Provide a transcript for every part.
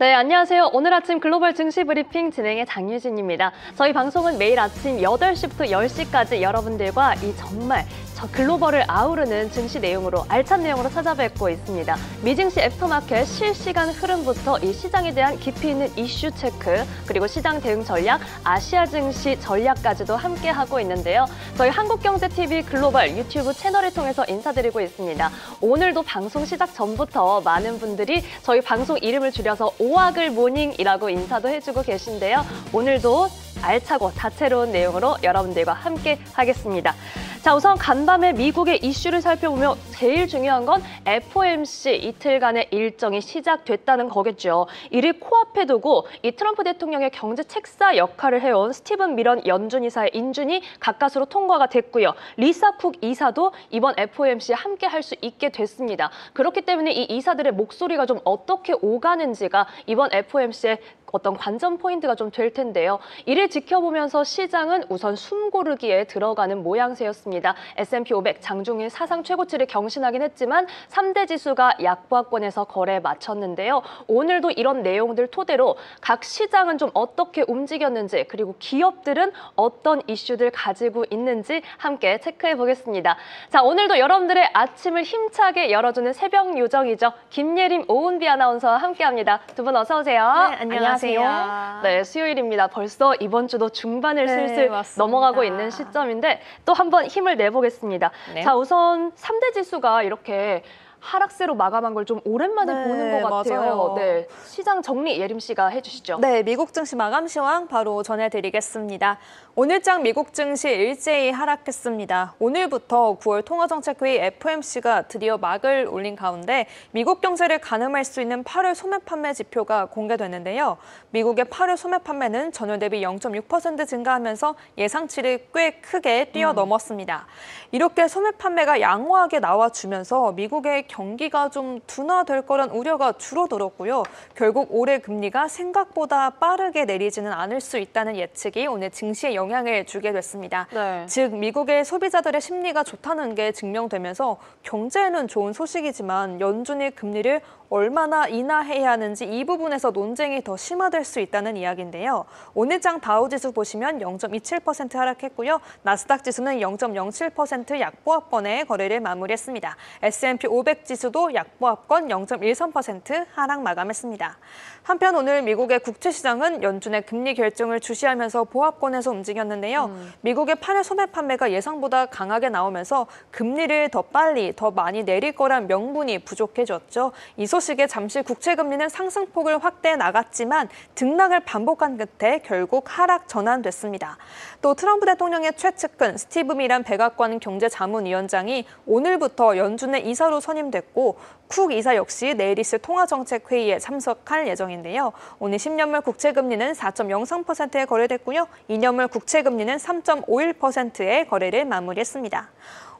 네, 안녕하세요. 오늘 아침 글로벌 증시 브리핑 진행의 장유진입니다. 저희 방송은 매일 아침 8시부터 10시까지 여러분들과 이 정말 글로벌을 아우르는 증시 내용으로 알찬 내용으로 찾아뵙고 있습니다. 미증시 애프터마켓 실시간 흐름부터 이 시장에 대한 깊이 있는 이슈 체크, 그리고 시장 대응 전략, 아시아 증시 전략까지도 함께하고 있는데요. 저희 한국경제TV 글로벌 유튜브 채널을 통해서 인사드리고 있습니다. 오늘도 방송 시작 전부터 많은 분들이 저희 방송 이름을 줄여서 오하글 모닝이라고 인사도 해주고 계신데요. 오늘도 알차고 다채로운 내용으로 여러분들과 함께 하겠습니다. 자, 우선 간밤에 미국의 이슈를 살펴보면 제일 중요한 건 FOMC 이틀간의 일정이 시작됐다는 거겠죠. 이를 코앞에 두고 이 트럼프 대통령의 경제 책사 역할을 해온 스티븐 미런 연준 이사의 인준이 가까스로 통과가 됐고요. 리사 쿡 이사도 이번 FOMC에 함께 할 수 있게 됐습니다. 그렇기 때문에 이 이사들의 목소리가 좀 어떻게 오가는지가 이번 FOMC의 어떤 관전 포인트가 좀 될 텐데요. 이를 지켜보면서 시장은 우선 숨고르기에 들어가는 모양새였습니다. S&P 500 장중일 사상 최고치를 경신하긴 했지만 3대 지수가 약보합권에서 거래에 마쳤는데요. 오늘도 이런 내용들 토대로 각 시장은 좀 어떻게 움직였는지, 그리고 기업들은 어떤 이슈들 가지고 있는지 함께 체크해 보겠습니다. 자, 오늘도 여러분들의 아침을 힘차게 열어주는 새벽 요정이죠. 김예림, 오은비 아나운서와 함께합니다. 두 분 어서 오세요. 네, 안녕하세요. 네, 수요일입니다. 벌써 이번 주도 중반을 네, 슬슬 맞습니다. 넘어가고 있는 시점인데 또 한번 힘을 내보겠습니다. 네. 자, 우선 3대 지수가 이렇게 하락세로 마감한 걸 좀 오랜만에 네, 보는 것 같아요. 맞아요. 네, 시장 정리 예림 씨가 해주시죠. 네, 미국 증시 마감 시황 바로 전해드리겠습니다. 오늘장 미국 증시 일제히 하락했습니다. 오늘부터 9월 통화정책회의 FOMC가 드디어 막을 올린 가운데 미국 경제를 가늠할 수 있는 8월 소매 판매 지표가 공개됐는데요. 미국의 8월 소매 판매는 전월 대비 0.6% 증가하면서 예상치를 꽤 크게 뛰어넘었습니다. 이렇게 소매 판매가 양호하게 나와주면서 미국의 경기가 좀 둔화될 거란 우려가 줄어들었고요. 결국 올해 금리가 생각보다 빠르게 내리지는 않을 수 있다는 예측이 오늘 증시에 영향을 주게 됐습니다. 네. 즉 미국의 소비자들의 심리가 좋다는 게 증명되면서 경제에는 좋은 소식이지만 연준이 금리를 얼마나 인하해야 하는지 이 부분에서 논쟁이 더 심화될 수 있다는 이야기인데요. 오늘장 다우지수 보시면 0.27% 하락했고요. 나스닥 지수는 0.07% 약보합권의 거래를 마무리했습니다. S&P 500 지수도 약보합권 0.13% 하락 마감했습니다. 한편 오늘 미국의 국채시장은 연준의 금리 결정을 주시하면서 보합권에서 움직였는데요. 미국의 8월 소매 판매가 예상보다 강하게 나오면서 금리를 더 빨리, 더 많이 내릴 거란 명분이 부족해졌죠. 이 소식에 잠시 국채금리는 상승폭을 확대해 나갔지만 등락을 반복한 끝에 결국 하락 전환됐습니다. 또 트럼프 대통령의 최측근 스티브 미란 백악관 경제자문위원장이 오늘부터 연준의 이사로 선임됐고 쿡 이사 역시 내일 있을 통화정책회의에 참석할 예정인데요. 오늘 10년물 국채금리는 4.03%에 거래됐고요. 2년물 국채금리는 3.51%에 거래를 마무리했습니다.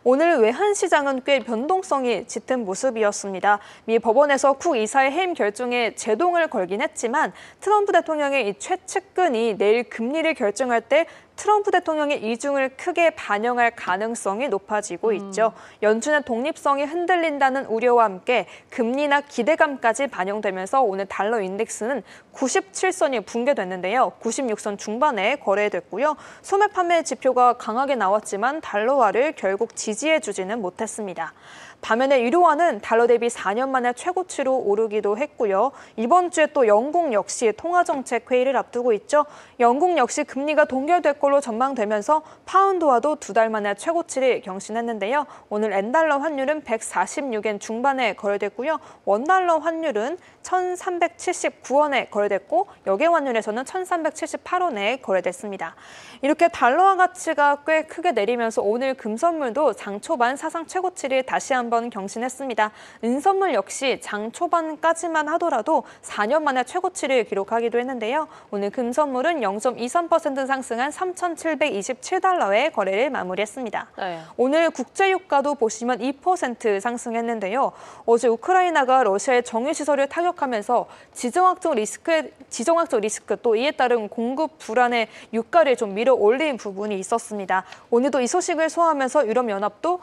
오늘 외환시장은 꽤 변동성이 짙은 모습이었습니다. 미 법원에서 쿡 이사의 해임 결정에 제동을 걸긴 했지만 트럼프 대통령의 이 최측근이 내일 금리를 결정할 때 트럼프 대통령의 이중을 크게 반영할 가능성이 높아지고 있죠. 연준의 독립성이 흔들린다는 우려와 함께 금리나 기대감까지 반영되면서 오늘 달러 인덱스는 97선이 붕괴됐는데요. 96선 중반에 거래됐고요. 소매 판매 지표가 강하게 나왔지만 달러화를 결국 지지해주지는 못했습니다. 반면에 유로화는 달러 대비 4년 만에 최고치로 오르기도 했고요. 이번 주에 또 영국 역시 통화정책 회의를 앞두고 있죠. 영국 역시 금리가 동결될 걸로 전망되면서 파운드화도 2달 만에 최고치를 경신했는데요. 오늘 엔달러 환율은 146엔 중반에 거래됐고요. 원달러 환율은 1,379원에 거래됐고 여객 환율에서는 1,378원에 거래됐습니다. 이렇게 달러화 가치가 꽤 크게 내리면서 오늘 금선물도 장 초반 사상 최고치를 다시 한번 경신했습니다. 은선물 역시 장 초반까지만 하더라도 4년 만에 최고치를 기록하기도 했는데요. 오늘 금선물은 0.23% 상승한 3,727달러에 거래를 마무리했습니다. 네. 오늘 국제유가도 보시면 2% 상승했는데요. 어제 우크라이나가 러시아의 정유시설을 타격하면서 지정학적 리스크 또 이에 따른 공급 불안에 유가를 좀 밀어 올린 부분이 있었습니다. 오늘도 이 소식을 소화하면서 유럽연합도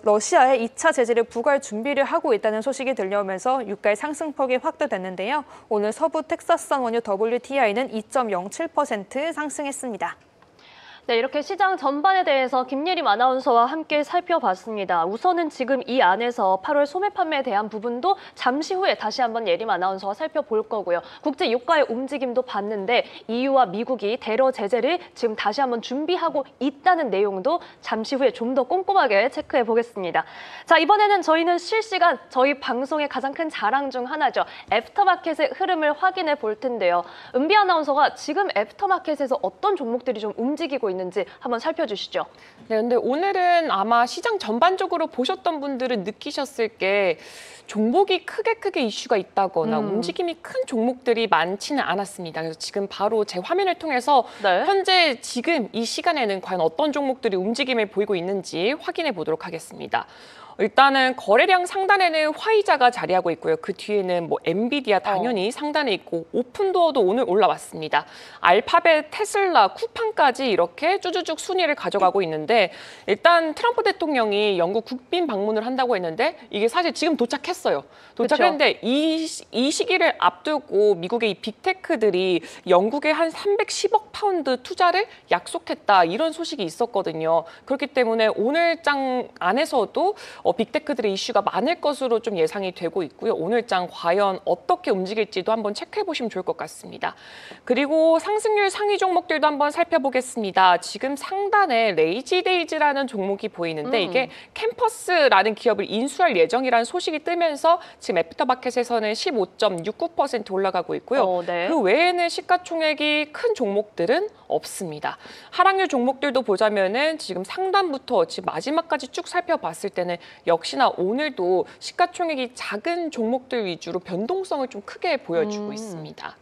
러시아에 2차 제재를 부과할 준비를 하고 있다는 소식이 들려오면서 유가의 상승폭이 확대됐는데요. 오늘 서부 텍사스산 원유 WTI는 2.07% 상승했습니다. 네, 이렇게 시장 전반에 대해서 김예림 아나운서와 함께 살펴봤습니다. 우선은 지금 이 안에서 8월 소매 판매에 대한 부분도 잠시 후에 다시 한번 예림 아나운서와 살펴볼 거고요. 국제 유가의 움직임도 봤는데 EU와 미국이 대러 제재를 지금 다시 한번 준비하고 있다는 내용도 잠시 후에 좀 더 꼼꼼하게 체크해 보겠습니다. 자, 이번에는 저희는 실시간 저희 방송의 가장 큰 자랑 중 하나죠. 애프터마켓의 흐름을 확인해 볼 텐데요. 은비 아나운서가 지금 애프터마켓에서 어떤 종목들이 좀 움직이고 있는지 한번 살펴주시죠. 네, 근데 오늘은 아마 시장 전반적으로 보셨던 분들은 느끼셨을 게 종목이 크게 이슈가 있다거나 움직임이 큰 종목들이 많지는 않았습니다. 그래서 지금 바로 제 화면을 통해서 네. 현재 지금 이 시간에는 과연 어떤 종목들이 움직임을 보이고 있는지 확인해 보도록 하겠습니다. 일단은 거래량 상단에는 화이자가 자리하고 있고요. 그 뒤에는 뭐 엔비디아 당연히 상단에 있고 오픈도어도 오늘 올라왔습니다. 알파벳, 테슬라, 쿠팡까지 이렇게 쭈쭈쭉 순위를 가져가고 있는데 일단 트럼프 대통령이 영국 국빈 방문을 한다고 했는데 이게 사실 지금 도착했어요. 도착했는데 이 시기를 앞두고 미국의 이 빅테크들이 영국에 한 310억 파운드 투자를 약속했다 이런 소식이 있었거든요. 그렇기 때문에 오늘 장 안에서도 빅테크들의 이슈가 많을 것으로 좀 예상이 되고 있고요. 오늘장 과연 어떻게 움직일지도 한번 체크해 보시면 좋을 것 같습니다. 그리고 상승률 상위 종목들도 한번 살펴보겠습니다. 지금 상단에 레이지데이즈라는 종목이 보이는데 이게 캠퍼스라는 기업을 인수할 예정이라는 소식이 뜨면서 지금 애프터마켓에서는 15.69% 올라가고 있고요. 네. 그 외에는 시가총액이 큰 종목들은 없습니다. 하락률 종목들도 보자면은 지금 상단부터 지금 마지막까지 쭉 살펴봤을 때는 역시나 오늘도 시가총액이 작은 종목들 위주로 변동성을 좀 크게 보여주고 있습니다.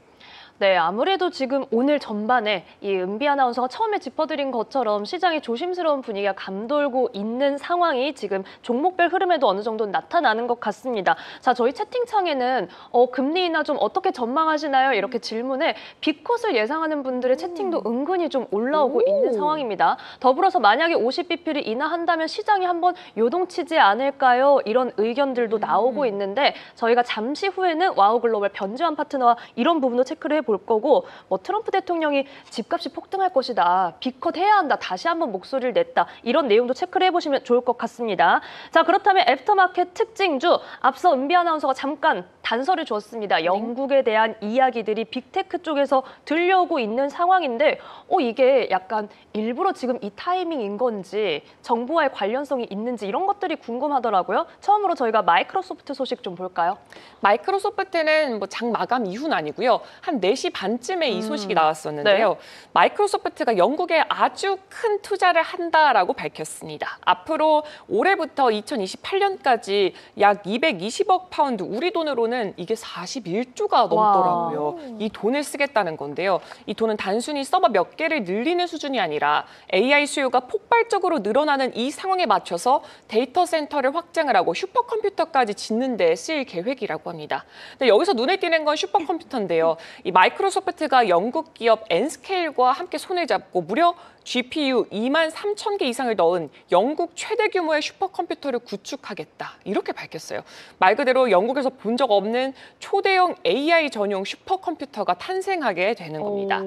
네, 아무래도 지금 오늘 전반에 이 은비 아나운서가 처음에 짚어드린 것처럼 시장의 조심스러운 분위기가 감돌고 있는 상황이 지금 종목별 흐름에도 어느 정도 나타나는 것 같습니다. 자, 저희 채팅창에는 금리 인하 좀 어떻게 전망하시나요? 이렇게 질문에 빅컷을 예상하는 분들의 채팅도 은근히 좀 올라오고 있는 상황입니다. 더불어서 만약에 50bp를 인하한다면 시장이 한번 요동치지 않을까요? 이런 의견들도 나오고 있는데 저희가 잠시 후에는 와우글로벌 변지환 파트너와 이런 부분도 체크를 해볼 거고 뭐 트럼프 대통령이 집값이 폭등할 것이다. 빅컷 해야 한다. 다시 한번 목소리를 냈다. 이런 내용도 체크를 해보시면 좋을 것 같습니다. 자, 그렇다면 애프터마켓 특징주 앞서 은비 아나운서가 잠깐 단서를 주었습니다. 영국에 대한 이야기들이 빅테크 쪽에서 들려오고 있는 상황인데 이게 약간 일부러 지금 이 타이밍인 건지 정부와의 관련성이 있는지 이런 것들이 궁금하더라고요. 처음으로 저희가 마이크로소프트 소식 좀 볼까요? 마이크로소프트는 뭐 장 마감 이후는 아니고요. 한 4시 반쯤에 이 소식이 나왔었는데요. 네. 마이크로소프트가 영국에 아주 큰 투자를 한다라고 밝혔습니다. 앞으로 올해부터 2028년까지 약 220억 파운드, 우리 돈으로는 이게 41조가 넘더라고요. 이 돈을 쓰겠다는 건데요. 이 돈은 단순히 서버 몇 개를 늘리는 수준이 아니라 AI 수요가 폭발적으로 늘어나는 이 상황에 맞춰서 데이터 센터를 확장을 하고 슈퍼컴퓨터까지 짓는 데 쓰일 계획이라고 합니다. 근데 여기서 눈에 띄는 건 슈퍼컴퓨터인데요. 이 마이크로소프트가 영국 기업 Nscale과 함께 손을 잡고 무려 GPU 23,000개 이상을 넣은 영국 최대 규모의 슈퍼컴퓨터를 구축하겠다. 이렇게 밝혔어요. 말 그대로 영국에서 본 적 없는 초대형 AI 전용 슈퍼컴퓨터가 탄생하게 되는 겁니다.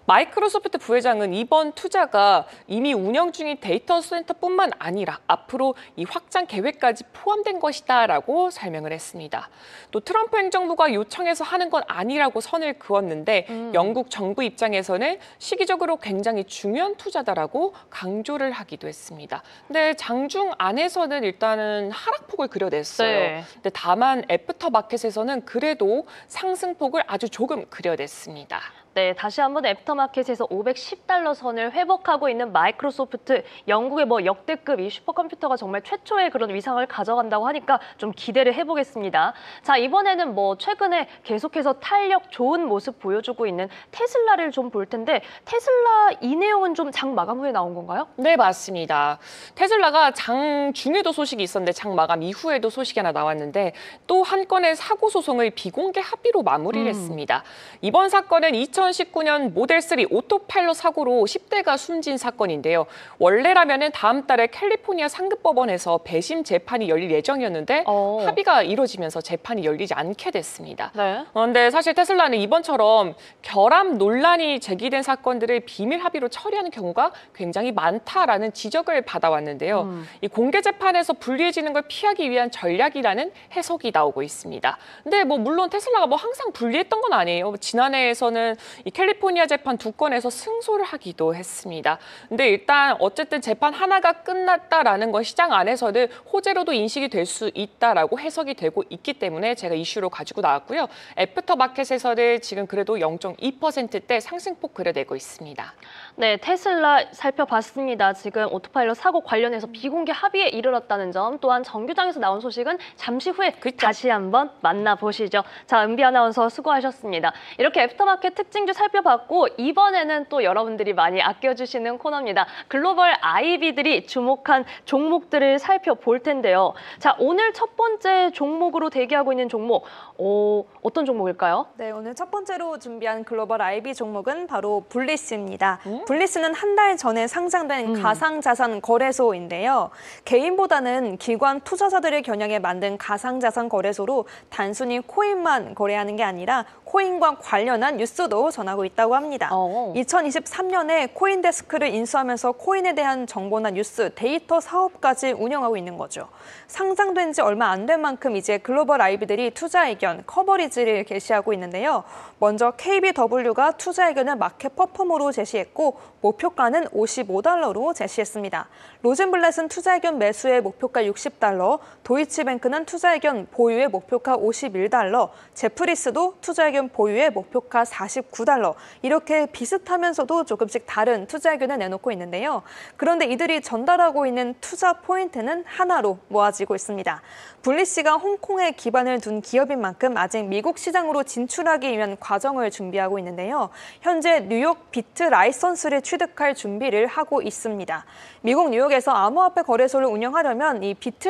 마이크로소프트 부회장은 이번 투자가 이미 운영 중인 데이터 센터뿐만 아니라 앞으로 이 확장 계획까지 포함된 것이다라고 설명을 했습니다. 또 트럼프 행정부가 요청해서 하는 건 아니라고 선을 그었는데 영국 정부 입장에서는 시기적으로 굉장히 중요한 투자다라고 강조를 하기도 했습니다. 근데 장중 안에서는 일단은 하락폭을 그려냈어요. 네. 근데 다만 애프터마켓에서는 그래도 상승폭을 아주 조금 그려냈습니다. 네, 다시 한번 애프터마켓에서 510달러 선을 회복하고 있는 마이크로소프트, 영국의 역대급 이 슈퍼컴퓨터가 정말 최초의 그런 위상을 가져간다고 하니까 좀 기대를 해보겠습니다. 자, 이번에는 최근에 계속해서 탄력 좋은 모습 보여주고 있는 테슬라를 좀 볼 텐데 테슬라 이 내용은 좀 장 마감 후에 나온 건가요? 네, 맞습니다. 테슬라가 장 중에도 소식이 있었는데 장 마감 이후에도 소식이 하나 나왔는데 또 한 건의 사고 소송을 비공개 합의로 마무리를 했습니다. 이번 사건은 2019년 모델3 오토파일럿 사고로 10대가 숨진 사건인데요. 원래라면은 다음 달에 캘리포니아 상급법원에서 배심 재판이 열릴 예정이었는데 합의가 이루어지면서 재판이 열리지 않게 됐습니다. 네. 그런데 사실 테슬라는 이번처럼 결함 논란이 제기된 사건들을 비밀 합의로 처리하는 경우가 굉장히 많다라는 지적을 받아왔는데요. 이 공개 재판에서 불리해지는 걸 피하기 위한 전략이라는 해석이 나오고 있습니다. 근데 물론 테슬라가 항상 불리했던 건 아니에요. 지난해에서는 이 캘리포니아 재판 2건에서 승소를 하기도 했습니다. 근데 일단 어쨌든 재판 하나가 끝났다라는 건 시장 안에서는 호재로도 인식이 될 수 있다라고 해석이 되고 있기 때문에 제가 이슈로 가지고 나왔고요. 애프터마켓에서는 지금 그래도 0.2%대 상승폭 그려내고 있습니다. 네, 테슬라 살펴봤습니다. 지금 오토파일럿 사고 관련해서 비공개 합의에 이르렀다는 점, 또한 정규장에서 나온 소식은 잠시 후에 다시 한번 만나보시죠. 자, 은비 아나운서 수고하셨습니다. 이렇게 애프터마켓 특징주 살펴봤고 이번에는 또 여러분들이 많이 아껴주시는 코너입니다. 글로벌 IB들이 주목한 종목들을 살펴볼 텐데요. 자, 오늘 첫 번째 종목으로 대기하고 있는 종목, 어떤 종목일까요? 네, 오늘 첫 번째로 준비한 글로벌 IB 종목은 바로 블리스입니다. 블리스는 한 달 전에 상장된 가상자산 거래소인데요. 개인보다는 기관 투자자들을 겨냥해 만든 가상자산 거래소로 단순히 코인만 거래하는 게 아니라 코인과 관련한 뉴스도 전하고 있다고 합니다. 2023년에 코인데스크를 인수하면서 코인에 대한 정보나 뉴스, 데이터 사업까지 운영하고 있는 거죠. 상장된 지 얼마 안 된 만큼 이제 글로벌 IB들이 투자 의견, 커버리지를 게시하고 있는데요. 먼저 KBW가 투자 의견을 마켓 퍼폼으로 제시했고 목표가는 55달러로 제시했습니다. 로젠블렛은 투자 의견 매수의 목표가 60달러, 도이치뱅크는 투자 의견 보유의 목표가 51달러, 제프리스도 투자 의견 보유의 목표가 49달러, 이렇게 비슷하면서도 조금씩 다른 투자 의견을 내놓고 있는데요. 그런데 이들이 전달하고 있는 투자 포인트는 하나로 모아지고 있습니다. 블리스가 홍콩에 기반을 둔 기업인 만큼 아직 미국 시장으로 진출하기 위한 과정을 준비하고 있는데요. 현재 뉴욕 비트 라이선스를 취득할 준비를 하고 있습니다. 미국 뉴욕에서 암호화폐 거래소를 운영하려면 이 비트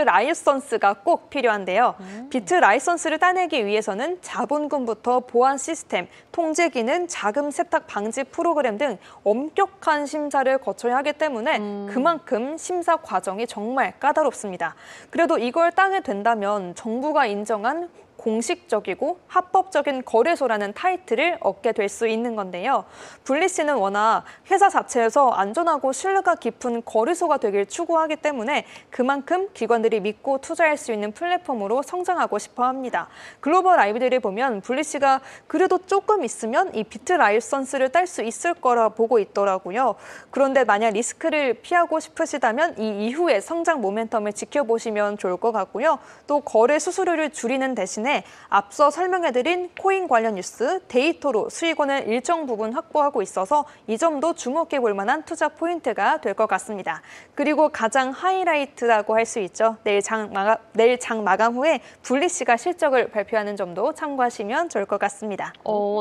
라이선스가 꼭 필요한데요. 비트 라이선스를 따내기 위해서는 자본금부터 보안 시스템, 통제 기능, 자금 세탁 방지 프로그램 등 엄격한 심사를 거쳐야 하기 때문에 그만큼 심사 과정이 정말 까다롭습니다. 그래도 이걸 따게 된다면 정부가 인정한 공식적이고 합법적인 거래소라는 타이틀을 얻게 될 수 있는 건데요. 블리스는 워낙 회사 자체에서 안전하고 신뢰가 깊은 거래소가 되길 추구하기 때문에 그만큼 기관들이 믿고 투자할 수 있는 플랫폼으로 성장하고 싶어 합니다. 글로벌 IB들을 보면 블리스가 그래도 조금 있으면 이 비트 라이선스를 딸 수 있을 거라 보고 있더라고요. 그런데 만약 리스크를 피하고 싶으시다면 이 이후의 성장 모멘텀을 지켜보시면 좋을 것 같고요. 또 거래 수수료를 줄이는 대신에 앞서 설명해드린 코인 관련 뉴스, 데이터로 수익원을 일정 부분 확보하고 있어서 이 점도 주목해 볼 만한 투자 포인트가 될 것 같습니다. 그리고 가장 하이라이트라고 할 수 있죠. 내일 장 마감 후에 블리스가 실적을 발표하는 점도 참고하시면 좋을 것 같습니다.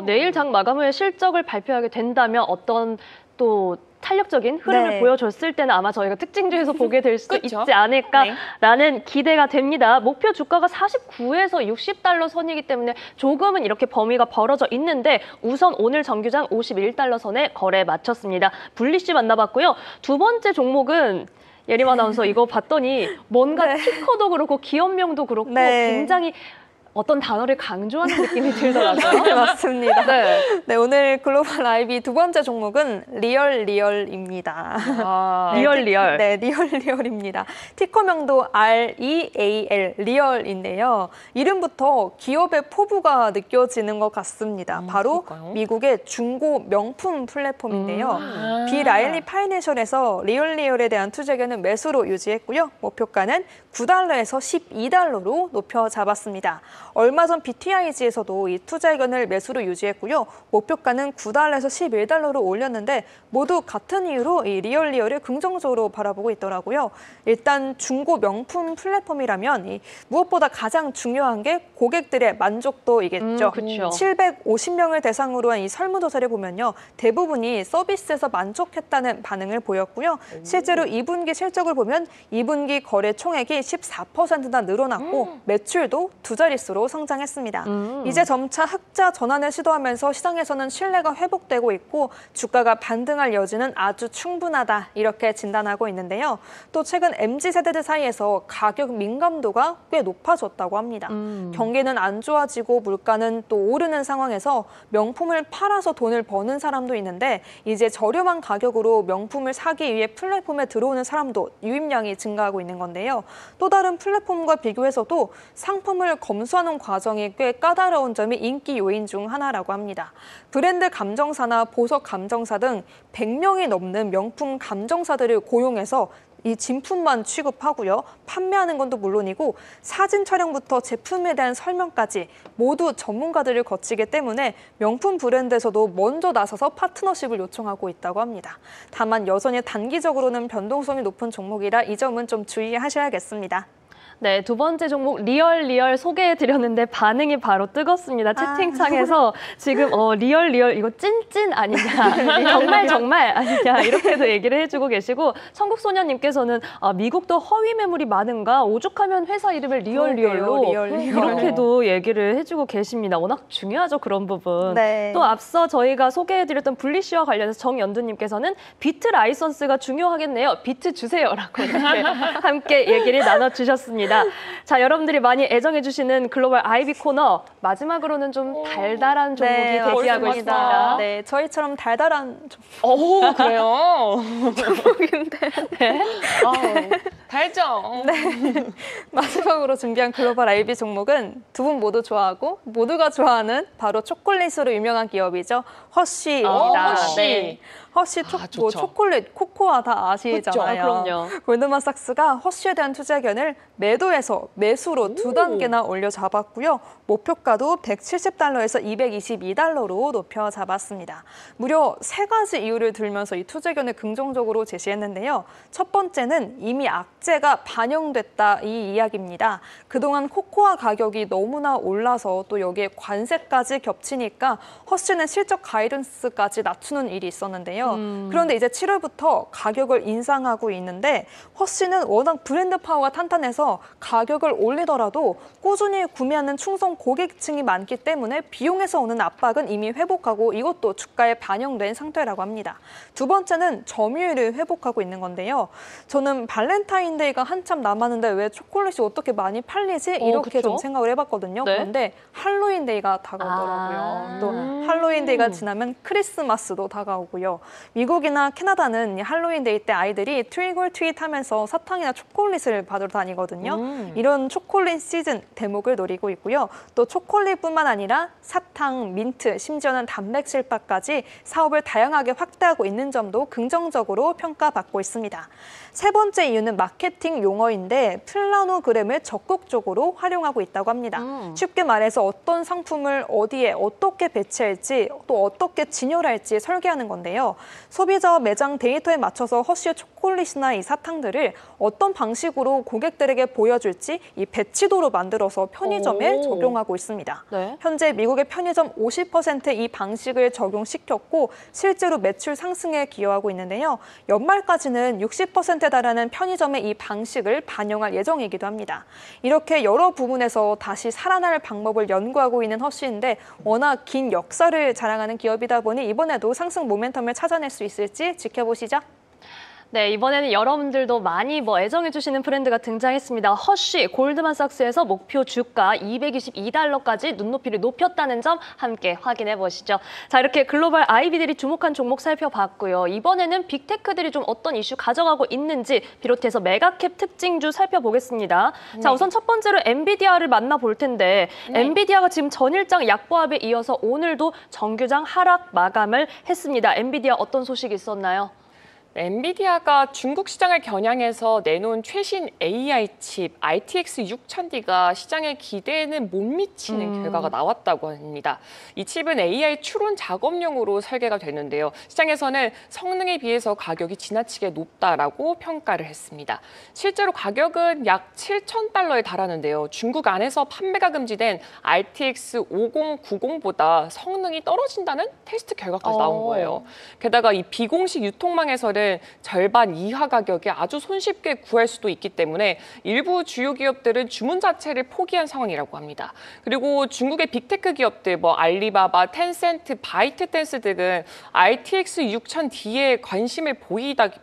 내일 장 마감 후에 실적을 발표하게 된다면 어떤 또 탄력적인 흐름을 보여줬을 때는 아마 저희가 특징주에서 보게 될 수 있지 않을까라는 기대가 됩니다. 목표 주가가 49에서 60달러 선이기 때문에 조금은 이렇게 범위가 벌어져 있는데 우선 오늘 정규장 51달러 선에 거래 마쳤습니다. 블리시 만나봤고요. 두 번째 종목은 예림 아나운서 이거 봤더니 뭔가 티커도 그렇고 기업명도 그렇고 굉장히 어떤 단어를 강조하는 느낌이 들더라고요. 네, 맞습니다. 네, 오늘 글로벌 IB 두 번째 종목은 리얼입니다. 리얼. 네, 리얼입니다. 티커명도 REAL, 리얼인데요. 이름부터 기업의 포부가 느껴지는 것 같습니다. 바로 그럴까요? 미국의 중고 명품 플랫폼인데요. 비 라일리 파이낸셜에서 리얼에 대한 투자 의견은 매수로 유지했고요. 목표가는 9달러에서 12달러로 높여 잡았습니다. 얼마 전 BTIG에서도 이 투자 의견을 매수로 유지했고요. 목표가는 9달러에서 11달러로 올렸는데 모두 같은 이유로 이 리얼을 긍정적으로 바라보고 있더라고요. 일단 중고 명품 플랫폼이라면 무엇보다 가장 중요한 게 고객들의 만족도이겠죠. 그렇죠. 750명을 대상으로 한 이 설문조사를 보면요. 대부분이 서비스에서 만족했다는 반응을 보였고요. 실제로 2분기 실적을 보면 2분기 거래 총액이 14%나 늘어났고 매출도 두 자릿수로 성장했습니다. 이제 점차 흑자 전환을 시도하면서 시장에서는 신뢰가 회복되고 있고 주가가 반등할 여지는 아주 충분하다 이렇게 진단하고 있는데요. 또 최근 MZ세대들 사이에서 가격 민감도가 꽤 높아졌다고 합니다. 경기는 안 좋아지고 물가는 또 오르는 상황에서 명품을 팔아서 돈을 버는 사람도 있는데 이제 저렴한 가격으로 명품을 사기 위해 플랫폼에 들어오는 사람도 유입량이 증가하고 있는 건데요. 또 다른 플랫폼과 비교해서도 상품을 검수하는 과정이 꽤 까다로운 점이 인기 요인 중 하나라고 합니다. 브랜드 감정사나 보석 감정사 등 100명이 넘는 명품 감정사들을 고용해서 이 진품만 취급하고요. 판매하는 건 또 물론이고 사진 촬영부터 제품에 대한 설명까지 모두 전문가들을 거치기 때문에 명품 브랜드에서도 먼저 나서서 파트너십을 요청하고 있다고 합니다. 다만 여전히 단기적으로는 변동성이 높은 종목이라 이 점은 좀 주의하셔야겠습니다. 네, 두 번째 종목 리얼 소개해드렸는데 반응이 바로 뜨겁습니다. 채팅창에서 지금 리얼 이거 찐 아니냐, 정말 아니냐 이렇게도 얘기를 해주고 계시고 청국소년님께서는 미국도 허위 매물이 많은가 오죽하면 회사 이름을 리얼로 이렇게도 얘기를 해주고 계십니다. 워낙 중요하죠 그런 부분. 네. 또 앞서 저희가 소개해드렸던 블리쉬와 관련해서 정연두님께서는 비트 라이선스가 중요하겠네요. 비트 주세요라고 이렇게 함께 얘기를 나눠주셨습니다. 자, 여러분들이 많이 애정해주시는 글로벌 IB 코너 마지막으로는 좀 달달한 종목이 대기하고 있습니다. 네, 저희처럼 달달한 오, 그래요? 종목인데 네. 달죠? 네. 마지막으로 준비한 글로벌 IB 종목은 두 분 모두 좋아하고 모두가 좋아하는 바로 초콜릿으로 유명한 기업이죠. 허쉬입니다. 허쉬. 네. 허쉬 초콜릿, 코코아 다 아시잖아요. 그럼요. 골드만삭스가 허쉬에 대한 투자 의견을 매도에서 매수로 두 단계나 올려 잡았고요. 목표가도 170달러에서 222달러로 높여 잡았습니다. 무려 3가지 이유를 들면서 이 투자 의견을 긍정적으로 제시했는데요. 첫 번째는 이미 악재가 반영됐다 이 이야기입니다. 그동안 코코아 가격이 너무나 올라서 또 여기에 관세까지 겹치니까 허쉬는 실적 가이던스까지 낮추는 일이 있었는데요. 그런데 이제 7월부터 가격을 인상하고 있는데 허쉬는 워낙 브랜드 파워가 탄탄해서 가격을 올리더라도 꾸준히 구매하는 충성 고객층이 많기 때문에 비용에서 오는 압박은 이미 회복하고 이것도 주가에 반영된 상태라고 합니다. 두 번째는 점유율을 회복하고 있는 건데요. 저는 발렌타인데이가 한참 남았는데 왜 초콜릿이 어떻게 많이 팔리지? 이렇게 좀 생각을 해봤거든요. 네. 그런데 할로윈데이가 다가오더라고요. 또 할로윈데이가 지나면 크리스마스도 다가오고요. 미국이나 캐나다는 할로윈데이 때 아이들이 트릭 올 트윗 하면서 사탕이나 초콜릿을 받으러 다니거든요. 이런 초콜릿 시즌 대목을 노리고 있고요. 또 초콜릿뿐만 아니라 사탕, 민트, 심지어는 단백질바까지 사업을 다양하게 확대하고 있는 점도 긍정적으로 평가받고 있습니다. 세 번째 이유는 마케팅 용어인데 플라노그램을 적극적으로 활용하고 있다고 합니다. 쉽게 말해서 어떤 상품을 어디에 어떻게 배치할지 또 어떻게 진열할지 설계하는 건데요. 소비자 매장 데이터에 맞춰서 허쉬의 초콜릿이나 이 사탕들을 어떤 방식으로 고객들에게 보여줄지 이 배치도로 만들어서 편의점에 적용하고 있습니다. 네. 현재 미국의 편의점 50% 이 방식을 적용시켰고 실제로 매출 상승에 기여하고 있는데요. 연말까지는 60%에 달하는 편의점의 이 방식을 반영할 예정이기도 합니다. 이렇게 여러 부분에서 다시 살아날 방법을 연구하고 있는 허쉬인데 워낙 긴 역사를 자랑하는 기업이다 보니 이번에도 상승 모멘텀을 찾아낼 수 있을지 지켜보시죠. 네, 이번에는 여러분들도 많이 애정해주시는 브랜드가 등장했습니다. 허쉬, 골드만삭스에서 목표 주가 222달러까지 눈높이를 높였다는 점 함께 확인해 보시죠. 자, 이렇게 글로벌 IB들이 주목한 종목 살펴봤고요. 이번에는 빅테크들이 좀 어떤 이슈 가져가고 있는지 비롯해서 메가캡 특징주 살펴보겠습니다. 네. 자, 우선 첫 번째로 엔비디아를 만나볼 텐데 네. 엔비디아가 지금 전일장 약보합에 이어서 오늘도 정규장 하락 마감을 했습니다. 엔비디아 어떤 소식이 있었나요? 엔비디아가 중국 시장을 겨냥해서 내놓은 최신 AI 칩 RTX 6000D가 시장의 기대에는 못 미치는 결과가 나왔다고 합니다. 이 칩은 AI 추론 작업용으로 설계가 되는데요. 시장에서는 성능에 비해서 가격이 지나치게 높다라고 평가를 했습니다. 실제로 가격은 약 7,000달러에 달하는데요. 중국 안에서 판매가 금지된 RTX 5090보다 성능이 떨어진다는 테스트 결과까지 나온 거예요. 게다가 이 비공식 유통망에서는 절반 이하 가격에 아주 손쉽게 구할 수도 있기 때문에 일부 주요 기업들은 주문 자체를 포기한 상황이라고 합니다. 그리고 중국의 빅테크 기업들 알리바바, 텐센트, 바이트댄스 등은 RTX 6000D에 관심을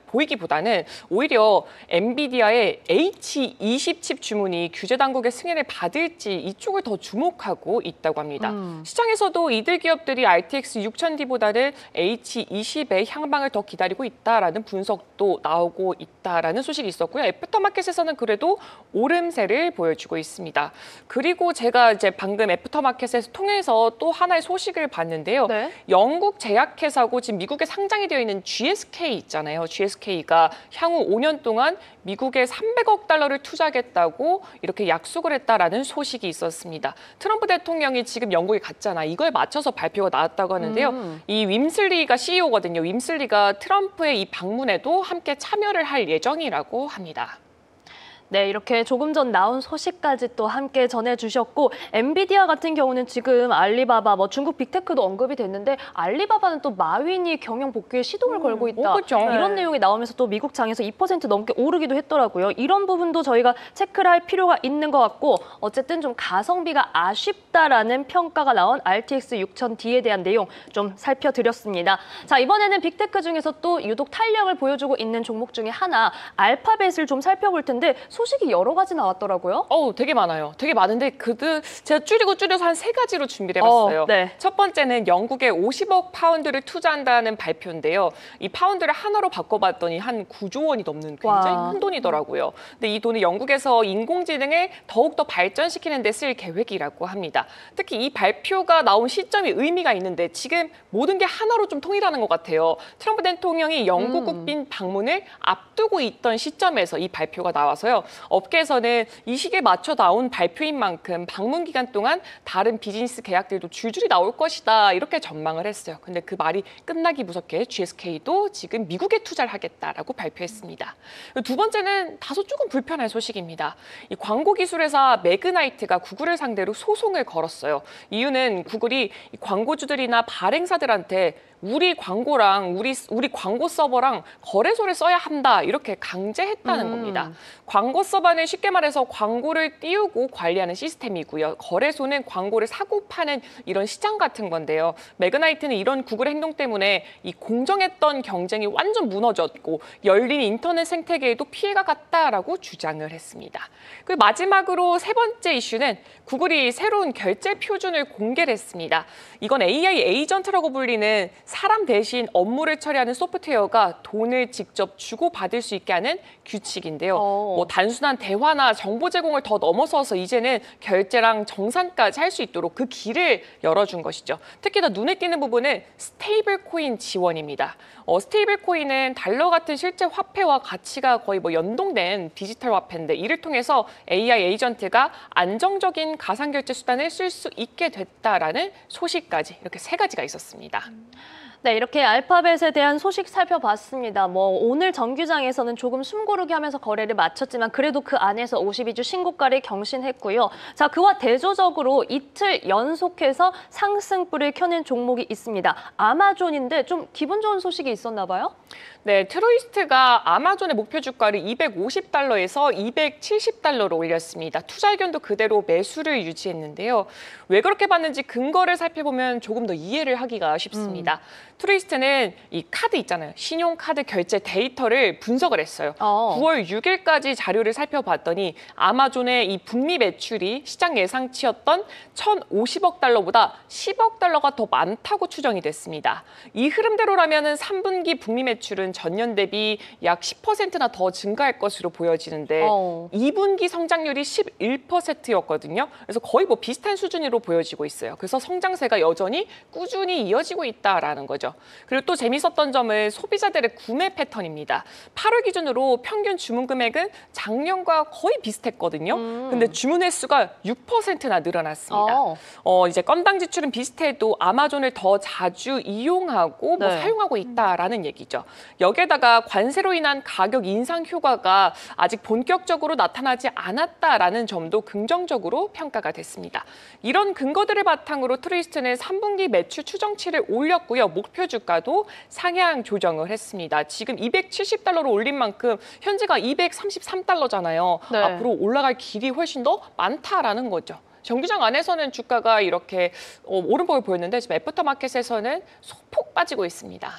보이기보다는 오히려 엔비디아의 H20 칩 주문이 규제 당국의 승인을 받을지 이쪽을 더 주목하고 있다고 합니다. 시장에서도 이들 기업들이 RTX 6000D보다는 H20의 향방을 더 기다리고 있다라는 분석도 나오고 있다라는 소식이 있었고요. 애프터마켓에서는 그래도 오름세를 보여주고 있습니다. 그리고 제가 이제 방금 애프터마켓에서 통해서 또 하나의 소식을 봤는데요. 네. 영국 제약회사고 지금 미국에 상장이 되어 있는 GSK 있잖아요. GSK가 향후 5년 동안 미국에 300억 달러를 투자하겠다고 이렇게 약속을 했다라는 소식이 있었습니다. 트럼프 대통령이 지금 영국에 갔잖아. 이거에 맞춰서 발표가 나왔다고 하는데요. 이 윈슬리가 CEO거든요. 윈슬리가 트럼프의 이 방문에도 함께 참여를 할 예정이라고 합니다. 네, 이렇게 조금 전 나온 소식까지 또 함께 전해주셨고 엔비디아 같은 경우는 지금 알리바바, 중국 빅테크도 언급이 됐는데 알리바바는 또 마윈이 경영 복귀에 시동을 걸고 있다. 그렇죠. 이런 내용이 나오면서 또 미국 장에서 2% 넘게 오르기도 했더라고요. 이런 부분도 저희가 체크를 할 필요가 있는 것 같고 어쨌든 좀 가성비가 아쉽다라는 평가가 나온 RTX 6000D에 대한 내용 좀 살펴드렸습니다. 자, 이번에는 빅테크 중에서 또 유독 탄력을 보여주고 있는 종목 중에 하나 알파벳을 좀 살펴볼 텐데 소식이 여러 가지 나왔더라고요. 되게 많아요. 되게 많은데 제가 줄여서 한 3가지로 준비를 해봤어요. 네. 첫 번째는 영국에 50억 파운드를 투자한다는 발표인데요. 이 파운드를 하나로 바꿔봤더니 한 9조 원이 넘는 굉장히 큰 돈이더라고요. 근데 이 돈이 영국에서 인공지능을 더욱더 발전시키는 데 쓸 계획이라고 합니다. 특히 이 발표가 나온 시점이 의미가 있는데 지금 모든 게 하나로 좀 통일하는 것 같아요. 트럼프 대통령이 영국 국빈 방문을 앞두고 있던 시점에서 이 발표가 나와서요. 업계에서는 이 시기에 맞춰 나온 발표인 만큼 방문 기간 동안 다른 비즈니스 계약들도 줄줄이 나올 것이다 이렇게 전망을 했어요. 근데 그 말이 끝나기 무섭게 GSK도 지금 미국에 투자를 하겠다라고 발표했습니다. 두 번째는 다소 조금 불편한 소식입니다. 이 광고 기술회사 매그나이트가 구글을 상대로 소송을 걸었어요. 이유는 구글이 이 광고주들이나 발행사들한테 우리 광고랑 우리 광고 서버랑 거래소를 써야 한다 이렇게 강제했다는 겁니다. 광고 서버는 쉽게 말해서 광고를 띄우고 관리하는 시스템이고요. 거래소는 광고를 사고 파는 이런 시장 같은 건데요. 매그나이트는 이런 구글의 행동 때문에 이 공정했던 경쟁이 완전 무너졌고 열린 인터넷 생태계에도 피해가 갔다라고 주장을 했습니다. 그리고 마지막으로 세 번째 이슈는 구글이 새로운 결제 표준을 공개를 했습니다. 이건 AI 에이전트라고 불리는 사람 대신 업무를 처리하는 소프트웨어가 돈을 직접 주고받을 수 있게 하는 규칙인데요. 단순한 대화나 정보 제공을 더 넘어서서 이제는 결제랑 정산까지 할 수 있도록 그 길을 열어준 것이죠. 특히나 눈에 띄는 부분은 스테이블 코인 지원입니다. 스테이블 코인은 달러 같은 실제 화폐와 가치가 거의 연동된 디지털 화폐인데 이를 통해서 AI 에이전트가 안정적인 가상결제 수단을 쓸 수 있게 됐다라는 소식까지 이렇게 3가지가 있었습니다. 네, 이렇게 알파벳에 대한 소식 살펴봤습니다. 오늘 정규장에서는 조금 숨고르기 하면서 거래를 마쳤지만 그래도 그 안에서 52주 신고가를 경신했고요. 자, 그와 대조적으로 이틀 연속해서 상승불을 켜낸 종목이 있습니다. 아마존인데 좀 기분 좋은 소식이 있었나 봐요? 네, 트루이스트가 아마존의 목표 주가를 250달러에서 270달러로 올렸습니다. 투자 의견도 그대로 매수를 유지했는데요. 왜 그렇게 봤는지 근거를 살펴보면 조금 더 이해를 하기가 쉽습니다. 트루이스트는 이 카드 있잖아요. 신용카드 결제 데이터를 분석을 했어요. 9월 6일까지 자료를 살펴봤더니 아마존의 이 북미 매출이 시장 예상치였던 1,050억 달러보다 10억 달러가 더 많다고 추정이 됐습니다. 이 흐름대로라면 3분기 북미 매출은 전년 대비 약 10%나 더 증가할 것으로 보여지는데 2분기 성장률이 11%였거든요. 그래서 거의 뭐 비슷한 수준으로 보여지고 있어요. 그래서 성장세가 여전히 꾸준히 이어지고 있다라는 거죠. 그리고 또 재밌었던 점은 소비자들의 구매 패턴입니다. 8월 기준으로 평균 주문 금액은 작년과 거의 비슷했거든요. 근데 주문 횟수가 6%나 늘어났습니다. 이제 건당 지출은 비슷해도 아마존을 더 자주 이용하고 뭐 사용하고 있다라는 얘기죠. 여기에다가 관세로 인한 가격 인상 효과가 아직 본격적으로 나타나지 않았다라는 점도 긍정적으로 평가가 됐습니다. 이런 근거들을 바탕으로 트루이스트는 3분기 매출 추정치를 올렸고요. 목표 주가도 상향 조정을 했습니다. 지금 270달러로 올린 만큼 현재가 233달러잖아요. 네. 앞으로 올라갈 길이 훨씬 더 많다라는 거죠. 정규장 안에서는 주가가 이렇게 오름폭을 보였는데 지금 애프터마켓에서는 소폭 빠지고 있습니다.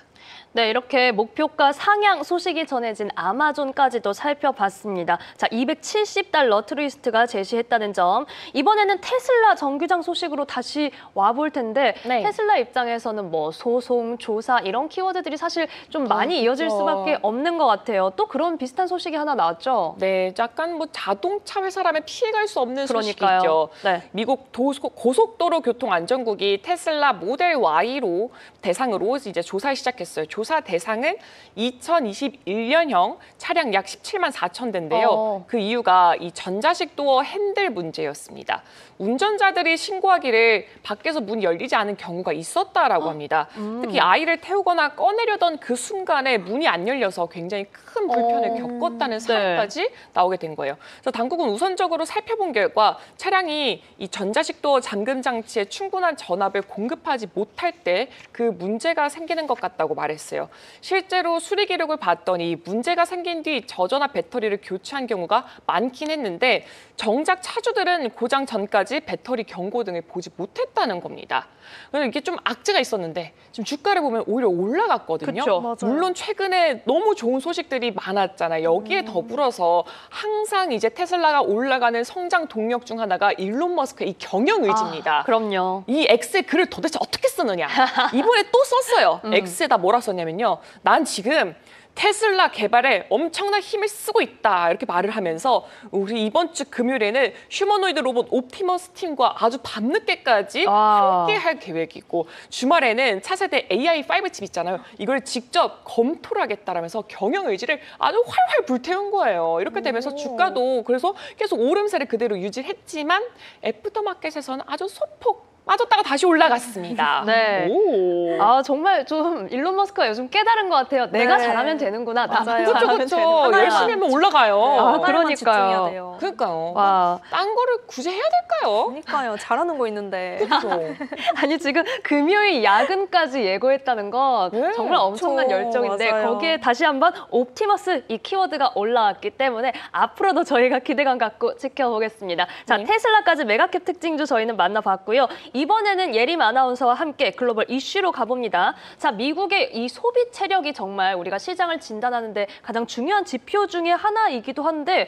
네, 이렇게 목표가 상향 소식이 전해진 아마존까지도 살펴봤습니다. 자, 270달러 트루이스트가 제시했다는 점. 이번에는 테슬라 정규장 소식으로 다시 와볼 텐데 테슬라 입장에서는 뭐 소송, 조사 이런 키워드들이 사실 좀 많이 이어질 수밖에 없는 것 같아요. 또 그런 비슷한 소식이 하나 나왔죠? 네, 약간 뭐 자동차 회사라면 피해갈 수 없는 그러니까요. 소식이죠. 네. 미국 고속도로 교통안전국이 테슬라 모델 Y로 대상으로 이제 조사를 시작했어요. 조사 대상은 2021년형 차량 약 17만 4천 대인데요. 그 이유가 이 전자식 도어 핸들 문제였습니다. 운전자들이 신고하기를 밖에서 문이 열리지 않은 경우가 있었다라고 합니다. 특히 아이를 태우거나 꺼내려던 그 순간에 문이 안 열려서 굉장히 큰 불편을 겪었다는 사례까지 나오게 된 거예요. 그래서 당국은 우선적으로 살펴본 결과 차량이 이 전자식 도어 잠금 장치에 충분한 전압을 공급하지 못할 때 그 문제가 생기는 것 같다고 말했어요. 실제로 수리 기록을 봤더니 문제가 생긴 뒤 저전압 배터리를 교체한 경우가 많긴 했는데 정작 차주들은 고장 전까지 배터리 경고등을 보지 못했다는 겁니다. 그래서 이게 좀 악재가 있었는데 지금 주가를 보면 오히려 올라갔거든요. 맞아요. 물론 최근에 너무 좋은 소식들이 많았잖아요. 여기에 더불어서 항상 이제 테슬라가 올라가는 성장 동력 중 하나가 일론 머스크의 이 경영 의지입니다. 그럼요. 이 X의 글을 도대체 어떻게 쓰느냐. 이번에 또 썼어요. X에다 뭐라 썼냐면요. 난 지금 테슬라 개발에 엄청난 힘을 쓰고 있다 이렇게 말을 하면서 우리 이번 주 금요일에는 휴머노이드 로봇 옵티머스 팀과 아주 밤늦게까지 함께 할 계획이고 주말에는 차세대 AI 5칩 있잖아요. 이걸 직접 검토를 하겠다라면서 경영 의지를 아주 활활 불태운 거예요. 이렇게 되면서 주가도 그래서 계속 오름세를 그대로 유지했지만 애프터마켓에서는 아주 소폭 빠졌다가 다시 올라갔습니다. 네. 오. 아, 정말 좀 일론 머스크가 요즘 깨달은 것 같아요. 내가 잘하면 되는구나. 맞아요. 그렇죠. 열심히 하면 올라가요. 그러니까요. 집중해야 돼요. 그러니까요. 와. 딴 거를 굳이 해야 될까요? 그러니까요. 잘하는 거 있는데. 그렇죠. 아니 지금 금요일 야근까지 예고했다는 건 정말 엄청난 그렇죠. 열정인데 맞아요. 거기에 다시 한번 옵티머스 이 키워드가 올라왔기 때문에 앞으로도 저희가 기대감 갖고 지켜보겠습니다. 자, 테슬라까지 메가캡 특징주 저희는 만나봤고요. 이번에는 예림 아나운서와 함께 글로벌 이슈로 가봅니다. 자, 미국의 이 소비 체력이 정말 우리가 시장을 진단하는데 가장 중요한 지표 중에 하나이기도 한데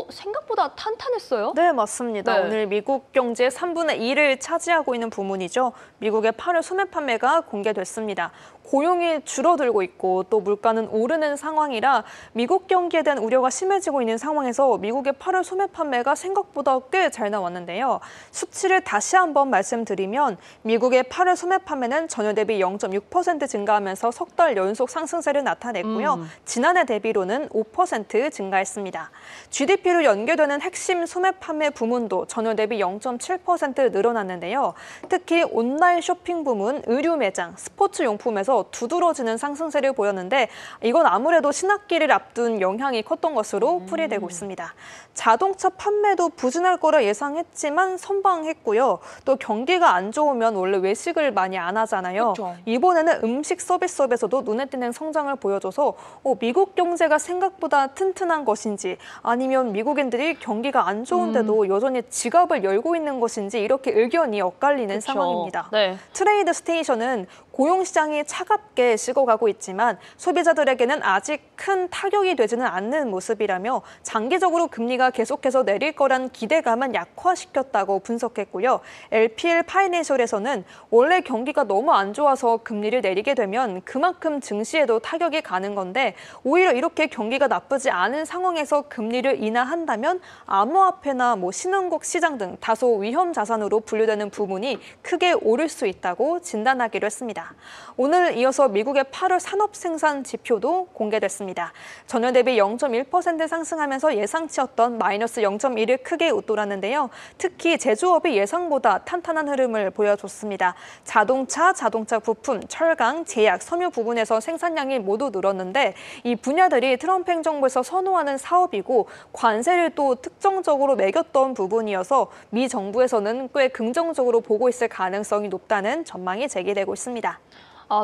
생각보다 탄탄했어요? 네, 맞습니다. 네. 오늘 미국 경제의 3분의 1을 차지하고 있는 부문이죠. 미국의 8월 소매 판매가 공개됐습니다. 고용이 줄어들고 있고 또 물가는 오르는 상황이라 미국 경기에 대한 우려가 심해지고 있는 상황에서 미국의 8월 소매 판매가 생각보다 꽤 잘 나왔는데요. 수치를 다시 한번 말씀드리면 미국의 8월 소매 판매는 전년 대비 0.6% 증가하면서 석 달 연속 상승세를 나타냈고요. 지난해 대비로는 5% 증가했습니다. GDP로 연계되는 핵심 소매 판매 부문도 전년 대비 0.7% 늘어났는데요. 특히 온라인 쇼핑 부문, 의류 매장, 스포츠 용품에서 두드러지는 상승세를 보였는데 이건 아무래도 신학기를 앞둔 영향이 컸던 것으로 풀이되고 있습니다. 자동차 판매도 부진할 거라 예상했지만 선방했고요. 또 경기가 안 좋으면 원래 외식을 많이 안 하잖아요. 그렇죠. 이번에는 음식 서비스업에서도 눈에 띄는 성장을 보여줘서 미국 경제가 생각보다 튼튼한 것인지 아니면 미국인들이 경기가 안 좋은데도 여전히 지갑을 열고 있는 것인지 이렇게 의견이 엇갈리는 상황입니다. 네. 트레이드 스테이션은 고용시장이 차갑게 식어가고 있지만 소비자들에게는 아직 큰 타격이 되지는 않는 모습이라며 장기적으로 금리가 계속해서 내릴 거란 기대감은 약화시켰다고 분석했고요. LPL 파이낸셜에서는 원래 경기가 너무 안 좋아서 금리를 내리게 되면 그만큼 증시에도 타격이 가는 건데 오히려 이렇게 경기가 나쁘지 않은 상황에서 금리를 인하한다면 암호화폐나 신흥국 시장 등 다소 위험 자산으로 분류되는 부분이 크게 오를 수 있다고 진단하기로 했습니다. 오늘 이어서 미국의 8월 산업 생산 지표도 공개됐습니다. 전월 대비 0.1% 상승하면서 예상치였던 마이너스 0.1을 크게 웃돌았는데요. 특히 제조업이 예상보다 탄탄한 흐름을 보여줬습니다. 자동차 부품, 철강, 제약, 섬유 부분에서 생산량이 모두 늘었는데 이 분야들이 트럼프 행정부에서 선호하는 사업이고 관세를 또 특정적으로 매겼던 부분이어서 미 정부에서는 꽤 긍정적으로 보고 있을 가능성이 높다는 전망이 제기되고 있습니다.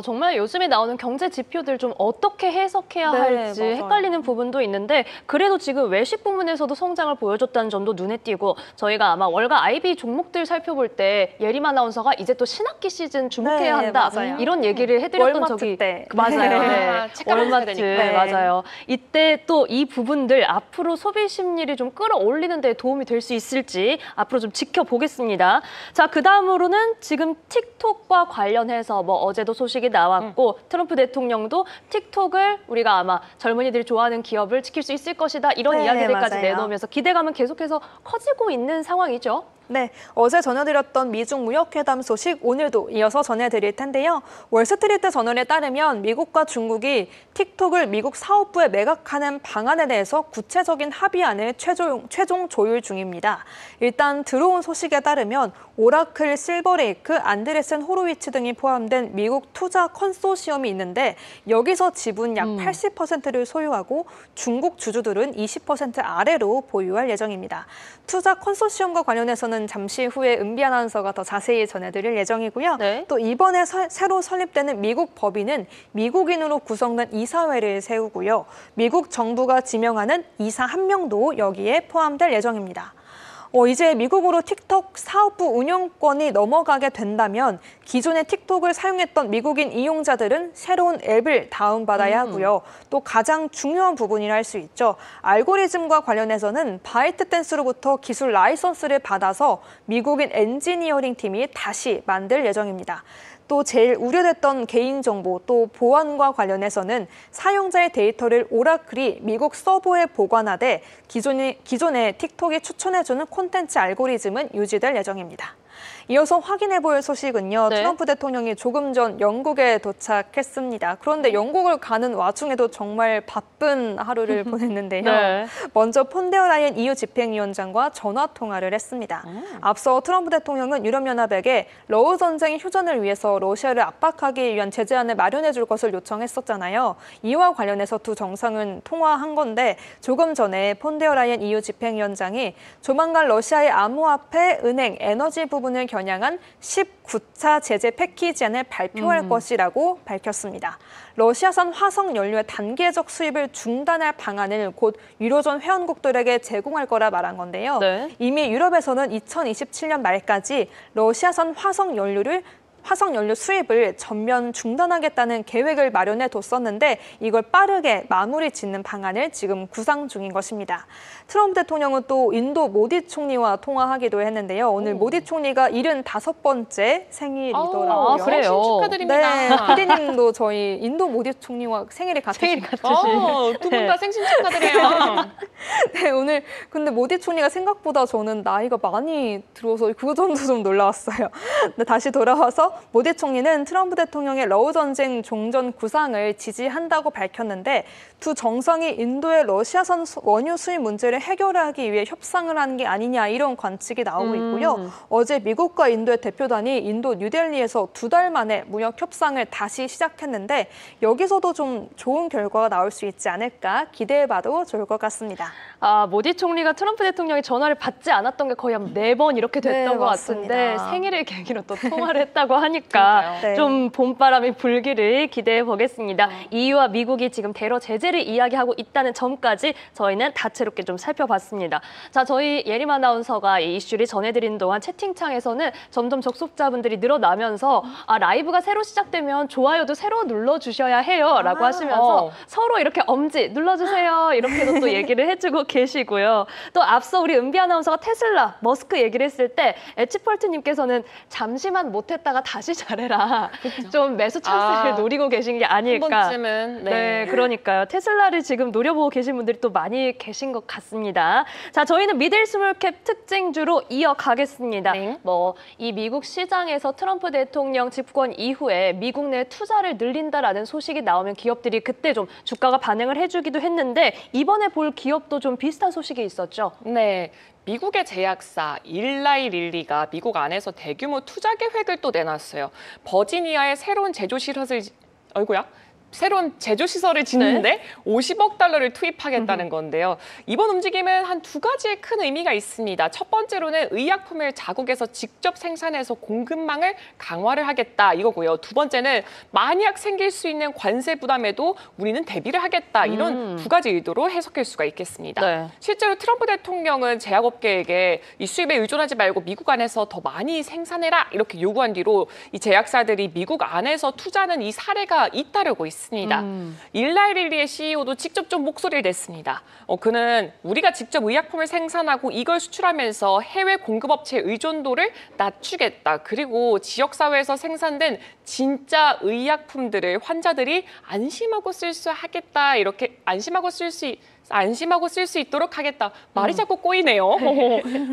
정말 요즘에 나오는 경제 지표들 좀 어떻게 해석해야 네, 할지 맞아요. 헷갈리는 부분도 있는데 그래도 지금 외식 부문에서도 성장을 보여줬다는 점도 눈에 띄고 저희가 아마 월가 IB 종목들 살펴볼 때 예림 아나운서가 이제 또 신학기 시즌 주목해야 네, 한다 맞아요. 이런 얘기를 해드렸던 월마트 적이 때. 맞아요. 아, 네. 책가방 월마트 사야 되니까. 네. 맞아요. 이때 또 이 부분들 앞으로 소비 심리를 좀 끌어올리는 데 도움이 될 수 있을지 앞으로 좀 지켜보겠습니다. 자, 그 다음으로는 지금 틱톡과 관련해서 어제도 소식이 나왔고 트럼프 대통령도 틱톡을 우리가 아마 젊은이들이 좋아하는 기업을 지킬 수 있을 것이다 이런 네, 이야기들까지 맞아요. 내놓으면서 기대감은 계속해서 커지고 있는 상황이죠. 네, 어제 전해드렸던 미중 무역회담 소식 오늘도 이어서 전해드릴 텐데요. 월스트리트 저널에 따르면 미국과 중국이 틱톡을 미국 사업부에 매각하는 방안에 대해서 구체적인 합의안을 최종 조율 중입니다. 일단 들어온 소식에 따르면 오라클, 실버레이크, 안드레센 호로위츠 등이 포함된 미국 투자 컨소시엄이 있는데 여기서 지분 약 80%를 소유하고 중국 주주들은 20% 아래로 보유할 예정입니다. 투자 컨소시엄과 관련해서는 잠시 후에 은비 아나운서가 더 자세히 전해드릴 예정이고요. 네. 또 이번에 새로 설립되는 미국 법인은 미국인으로 구성된 이사회를 세우고요. 미국 정부가 지명하는 이사 1명도 여기에 포함될 예정입니다. 이제 미국으로 틱톡 사업부 운영권이 넘어가게 된다면 기존의 틱톡을 사용했던 미국인 이용자들은 새로운 앱을 다운받아야 하고요. 또 가장 중요한 부분이라 할 수 있죠. 알고리즘과 관련해서는 바이트댄스로부터 기술 라이선스를 받아서 미국인 엔지니어링 팀이 다시 만들 예정입니다. 또 제일 우려됐던 개인정보 또 보안과 관련해서는 사용자의 데이터를 오라클이 미국 서버에 보관하되 기존에 틱톡이 추천해주는 콘텐츠 알고리즘은 유지될 예정입니다. 이어서 확인해볼 소식은요. 네. 트럼프 대통령이 조금 전 영국에 도착했습니다. 그런데 영국을 가는 와중에도 정말 바쁜 하루를 보냈는데요. 네. 먼저 폰데어라이언 EU 집행위원장과 전화 통화를 했습니다. 앞서 트럼프 대통령은 유럽연합에게 러우 전쟁 휴전을 위해서 러시아를 압박하기 위한 제재안을 마련해 줄 것을 요청했었잖아요. 이와 관련해서 두 정상은 통화한 건데 조금 전에 폰데어라이언 EU 집행위원장이 조만간 러시아의 암호화폐, 은행, 에너지 부분을 겨냥한 19차 제재 패키지안을 발표할 것이라고 밝혔습니다. 러시아산 화석 연료의 단계적 수입을 중단할 방안을 곧 유로존 회원국들에게 제공할 거라 말한 건데요. 네. 이미 유럽에서는 2027년 말까지 러시아산 화석 연료 수입을 전면 중단하겠다는 계획을 마련해 뒀었는데 이걸 빠르게 마무리 짓는 방안을 지금 구상 중인 것입니다. 트럼프 대통령은 또 인도 모디 총리와 통화하기도 했는데요. 오늘 모디 총리가 75번째 생일이더라고요. 아, 그래요? 생신 축하드립니다. 네, 피디님도 저희 인도 모디 총리와 생일이 같으시죠? 두 분 다 생신 축하드려요. 네, 오늘 근데 모디 총리가 생각보다 저는 나이가 많이 들어서 그 점도 좀 놀라웠어요. 근데 다시 돌아와서 모디 총리는 트럼프 대통령의 러우 전쟁 종전 구상을 지지한다고 밝혔는데 두 정상이 인도의 러시아산 원유 수입 문제를 해결하기 위해 협상을 하는 게 아니냐 이런 관측이 나오고 있고요. 어제 미국과 인도의 대표단이 인도 뉴델리에서 2달 만에 무역 협상을 다시 시작했는데 여기서도 좀 좋은 결과가 나올 수 있지 않을까 기대해봐도 좋을 것 같습니다. 모디 총리가 트럼프 대통령이 전화를 받지 않았던 게 거의 한 4번 이렇게 됐던 네, 것 맞습니다. 같은데 생일을 계기로 또 통화를 했다고 하니까 네. 좀 봄바람이 불기를 기대해 보겠습니다. EU와 미국이 지금 대러 제재를 이야기하고 있다는 점까지 저희는 다채롭게 좀 살펴봤습니다. 자, 저희 예림 아나운서가 이 이슈를 전해드리는 동안 채팅창에서는 점점 접속자분들이 늘어나면서 라이브가 새로 시작되면 좋아요도 새로 눌러주셔야 해요 라고 하시면서 서로 이렇게 엄지 눌러주세요 이렇게도 또 얘기를 해주고 계시고요. 또 앞서 우리 은비 아나운서가 테슬라, 머스크 얘기를 했을 때 에치펄트님께서는 잠시만 못했다가 다시 잘해라. 좀 매수 찬스를 노리고 계신 게 아닐까. 한 번쯤은. 네, 그러니까요. 테슬라를 지금 노려보고 계신 분들이 또 많이 계신 것 같습니다. 자, 저희는 미들 스몰캡 특징주로 이어가겠습니다. 네. 이 미국 시장에서 트럼프 대통령 집권 이후에 미국 내 투자를 늘린다라는 소식이 나오면 기업들이 그때 좀 주가가 반응을 해주기도 했는데 이번에 볼 기업도 좀 비슷한 소식이 있었죠. 네. 미국의 제약사 일라이 릴리가 미국 안에서 대규모 투자 계획을 또 내놨어요. 버지니아에 새로운 제조시설을 짓는데 50억 달러를 투입하겠다는 건데요. 이번 움직임은 한 2가지의 큰 의미가 있습니다. 첫 번째로는 의약품을 자국에서 직접 생산해서 공급망을 강화를 하겠다 이거고요. 두 번째는 만약 생길 수 있는 관세 부담에도 우리는 대비를 하겠다 이런 2가지 의도로 해석할 수가 있겠습니다. 네. 실제로 트럼프 대통령은 제약업계에게 이 수입에 의존하지 말고 미국 안에서 더 많이 생산해라 이렇게 요구한 뒤로 이 제약사들이 미국 안에서 투자하는 이 사례가 잇따르고 있습니다. 일라이 릴리의 CEO도 직접 좀 목소리를 냈습니다. 그는 우리가 직접 의약품을 생산하고 이걸 수출하면서 해외 공급업체의 의존도를 낮추겠다. 그리고 지역사회에서 생산된 진짜 의약품들을 환자들이 안심하고 쓸 수 하겠다. 이렇게 안심하고 쓸 수 있도록 하겠다. 말이 자꾸 꼬이네요.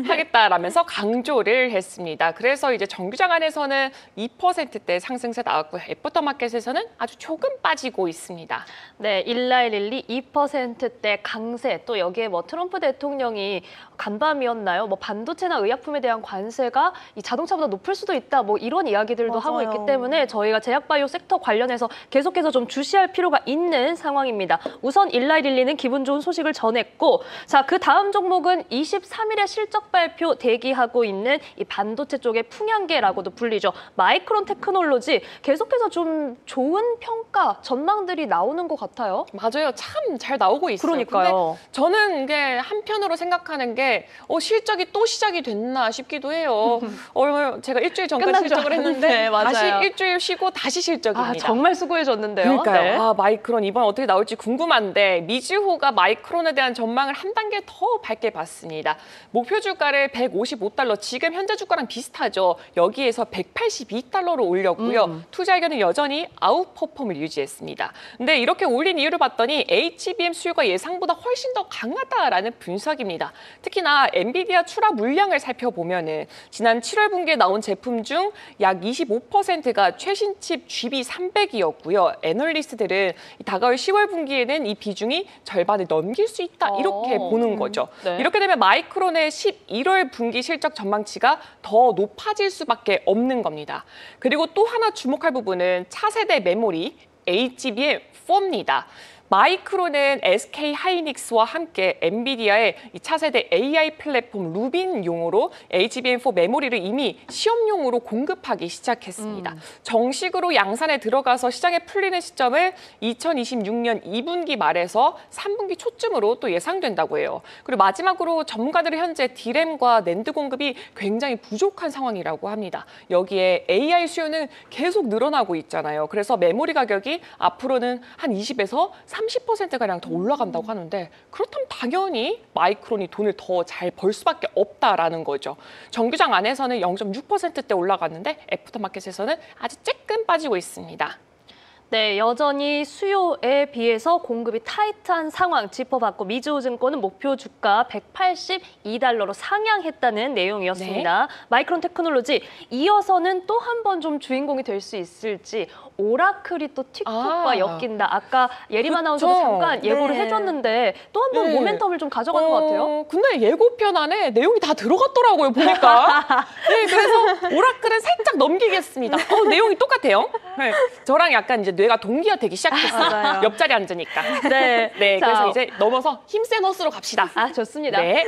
하겠다라면서 강조를 했습니다. 그래서 이제 정규장 안에서는 2%대 상승세 나왔고요. 애프터마켓에서는 아주 조금 빠지고 있습니다. 네, 일라이 릴리 2%대 강세, 또 여기에 트럼프 대통령이 간밤이었나요? 반도체나 의약품에 대한 관세가 이 자동차보다 높을 수도 있다. 이런 이야기들도 하고 맞아요. 있기 때문에 저희가 제약바이오 섹터 관련해서 계속해서 좀 주시할 필요가 있는 상황입니다. 우선 일라이 릴리는 기분 좋은 소식을 전했고, 자, 그 다음 종목은 23일에 실적 발표 대기하고 있는 이 반도체 쪽의 풍향계라고도 불리죠. 마이크론 테크놀로지 계속해서 좀 좋은 평가, 전망들이 나오는 것 같아요. 맞아요. 참 잘 나오고 있어요. 그러니까요. 근데 저는 이게 한편으로 생각하는 게 실적이 또 시작이 됐나 싶기도 해요. 제가 일주일 전까지 끝난 줄 실적을 했는데 알았는데, 맞아요. 다시 일주일 쉬고 다시 실적입니다. 정말 수고해줬는데요. 그러니까요. 네. 마이크론 이번 어떻게 나올지 궁금한데 미즈호가 마이크론에 대한 전망을 한 단계 더 밝게 봤습니다. 목표 주가를 155달러, 지금 현재 주가랑 비슷하죠. 여기에서 182달러로 올렸고요. 투자 의견은 여전히 아웃퍼폼을 유지했습니다. 근데 이렇게 올린 이유를 봤더니 HBM 수요가 예상보다 훨씬 더 강하다라는 분석입니다. 특히나 엔비디아 출하 물량을 살펴보면은 지난 7월 분기에 나온 제품 중 약 25%가 최신 칩 GB300이었고요. 애널리스트들은 다가올 10월 분기에는 이 비중이 절반을 넘길 수 있다 이렇게 보는 거죠. 네. 이렇게 되면 마이크론의 11월 분기 실적 전망치가 더 높아질 수밖에 없는 겁니다. 그리고 또 하나 주목할 부분은 차세대 메모리 HBM4입니다. 마이크론은 SK 하이닉스와 함께 엔비디아의 이 차세대 AI 플랫폼 루빈용으로 HBM4 메모리를 이미 시험용으로 공급하기 시작했습니다. 정식으로 양산에 들어가서 시장에 풀리는 시점을 2026년 2분기 말에서 3분기 초쯤으로 또 예상된다고 해요. 그리고 마지막으로 전문가들은 현재 D램과 낸드 공급이 굉장히 부족한 상황이라고 합니다. 여기에 AI 수요는 계속 늘어나고 있잖아요. 그래서 메모리 가격이 앞으로는 한 20에서 30%가량 더 올라간다고 하는데 그렇다면 당연히 마이크론이 돈을 더 잘 벌 수밖에 없다라는 거죠. 정규장 안에서는 0.6%대 올라갔는데 애프터마켓에서는 아주 쬐끔 빠지고 있습니다. 네, 여전히 수요에 비해서 공급이 타이트한 상황 짚어봤고 미즈호증권은 목표 주가 182달러로 상향했다는 내용이었습니다. 네. 마이크론 테크놀로지 이어서는 또 한 번 좀 주인공이 될 수 있을지 오라클이 또 틱톡과 엮인다. 아까 예림 아나운서도 잠깐 예고를 네. 해줬는데 또 한 번 네. 모멘텀을 좀 가져가는 것 같아요. 근데 예고편 안에 내용이 다 들어갔더라고요, 보니까. 네, 그래서 오라클은 살짝 넘기겠습니다. 내용이 똑같아요. 네, 저랑 약간 이제 뇌가 동기화되기 시작했어요. 맞아요. 옆자리 앉으니까. 네. 네, 자, 그래서 이제 넘어서 힘센 허스로 갑시다. 아, 좋습니다. 네.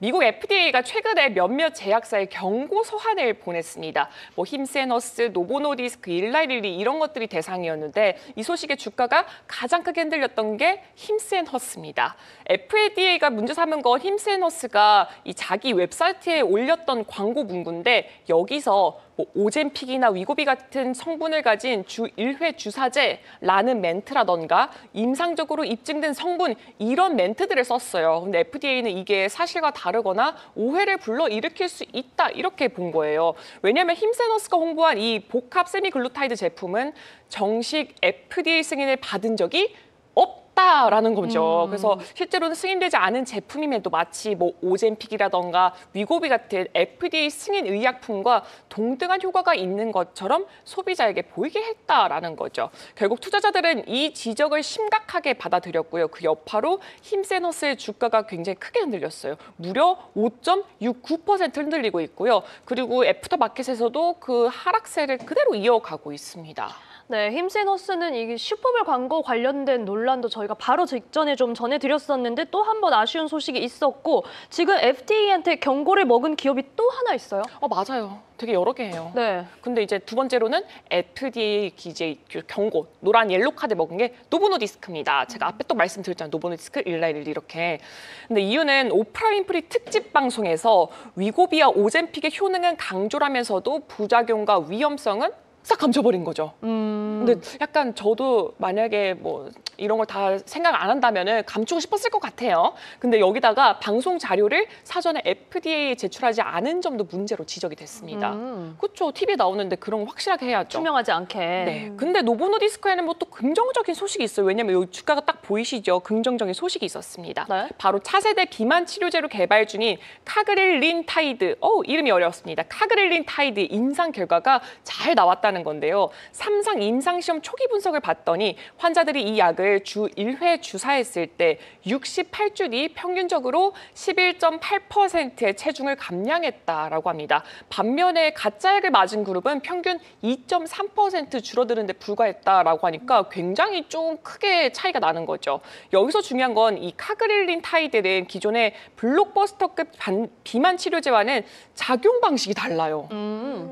미국 FDA가 최근에 몇몇 제약사에 경고 서한을 보냈습니다. 뭐 힘세너스, 노보노디스크, 일라이릴리 이런 것들이 대상이었는데 이 소식의 주가가 가장 크게 흔들렸던 게 힘센허스입니다. FDA가 문제 삼은 건 힘센허스가 이 자기 웹사이트에 올렸던 광고 문구인데 여기서 뭐 오젬픽이나 위고비 같은 성분을 가진 주 1회 주사제라는 멘트라던가 임상적으로 입증된 성분 이런 멘트들을 썼어요. 근데 FDA는 이게 사실과 다르거나 오해를 불러일으킬 수 있다 이렇게 본 거예요. 왜냐하면 힘세너스가 홍보한 이 복합 세미글루타이드 제품은 정식 FDA 승인을 받은 적이 없다라는 거죠. 그래서 실제로는 승인되지 않은 제품임에도 마치 뭐 오젬픽이라던가 위고비 같은 FDA 승인 의약품과 동등한 효과가 있는 것처럼 소비자에게 보이게 했다라는 거죠. 결국 투자자들은 이 지적을 심각하게 받아들였고요. 그 여파로 힘세너스의 주가가 굉장히 크게 흔들렸어요. 무려 5.69% 흔들리고 있고요. 그리고 애프터마켓에서도 그 하락세를 그대로 이어가고 있습니다. 네, 힘센허스는 이게 슈퍼볼 광고 관련된 논란도 저희가 바로 직전에 좀 전해드렸었는데 또 한 번 아쉬운 소식이 있었고 지금 FDA한테 경고를 먹은 기업이 또 하나 있어요. 맞아요. 되게 여러 개예요. 네. 근데 이제 두 번째로는 FDA 기재 경고, 노란 옐로 카드 먹은 게 노보노디스크입니다. 제가 앞에 또 말씀드렸잖아요. 노보노디스크, 일라이릴 이렇게. 근데 이유는 오프라 윈프리 특집 방송에서 위고비와 오젬픽의 효능은 강조하면서도 부작용과 위험성은 싹 감춰버린 거죠. 근데 약간 저도 만약에 뭐 이런 걸 다 생각 안 한다면은 감추고 싶었을 것 같아요. 근데 여기다가 방송 자료를 사전에 FDA에 제출하지 않은 점도 문제로 지적이 됐습니다. 그렇죠. TV에 나오는데 그런 거 확실하게 해야죠. 투명하지 않게. 네. 근데 노보노디스크에는 뭐 또 긍정적인 소식이 있어요. 왜냐면 이 주가가 딱 보이시죠? 긍정적인 소식이 있었습니다. 네. 바로 차세대 비만 치료제로 개발 중인 카그릴린타이드. 이름이 어려웠습니다. 카그릴린타이드 임상 결과가 잘 나왔다는 건데요. 3상 임상시험 초기 분석을 봤더니 환자들이 이 약을 주 1회 주사했을 때 68주 뒤 평균적으로 11.8%의 체중을 감량했다라고 합니다. 반면에 가짜 약을 맞은 그룹은 평균 2.3% 줄어드는 데 불과했다라고 하니까 굉장히 좀 크게 차이가 나는 거죠. 여기서 중요한 건 이 카그릴린타이드는 기존의 블록버스터급 비만 치료제와는 작용 방식이 달라요.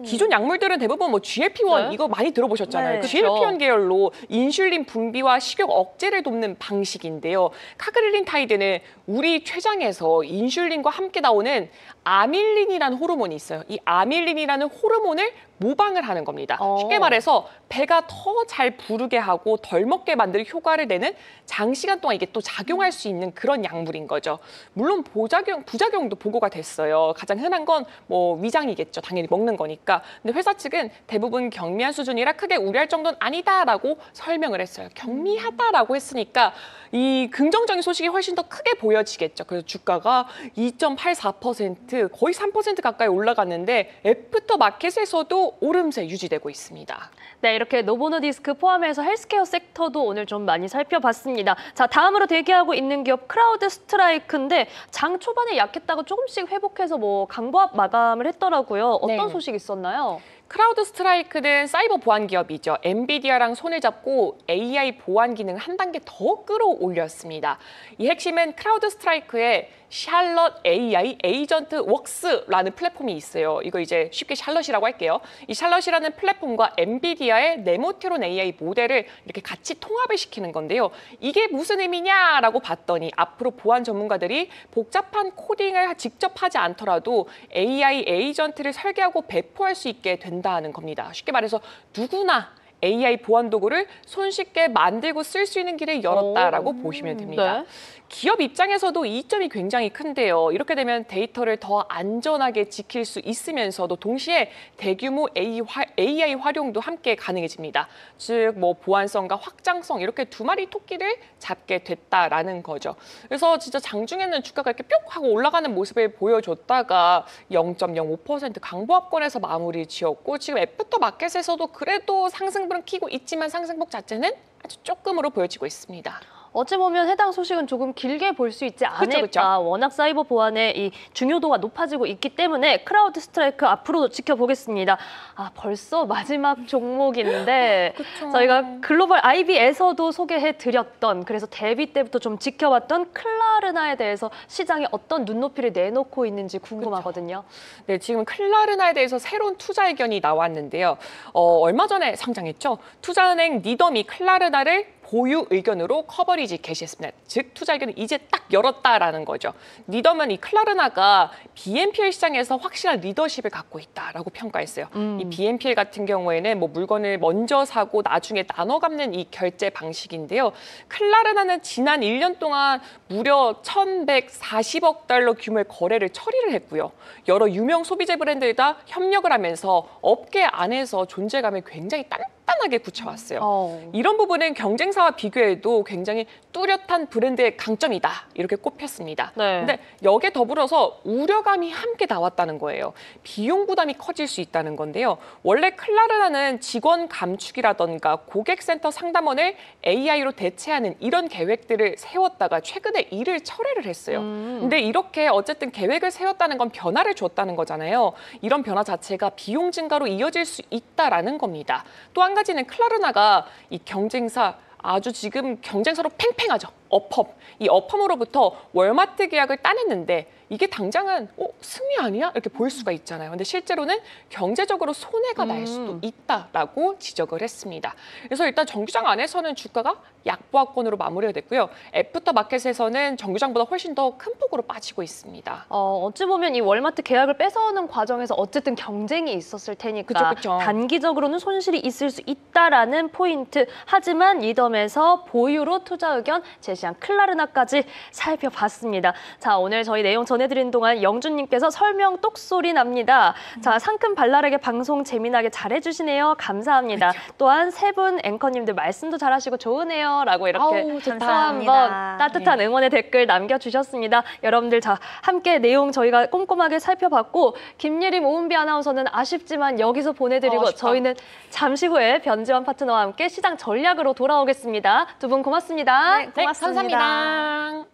기존 약물들은 대부분 뭐 GLP-1 네. 이거 많이 들어보셨잖아요. 네. 그 GLP-1 계열로 인슐린 분비와 식욕 억제를 돕는 방식인데요. 카그릴린타이드는 우리 췌장에서 인슐린과 함께 나오는 아밀린이라는 호르몬이 있어요. 이 아밀린이라는 호르몬을 모방을 하는 겁니다. 쉽게 말해서 배가 더 잘 부르게 하고 덜 먹게 만들 효과를 내는 장시간 동안 이게 또 작용할 수 있는 그런 약물인 거죠. 물론 부작용도 보고가 됐어요. 가장 흔한 건 뭐 위장이겠죠. 당연히 먹는 거니까. 근데 회사 측은 대부분 경미한 수준이라 크게 우려할 정도는 아니다라고 설명을 했어요. 경미하다라고 했으니까 이 긍정적인 소식이 훨씬 더 크게 보여지겠죠. 그래서 주가가 2.84% 거의 3% 가까이 올라갔는데 애프터마켓에서도 오름세 유지되고 있습니다. 네, 이렇게 노보노디스크 포함해서 헬스케어 섹터도 오늘 좀 많이 살펴봤습니다. 자, 다음으로 대기하고 있는 기업 크라우드 스트라이크인데 장 초반에 약했다가 조금씩 회복해서 뭐 강보합 마감을 했더라고요. 어떤 네. 소식 있었나요? 크라우드 스트라이크는 사이버 보안 기업이죠. 엔비디아랑 손을 잡고 AI 보안 기능을 한 단계 더 끌어올렸습니다. 이 핵심은 크라우드 스트라이크의 샬럿 AI 에이전트 웍스라는 플랫폼이 있어요. 이거 이제 쉽게 샬럿이라고 할게요. 이 샬럿이라는 플랫폼과 엔비디아의 네모테론 AI 모델을 이렇게 같이 통합을 시키는 건데요. 이게 무슨 의미냐라고 봤더니 앞으로 보안 전문가들이 복잡한 코딩을 직접 하지 않더라도 AI 에이전트를 설계하고 배포할 수 있게 된다는 겁니다. 쉽게 말해서 누구나 AI 보안 도구를 손쉽게 만들고 쓸 수 있는 길을 열었다라고 보시면 됩니다. 네. 기업 입장에서도 이점이 굉장히 큰데요. 이렇게 되면 데이터를 더 안전하게 지킬 수 있으면서도 동시에 대규모 AI 활용도 함께 가능해집니다. 즉, 뭐 보안성과 확장성 이렇게 두 마리 토끼를 잡게 됐다라는 거죠. 그래서 진짜 장중에는 주가가 이렇게 뿅 하고 올라가는 모습을 보여줬다가 0.05% 강보합권에서 마무리 지었고 지금 애프터마켓에서도 그래도 상승분은 키고 있지만 상승폭 자체는 아주 조금으로 보여지고 있습니다. 어찌 보면 해당 소식은 조금 길게 볼 수 있지 않을까. 그쵸. 워낙 사이버 보안의 이 중요도가 높아지고 있기 때문에 크라우드 스트라이크 앞으로도 지켜보겠습니다. 아, 벌써 마지막 종목인데 저희가 글로벌 IB에서도 소개해드렸던, 그래서 데뷔 때부터 좀 지켜봤던 클라르나에 대해서 시장에 어떤 눈높이를 내놓고 있는지 궁금하거든요. 네, 지금 클라르나에 대해서 새로운 투자 의견이 나왔는데요. 얼마 전에 상장했죠. 투자은행 니덤이 클라르나를 보유 의견으로 커버리지 게시했습니다. 즉 투자 의견을 이제 딱 열었다라는 거죠. 니덤은 이 클라르나가 BNPL 시장에서 확실한 리더십을 갖고 있다라고 평가했어요. 이 BNPL 같은 경우에는 뭐 물건을 먼저 사고 나중에 나눠 갚는 이 결제 방식인데요. 클라르나는 지난 1년 동안 무려 1,140억 달러 규모의 거래를 처리를 했고요. 여러 유명 소비재 브랜드들과 협력을 하면서 업계 안에서 존재감을 굉장히 단단하게 굳혀왔어요. 이런 부분은 경쟁사와 비교해도 굉장히 뚜렷한 브랜드의 강점이다, 이렇게 꼽혔습니다. 네. 근데 여기에 더불어서 우려감이 함께 나왔다는 거예요. 비용 부담이 커질 수 있다는 건데요. 원래 클라르나는 직원 감축이라던가 고객센터 상담원을 AI로 대체하는 이런 계획들을 세웠다가 최근에 이를 철회를 했어요. 근데 이렇게 어쨌든 계획을 세웠다는 건 변화를 줬다는 거잖아요. 이런 변화 자체가 비용 증가로 이어질 수 있다라는 겁니다. 또 한 가지는 클라르나가 이 경쟁사, 아주 지금 경쟁사로 팽팽하죠. 어펌. 이 어펌으로부터 월마트 계약을 따냈는데 이게 당장은 승리 아니야? 이렇게 보일 수가 있잖아요. 근데 실제로는 경제적으로 손해가 날 수도 있다라고 지적을 했습니다. 그래서 일단 정규장 안에서는 주가가 약보합권으로 마무리가 됐고요. 애프터마켓에서는 정규장보다 훨씬 더 큰 폭으로 빠지고 있습니다. 어찌 보면 이 월마트 계약을 뺏어오는 과정에서 어쨌든 경쟁이 있었을 테니까 그쵸. 단기적으로는 손실이 있을 수 있다라는 포인트. 하지만 니덤에서 보유로 투자 의견 제시한 클라르나까지 살펴봤습니다. 자, 오늘 저희 내용 전해드린 동안 영준님께서 설명 똑소리 납니다. 자, 상큼 발랄하게 방송 재미나게 잘해주시네요. 감사합니다. 또한 세 분 앵커님들 말씀도 잘하시고 좋으네요. 라고 이렇게 아우, 좋다. 또 한번 따뜻한 응원의 댓글 남겨주셨습니다. 여러분들 자, 함께 내용 저희가 꼼꼼하게 살펴봤고 김예림 오은비 아나운서는 아쉽지만 여기서 보내드리고 아쉽다. 저희는 잠시 후에 변지원 파트너와 함께 시장 전략으로 돌아오겠습니다. 두 분 고맙습니다. 네, 고맙습니다. 네, 감사합니다.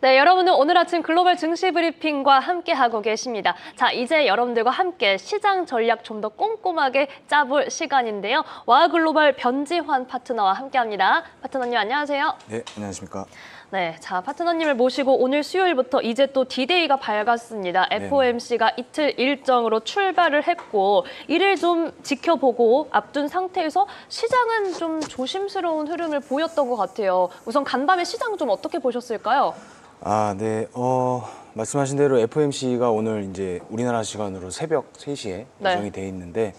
네, 여러분은 오늘 아침 글로벌 증시 브리핑과 함께하고 계십니다. 자, 이제 여러분들과 함께 시장 전략 좀 더 꼼꼼하게 짜볼 시간인데요. 와글로벌 변지환 파트너와 함께합니다. 파트너님 안녕하세요. 네, 안녕하십니까. 네, 자, 파트너님을 모시고 오늘 수요일부터 이제 또 D-Day가 밝았습니다. 네. FOMC가 이틀 일정으로 출발을 했고 이를 좀 지켜보고 앞둔 상태에서 시장은 좀 조심스러운 흐름을 보였던 것 같아요. 우선 간밤에 시장 좀 어떻게 보셨을까요? 네. 말씀하신 대로 FOMC가 오늘 이제 우리나라 시간으로 새벽 3시에 네. 예정이 돼 있는데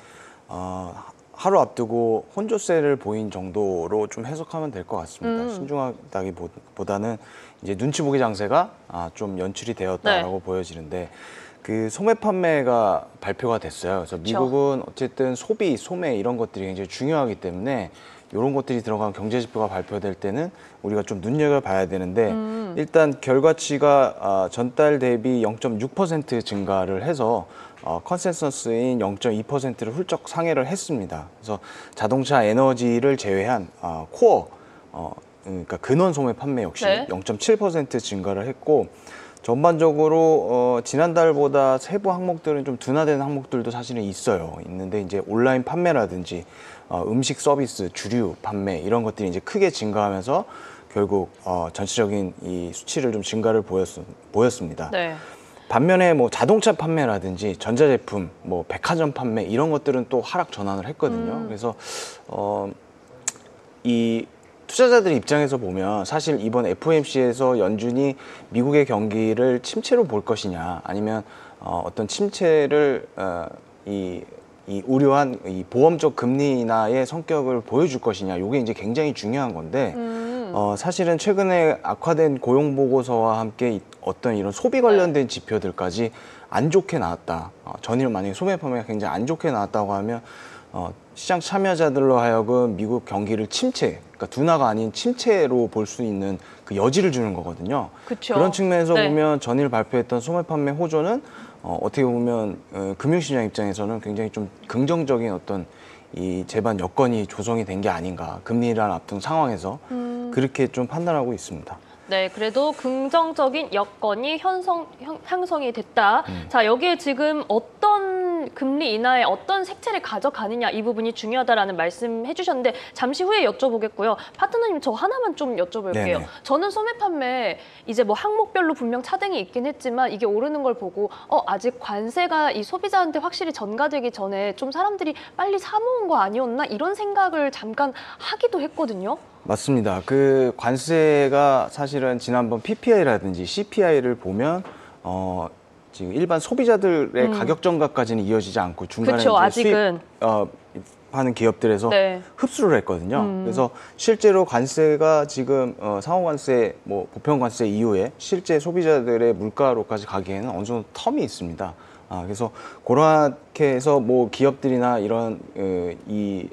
하루 앞두고 혼조세를 보인 정도로 좀 해석하면 될 것 같습니다. 신중하다기보다는 이제 눈치 보기 장세가 좀 연출이 되었다라고 보여지는데 그 소매 판매가 발표가 됐어요. 그래서 미국은 어쨌든 소비, 소매 이런 것들이 굉장히 중요하기 때문에 이런 것들이 들어간 경제 지표가 발표될 때는 우리가 좀 눈여겨봐야 되는데 일단 결과치가 전달 대비 0.6% 증가를 해서 컨센서스인 0.2%를 훌쩍 상회를 했습니다. 그래서 자동차 에너지를 제외한 코어, 그러니까 근원 소매 판매 역시 0.7% 증가를 했고 전반적으로 지난달보다 세부 항목들은 좀 둔화된 항목들도 사실은 있는데 이제 온라인 판매라든지 음식 서비스, 주류 판매 이런 것들이 이제 크게 증가하면서 결국 전체적인 이 수치를 좀 증가를 보였습니다. 네. 반면에 뭐 자동차 판매라든지 전자제품, 뭐 백화점 판매 이런 것들은 또 하락 전환을 했거든요. 그래서 이 투자자들 입장에서 보면 사실 이번 FOMC에서 연준이 미국의 경기를 침체로 볼 것이냐 아니면 어떤 침체를 이 우려한 이 보험적 금리 인하의 성격을 보여줄 것이냐 이게 이제 굉장히 중요한 건데 사실은 최근에 악화된 고용 보고서와 함께 어떤 이런 소비 관련된 지표들까지 안 좋게 나왔다. 전일 만약에 소매 판매가 굉장히 안 좋게 나왔다고 하면 시장 참여자들로 하여금 미국 경기를 침체, 그러니까 둔화가 아닌 침체로 볼 수 있는 그 여지를 주는 거거든요. 그쵸. 그런 측면에서 보면 전일 발표했던 소매 판매 호조는 어떻게 보면 금융시장 입장에서는 굉장히 좀 긍정적인 어떤 이 제반 여건이 조성이 된 게 아닌가. 금리를 앞둔 상황에서 그렇게 좀 판단하고 있습니다. 네, 그래도 긍정적인 여건이 형성이 됐다. 자, 여기에 지금 어떤 금리 인하에 어떤 색채를 가져가느냐 이 부분이 중요하다라는 말씀 해주셨는데 잠시 후에 여쭤보겠고요. 파트너님 저 하나만 좀 여쭤볼게요. 네네. 저는 소매 판매 이제 뭐 항목별로 분명 차등이 있긴 했지만 이게 오르는 걸 보고 아직 관세가 이 소비자한테 확실히 전가되기 전에 좀 사람들이 빨리 사모은 거 아니었나 이런 생각을 잠깐 하기도 했거든요. 맞습니다. 그 관세가 사실은 지난번 PPI라든지 CPI를 보면 지금 일반 소비자들의 가격 전가까지는 이어지지 않고 중간에 그쵸, 이제 아직은. 하는 기업들에서 흡수를 했거든요. 그래서 실제로 관세가 지금 상호관세, 뭐 보편관세 이후에 실제 소비자들의 물가로까지 가기에는 어느 정도 텀이 있습니다. 그래서 그렇게 해서 뭐 기업들이나 이런 이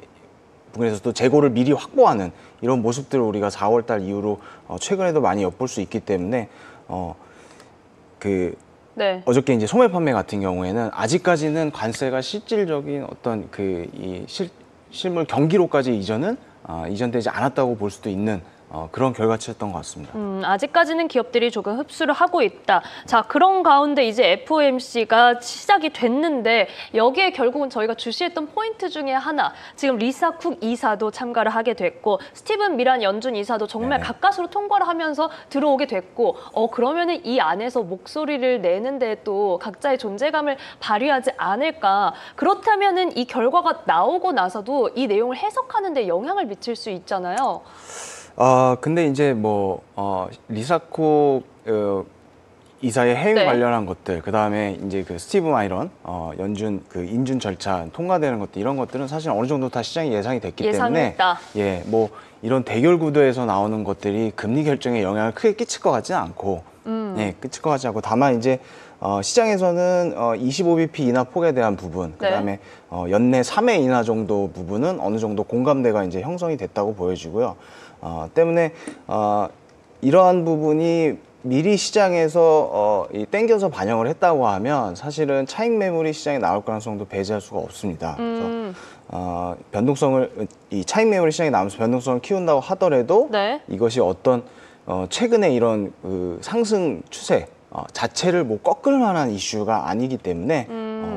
부분에서도 재고를 미리 확보하는 이런 모습들을 우리가 4월 달 이후로 최근에도 많이 엿볼 수 있기 때문에 어저께 이제 소매 판매 같은 경우에는 아직까지는 관세가 실질적인 어떤 이 실물 경기로까지 이전되지 않았다고 볼 수도 있는 그런 결과치였던 것 같습니다. 아직까지는 기업들이 조금 흡수를 하고 있다. 자, 그런 가운데 이제 FOMC가 시작이 됐는데 여기에 결국은 저희가 주시했던 포인트 중에 하나, 지금 리사 쿡 이사도 참가를 하게 됐고 스티븐 미란 연준 이사도 정말 가까스로 통과를 하면서 들어오게 됐고 그러면은 이 안에서 목소리를 내는데 또 각자의 존재감을 발휘하지 않을까. 그렇다면은 이 결과가 나오고 나서도 이 내용을 해석하는 데 영향을 미칠 수 있잖아요. 근데 이제 리사쿡 이사의 해임 관련한 것들, 그 다음에 이제 그 스티브 마이런 연준 그 인준 절차 통과되는 것들 이런 것들은 사실 어느 정도 다 시장이 예상이 됐기 때문에 뭐 이런 대결 구도에서 나오는 것들이 금리 결정에 영향을 크게 끼칠 것 같지는 않고, 끼칠 것 같지 않고 다만 이제 시장에서는 25bp 인하 폭에 대한 부분, 그다음에 연내 3회 인하 정도 부분은 어느 정도 공감대가 이제 형성이 됐다고 보여지고요. 때문에 이러한 부분이 미리 시장에서 땡겨서 반영을 했다고 하면 사실은 차익 매물이 시장에 나올 가능성도 배제할 수가 없습니다. 그래서 이 차익 매물이 시장에 나오면서 변동성을 키운다고 하더라도 이것이 어떤 최근에 이런 상승 추세 자체를 뭐 꺾을 만한 이슈가 아니기 때문에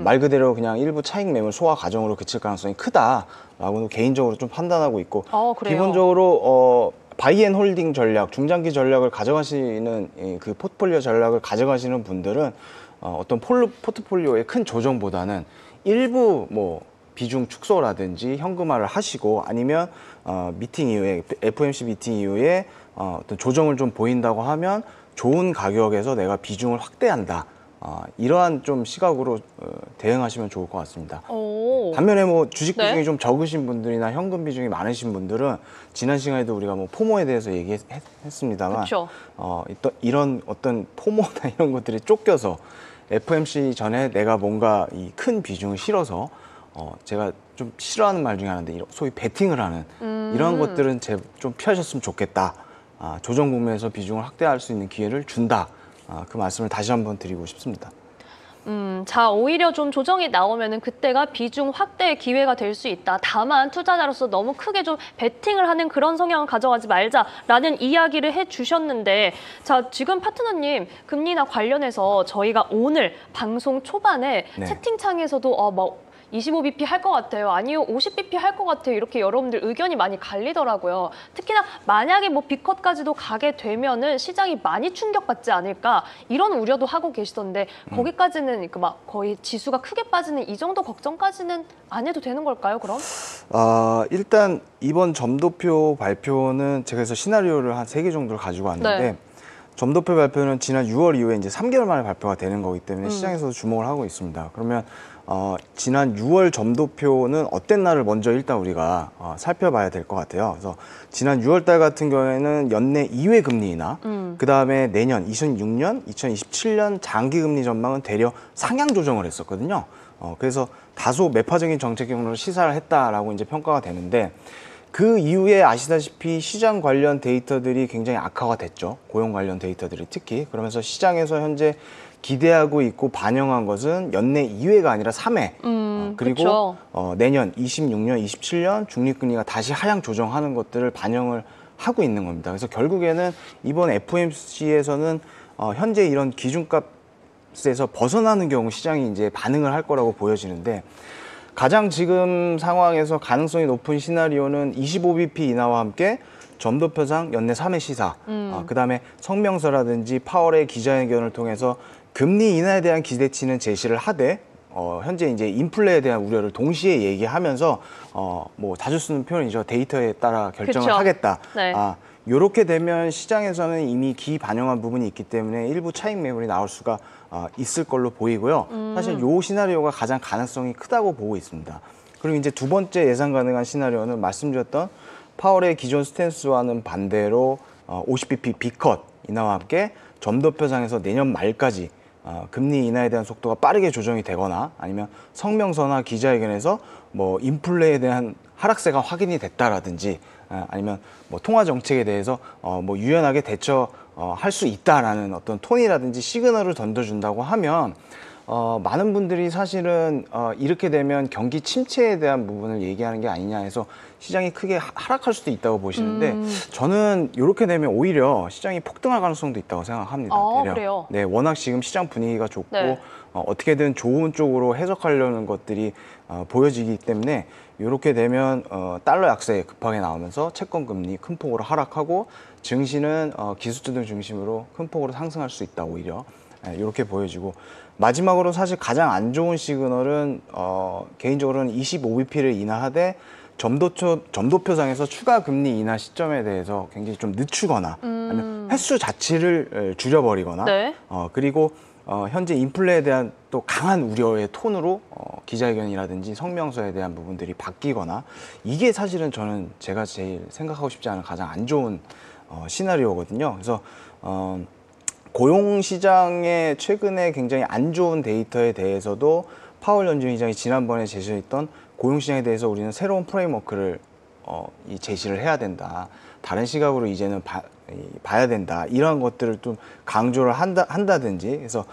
말 그대로 그냥 일부 차익 매물 소화 과정으로 그칠 가능성이 크다라고 개인적으로 좀 판단하고 있고, 기본적으로 바이앤홀딩 전략, 중장기 전략을 가져가시는 그 포트폴리오 전략을 가져가시는 분들은 어떤 포트폴리오의 큰 조정보다는 일부 뭐 비중 축소라든지 현금화를 하시고 아니면 미팅 이후에 FOMC 미팅 이후에 어떤 조정을 좀 보인다고 하면 좋은 가격에서 내가 비중을 확대한다. 이러한 좀 시각으로 대응하시면 좋을 것 같습니다. 오. 반면에 뭐 주식 네. 비중이 좀 적으신 분들이나 현금 비중이 많으신 분들은 지난 시간에도 우리가 뭐 포모에 대해서 얘기했습니다만 그쵸. 이런 어떤 포모나 이런 것들이 쫓겨서 FOMC 전에 내가 뭔가 이 큰 비중을 실어서 제가 좀 싫어하는 말 중에 하나인데 소위 베팅을 하는 이런 것들은 좀 피하셨으면 좋겠다. 조정 국면에서 비중을 확대할 수 있는 기회를 준다. 그 말씀을 다시 한번 드리고 싶습니다. 자, 오히려 좀 조정이 나오면은 그때가 비중 확대의 기회가 될 수 있다. 다만 투자자로서 너무 크게 좀 베팅을 하는 그런 성향을 가져가지 말자라는 이야기를 해주셨는데, 자, 지금 파트너님 금리나 관련해서 저희가 오늘 방송 초반에 네. 채팅창에서도 뭐 25bp 할 것 같아요. 아니요, 50bp 할 것 같아요. 이렇게 여러분들 의견이 많이 갈리더라고요. 특히나 만약에 뭐 B컷까지도 가게 되면은 시장이 많이 충격받지 않을까 이런 우려도 하고 계시던데 거기까지는 막 거의 지수가 크게 빠지는 이 정도 걱정까지는 안 해도 되는 걸까요, 그럼? 일단 이번 점도표 발표는 제가 그래서 시나리오를 한 3개 정도를 가지고 왔는데 네. 점도표 발표는 지난 6월 이후에 이제 3개월 만에 발표가 되는 거기 때문에 시장에서도 주목을 하고 있습니다. 그러면 지난 6월 점도표는 어땠 나를 먼저 일단 우리가 살펴봐야 될 것 같아요. 그래서 지난 6월 달 같은 경우에는 연내 2회 금리 인하, 그 다음에 내년 2026년, 2027년 장기 금리 전망은 대려 상향 조정을 했었거든요. 그래서 다소 매파적인 정책 경로를 시사를 했다라고 이제 평가가 되는데 그 이후에 아시다시피 시장 관련 데이터들이 굉장히 악화가 됐죠. 고용 관련 데이터들이 특히. 그러면서 시장에서 현재 기대하고 있고 반영한 것은 연내 2회가 아니라 3회. 그리고 내년 26년, 27년 중립금리가 다시 하향 조정하는 것들을 반영을 하고 있는 겁니다. 그래서 결국에는 이번 FOMC에서는 현재 이런 기준값에서 벗어나는 경우 시장이 이제 반응을 할 거라고 보여지는데 가장 지금 상황에서 가능성이 높은 시나리오는 25bp 인하와 함께 점도표상 연내 3회 시사, 그다음에 성명서라든지 파월의 기자회견을 통해서 금리 인하에 대한 기대치는 제시를 하되 현재 이제 인플레에 대한 우려를 동시에 얘기하면서 뭐 자주 쓰는 표현이죠. 데이터에 따라 결정을 그쵸. 하겠다. 네. 이렇게 되면 시장에서는 이미 기반영한 부분이 있기 때문에 일부 차익 매물이 나올 수가 있을 걸로 보이고요. 사실 이 시나리오가 가장 가능성이 크다고 보고 있습니다. 그리고 이제 두 번째 예상 가능한 시나리오는 말씀드렸던 파월의 기존 스탠스와는 반대로 50bp B컷 인하와 함께 점도표상에서 내년 말까지 금리 인하에 대한 속도가 빠르게 조정이 되거나 아니면 성명서나 기자회견에서 뭐 인플레에 대한 하락세가 확인이 됐다라든지 아니면 뭐 통화 정책에 대해서 뭐 유연하게 대처할 수 있다라는 어떤 톤이라든지 시그널을 던져준다고 하면 많은 분들이 사실은 이렇게 되면 경기 침체에 대한 부분을 얘기하는 게 아니냐 해서 시장이 크게 하락할 수도 있다고 보시는데 저는 이렇게 되면 오히려 시장이 폭등할 가능성도 있다고 생각합니다. 대략. 그래요? 네, 워낙 지금 시장 분위기가 좋고 네. 어떻게든 좋은 쪽으로 해석하려는 것들이 보여지기 때문에 이렇게 되면 달러 약세 급하게 나오면서 채권 금리 큰 폭으로 하락하고 증시는 기술주들 중심으로 큰 폭으로 상승할 수 있다 오히려 이렇게 보여지고 마지막으로 사실 가장 안 좋은 시그널은 개인적으로는 25bp를 인하하되 점도표상에서 추가 금리 인하 시점에 대해서 굉장히 좀 늦추거나 아니면 횟수 자체를 줄여버리거나 네. 그리고 현재 인플레에 대한 또 강한 우려의 톤으로 기자회견이라든지 성명서에 대한 부분들이 바뀌거나 이게 사실은 저는 제가 제일 생각하고 싶지 않은 가장 안 좋은 시나리오거든요. 그래서 고용 시장의 최근에 굉장히 안 좋은 데이터에 대해서도 파월 연준 의장이 지난번에 제시했던 고용 시장에 대해서 우리는 새로운 프레임워크를 제시를 해야 된다. 다른 시각으로 이제는 봐야 된다. 이러한 것들을 좀 강조를 한다든지 그래서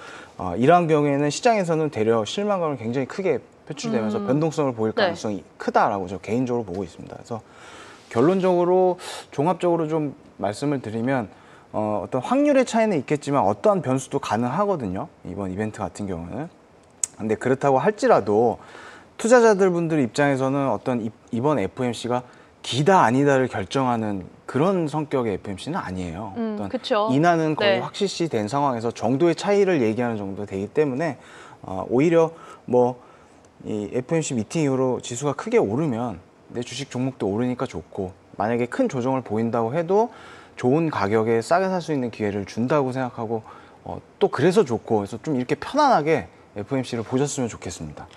이러한 경우에는 시장에서는 대려 실망감을 굉장히 크게 표출되면서 변동성을 보일 가능성이 크다라고 저 개인적으로 보고 있습니다. 그래서 결론적으로 종합적으로 좀 말씀을 드리면 어떤 확률의 차이는 있겠지만 어떠한 변수도 가능하거든요. 이번 이벤트 같은 경우는. 근데 그렇다고 할지라도 투자자들 분들 입장에서는 어떤 이번 FOMC가 기다 아니다를 결정하는 그런 성격의 FOMC는 아니에요. 어떤 그쵸. 인하는 거의 네. 확실시 된 상황에서 정도의 차이를 얘기하는 정도 되기 때문에 오히려 뭐 이 FOMC 미팅 이후로 지수가 크게 오르면 내 주식 종목도 오르니까 좋고 만약에 큰 조정을 보인다고 해도 좋은 가격에 싸게 살 수 있는 기회를 준다고 생각하고 또 그래서 좋고 그래서 좀 이렇게 편안하게 FOMC를 보셨으면 좋겠습니다.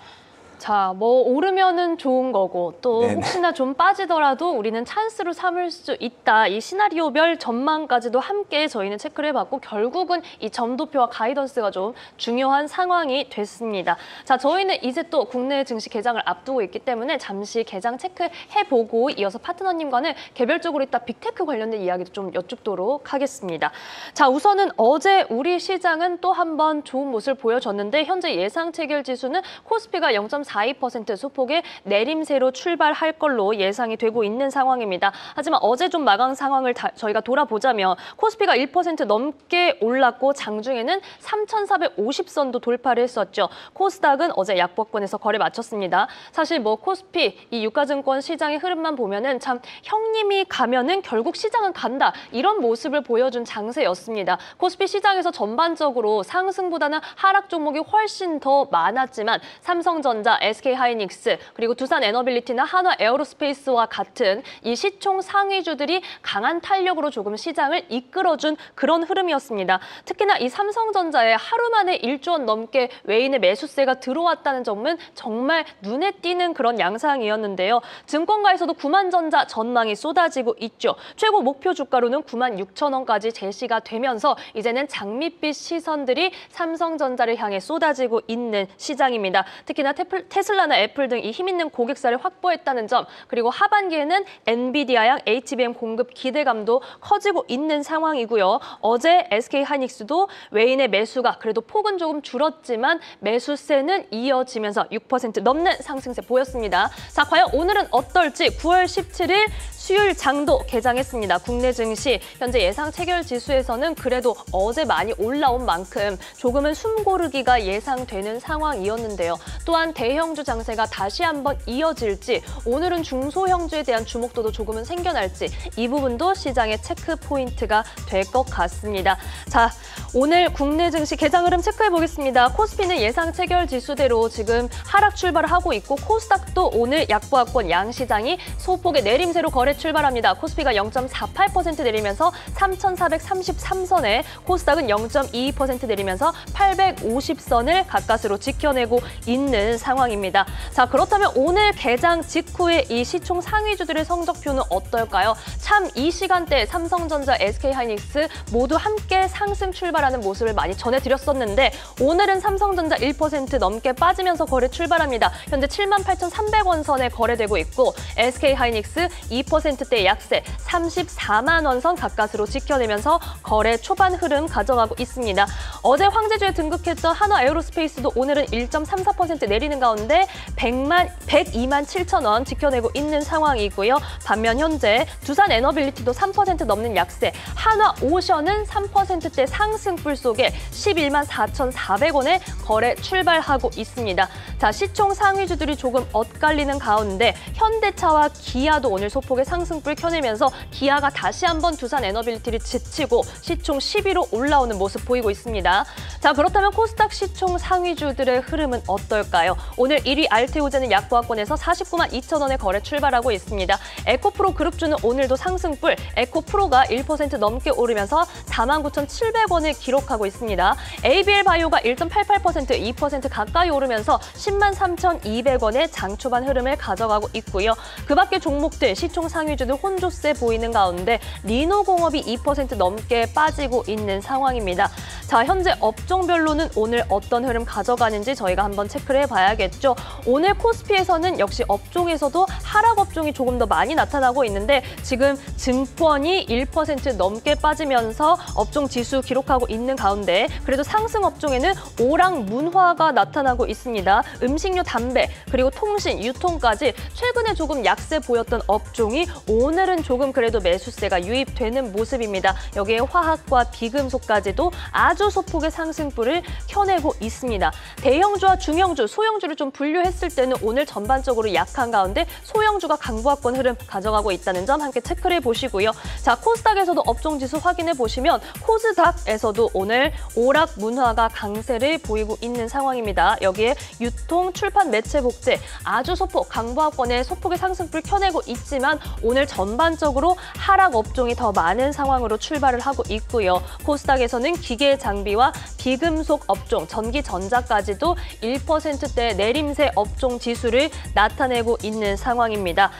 자, 뭐 오르면은 좋은 거고 또 네네. 혹시나 좀 빠지더라도 우리는 찬스로 삼을 수 있다. 이 시나리오별 전망까지도 함께 저희는 체크를 해봤고 결국은 이 점도표와 가이던스가 좀 중요한 상황이 됐습니다. 자, 저희는 이제 또 국내 증시 개장을 앞두고 있기 때문에 잠시 개장 체크해보고 이어서 파트너님과는 개별적으로 이따 빅테크 관련된 이야기도 좀 여쭙도록 하겠습니다. 자, 우선은 어제 우리 시장은 또 한 번 좋은 모습을 보여줬는데 현재 예상 체결 지수는 코스피가 0.42% 소폭의 내림세로 출발할 걸로 예상이 되고 있는 상황입니다. 하지만 어제 좀 마감 상황을 저희가 돌아보자면 코스피가 1% 넘게 올랐고 장중에는 3,450선도 돌파를 했었죠. 코스닥은 어제 약보권에서 거래 마쳤습니다. 사실 뭐 코스피 이 유가증권 시장의 흐름만 보면은 참 형님이 가면은 결국 시장은 간다 이런 모습을 보여준 장세였습니다. 코스피 시장에서 전반적으로 상승보다는 하락 종목이 훨씬 더 많았지만 삼성전자, SK하이닉스, 그리고 두산에너빌리티나 한화에어로스페이스와 같은 이 시총 상위주들이 강한 탄력으로 조금 시장을 이끌어준 그런 흐름이었습니다. 특히나 이 삼성전자에 하루 만에 1조 원 넘게 외인의 매수세가 들어왔다는 점은 정말 눈에 띄는 그런 양상이었는데요. 증권가에서도 9만전자 전망이 쏟아지고 있죠. 최고 목표 주가로는 96,000원까지 제시가 되면서 이제는 장밋빛 시선들이 삼성전자를 향해 쏟아지고 있는 시장입니다. 특히나 테슬라나 애플 등 이 힘있는 고객사를 확보했다는 점, 그리고 하반기에는 엔비디아양 HBM 공급 기대감도 커지고 있는 상황이고요. 어제 SK하이닉스도 외인의 매수가 그래도 폭은 조금 줄었지만 매수세는 이어지면서 6% 넘는 상승세 보였습니다. 자, 과연 오늘은 어떨지 9월 17일 수요일 장도 개장했습니다. 국내 증시 현재 예상 체결 지수에서는 그래도 어제 많이 올라온 만큼 조금은 숨고르기가 예상되는 상황이었는데요. 또한 대형주 장세가 다시 한번 이어질지 오늘은 중소형주에 대한 주목도도 조금은 생겨날지 이 부분도 시장의 체크 포인트가 될 것 같습니다. 자, 오늘 국내 증시 개장 흐름 체크해 보겠습니다. 코스피는 예상 체결 지수대로 지금 하락 출발을 하고 있고 코스닥도 오늘 약보합권 양시장이 소폭의 내림세로 거래 출발합니다. 코스피가 0.48% 내리면서 3,433선에 코스닥은 0.22% 내리면서 850선을 가까스로 지켜내고 있는 상황입니다. 자, 그렇다면 오늘 개장 직후에 이 시총 상위주들의 성적표는 어떨까요? 참 이 시간대 삼성전자, SK하이닉스 모두 함께 상승 출발하는 모습을 많이 전해드렸었는데 오늘은 삼성전자 1% 넘게 빠지면서 거래 출발합니다. 현재 78,300원 선에 거래되고 있고 SK하이닉스 2%대 약세 34만 원 선 가까스로 지켜내면서 거래 초반 흐름 가져가고 있습니다. 어제 황제주에 등극했던 한화에어로스페이스도 오늘은 1.34% 내리는 가운데 102만 7천 원 지켜내고 있는 상황이고요. 반면 현재 두산에너빌리티도 3% 넘는 약세, 한화오션은 3%대 상승불 속에 11만 4,400원에 거래 출발하고 있습니다. 자, 시총 상위주들이 조금 엇갈리는 가운데 현대차와 기아도 오늘 소폭의 상승불 켜내면서 기아가 다시 한번 두산에너빌리티를 지치고 시총 10위로 올라오는 모습 보이고 있습니다. 자, 그렇다면 코스닥 시총 상위주들의 흐름은 어떨까요? 오늘 1위 알테오제는 약보합권에서 49만 2천 원에 거래 출발하고 있습니다. 에코프로 그룹주는 오늘도 상승불, 에코프로가 1% 넘게 오르면서 49,700원을 기록하고 있습니다. ABL바이오가 1.88%, 2% 가까이 오르면서 10만 3,200원의 장 초반 흐름을 가져가고 있고요. 그 밖의 종목들 시총 상위주들 혼조세 보이는 가운데 리노공업이 2% 넘게 빠지고 있는 상황입니다. 자, 현재 업종별로는 오늘 어떤 흐름 가져가는지 저희가 한번 체크를 해봐야겠죠. 오늘 코스피에서는 역시 업종에서도 하락 업종이 조금 더 많이 나타나고 있는데 지금 증권이 1% 넘게 빠지면서 업종 지수 기록하고 있는 가운데 그래도 상승 업종에는 오락 문화가 나타나고 있습니다. 음식료, 담배, 그리고 통신, 유통까지 최근에 조금 약세 보였던 업종이 오늘은 조금 그래도 매수세가 유입되는 모습입니다. 여기에 화학과 비금속까지도 아주 소폭의 상승불을 켜내고 있습니다. 대형주와 중형주, 소형주를 좀 분류했을 때는 오늘 전반적으로 약한 가운데 소형주가 강보합권 흐름 가져가고 있다는 점 함께 체크를 해보시고요. 자, 코스닥에서도 업종지수 확인해 보시면 코스닥에서도 오늘 오락 문화가 강세를 보이고 있는 상황입니다. 여기에 유통, 출판, 매체, 복제 아주 소폭, 강보합권의 소폭의 상승불 켜내고 있지만 오늘 전반적으로 하락 업종이 더 많은 상황으로 출발을 하고 있고요. 코스닥에서는 기계, 장비와 비금속 업종, 전기 전자까지도 1%대 내림세 업종 지수를 나타내고 있는 상황입니다.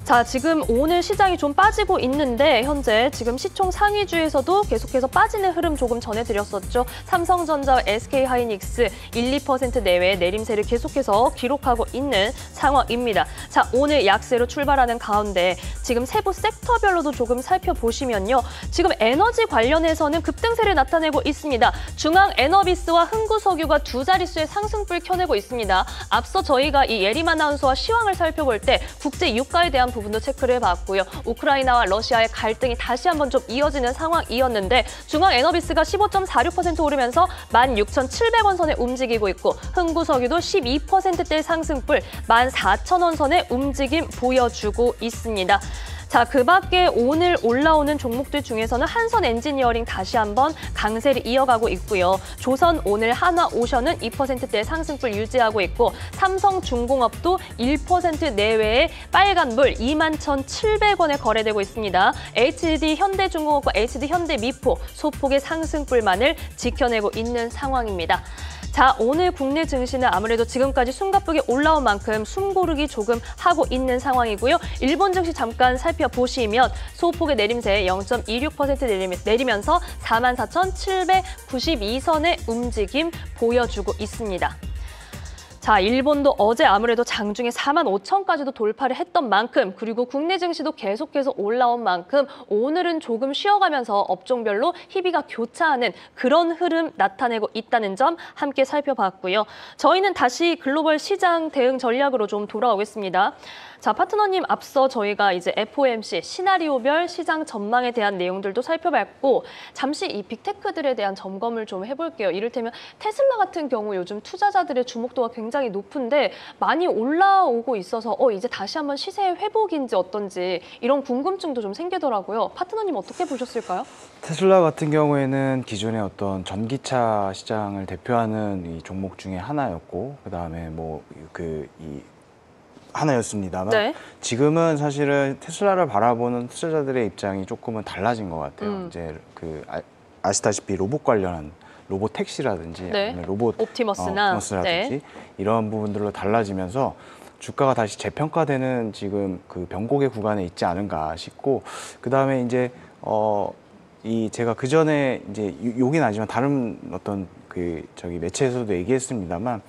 자, 지금 오늘 시장이 좀 빠지고 있는데 현재 지금 시총 상위주에서도 계속해서 빠지는 흐름 조금 전해드렸었죠. 삼성전자와 SK하이닉스 1, 2% 내외의 내림세를 계속해서 기록하고 있는 상황입니다. 자, 오늘 약세로 출발하는 가운데 지금 세부 섹터별로도 조금 살펴보시면요. 지금 에너지 관련해서는 급등세를 나타내고 있습니다. 중앙에너비스와 흥구석유가 두 자릿수의 상승불 켜내고 있습니다. 앞서 저희가 이 예림 아나운서와 시황을 살펴볼 때 국제 유가에 대한 부분도 체크를 해봤고요. 우크라이나와 러시아의 갈등이 다시 한번 좀 이어지는 상황이었는데 중앙에너비스가 15.46% 오르면서 16,700원 선에 움직이고 있고 흥구석유도 12%대 상승불 14,000원 선의 움직임 보여주고 있습니다. 자, 그 밖에 오늘 올라오는 종목들 중에서는 한선 엔지니어링 다시 한번 강세를 이어가고 있고요. 조선, 오늘, 한화, 오션은 2%대 상승불 유지하고 있고 삼성중공업도 1% 내외의 빨간불 21,700원에 거래되고 있습니다. HD 현대중공업과 HD 현대미포 소폭의 상승불만을 지켜내고 있는 상황입니다. 자, 오늘 국내 증시는 아무래도 지금까지 숨가쁘게 올라온 만큼 숨고르기 조금 하고 있는 상황이고요. 일본 증시 잠깐 살펴보시면 소폭의 내림세 0.26% 내리면서 44,792선의 움직임 보여주고 있습니다. 자, 일본도 어제 아무래도 장중에 45,000까지도 돌파를 했던 만큼 그리고 국내 증시도 계속해서 올라온 만큼 오늘은 조금 쉬어가면서 업종별로 희비가 교차하는 그런 흐름 나타내고 있다는 점 함께 살펴봤고요. 저희는 다시 글로벌 시장 대응 전략으로 좀 돌아오겠습니다. 자, 파트너님 앞서 저희가 이제 FOMC 시나리오별 시장 전망에 대한 내용들도 살펴봤고 잠시 이 빅테크들에 대한 점검을 좀 해볼게요. 이를테면 테슬라 같은 경우 요즘 투자자들의 주목도가 굉장히 높은데 많이 올라오고 있어서 이제 다시 한번 시세 회복인지 어떤지 이런 궁금증도 좀 생기더라고요. 파트너님 어떻게 보셨을까요? 테슬라 같은 경우에는 기존의 어떤 전기차 시장을 대표하는 이 종목 중에 하나였고 그다음에 하나였습니다만 네. 지금은 사실은 테슬라를 바라보는 투자자들의 입장이 조금은 달라진 것 같아요. 이제 아시다시피 로봇 관련한 로봇 택시라든지 네. 아니면 로봇 옵티머스라든지 네. 이런 부분들로 달라지면서 주가가 다시 재평가되는 지금 그 변곡의 구간에 있지 않은가 싶고 그다음에 이제 제가 그 전에 이제 욕이 나지만 다른 어떤 매체에서도 얘기했습니다만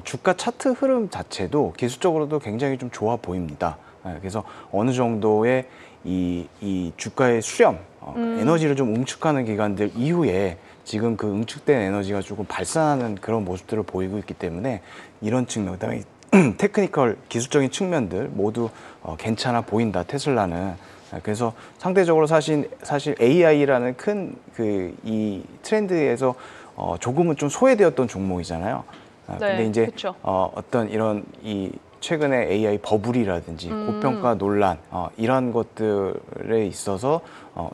주가 차트 흐름 자체도 기술적으로도 굉장히 좀 좋아 보입니다. 그래서 어느 정도의 이 주가의 수렴, 에너지를 좀 응축하는 기간들 이후에 지금 그 응축된 에너지가 조금 발산하는 그런 모습들을 보이고 있기 때문에 이런 측면, 그다음에 테크니컬 기술적인 측면들 모두 괜찮아 보인다. 테슬라는. 그래서 상대적으로 사실 AI라는 큰 이 트렌드에서 조금은 좀 소외되었던 종목이잖아요. 근데 이제 그쵸. 어떤 이런 이 최근에 AI 버블이라든지 고평가 논란 이런 것들에 있어서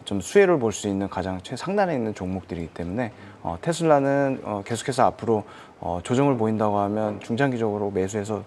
좀 수혜를 볼 수 있는 가장 최상단에 있는 종목들이기 때문에 테슬라는 계속해서 앞으로 조정을 보인다고 하면 중장기적으로 매수해서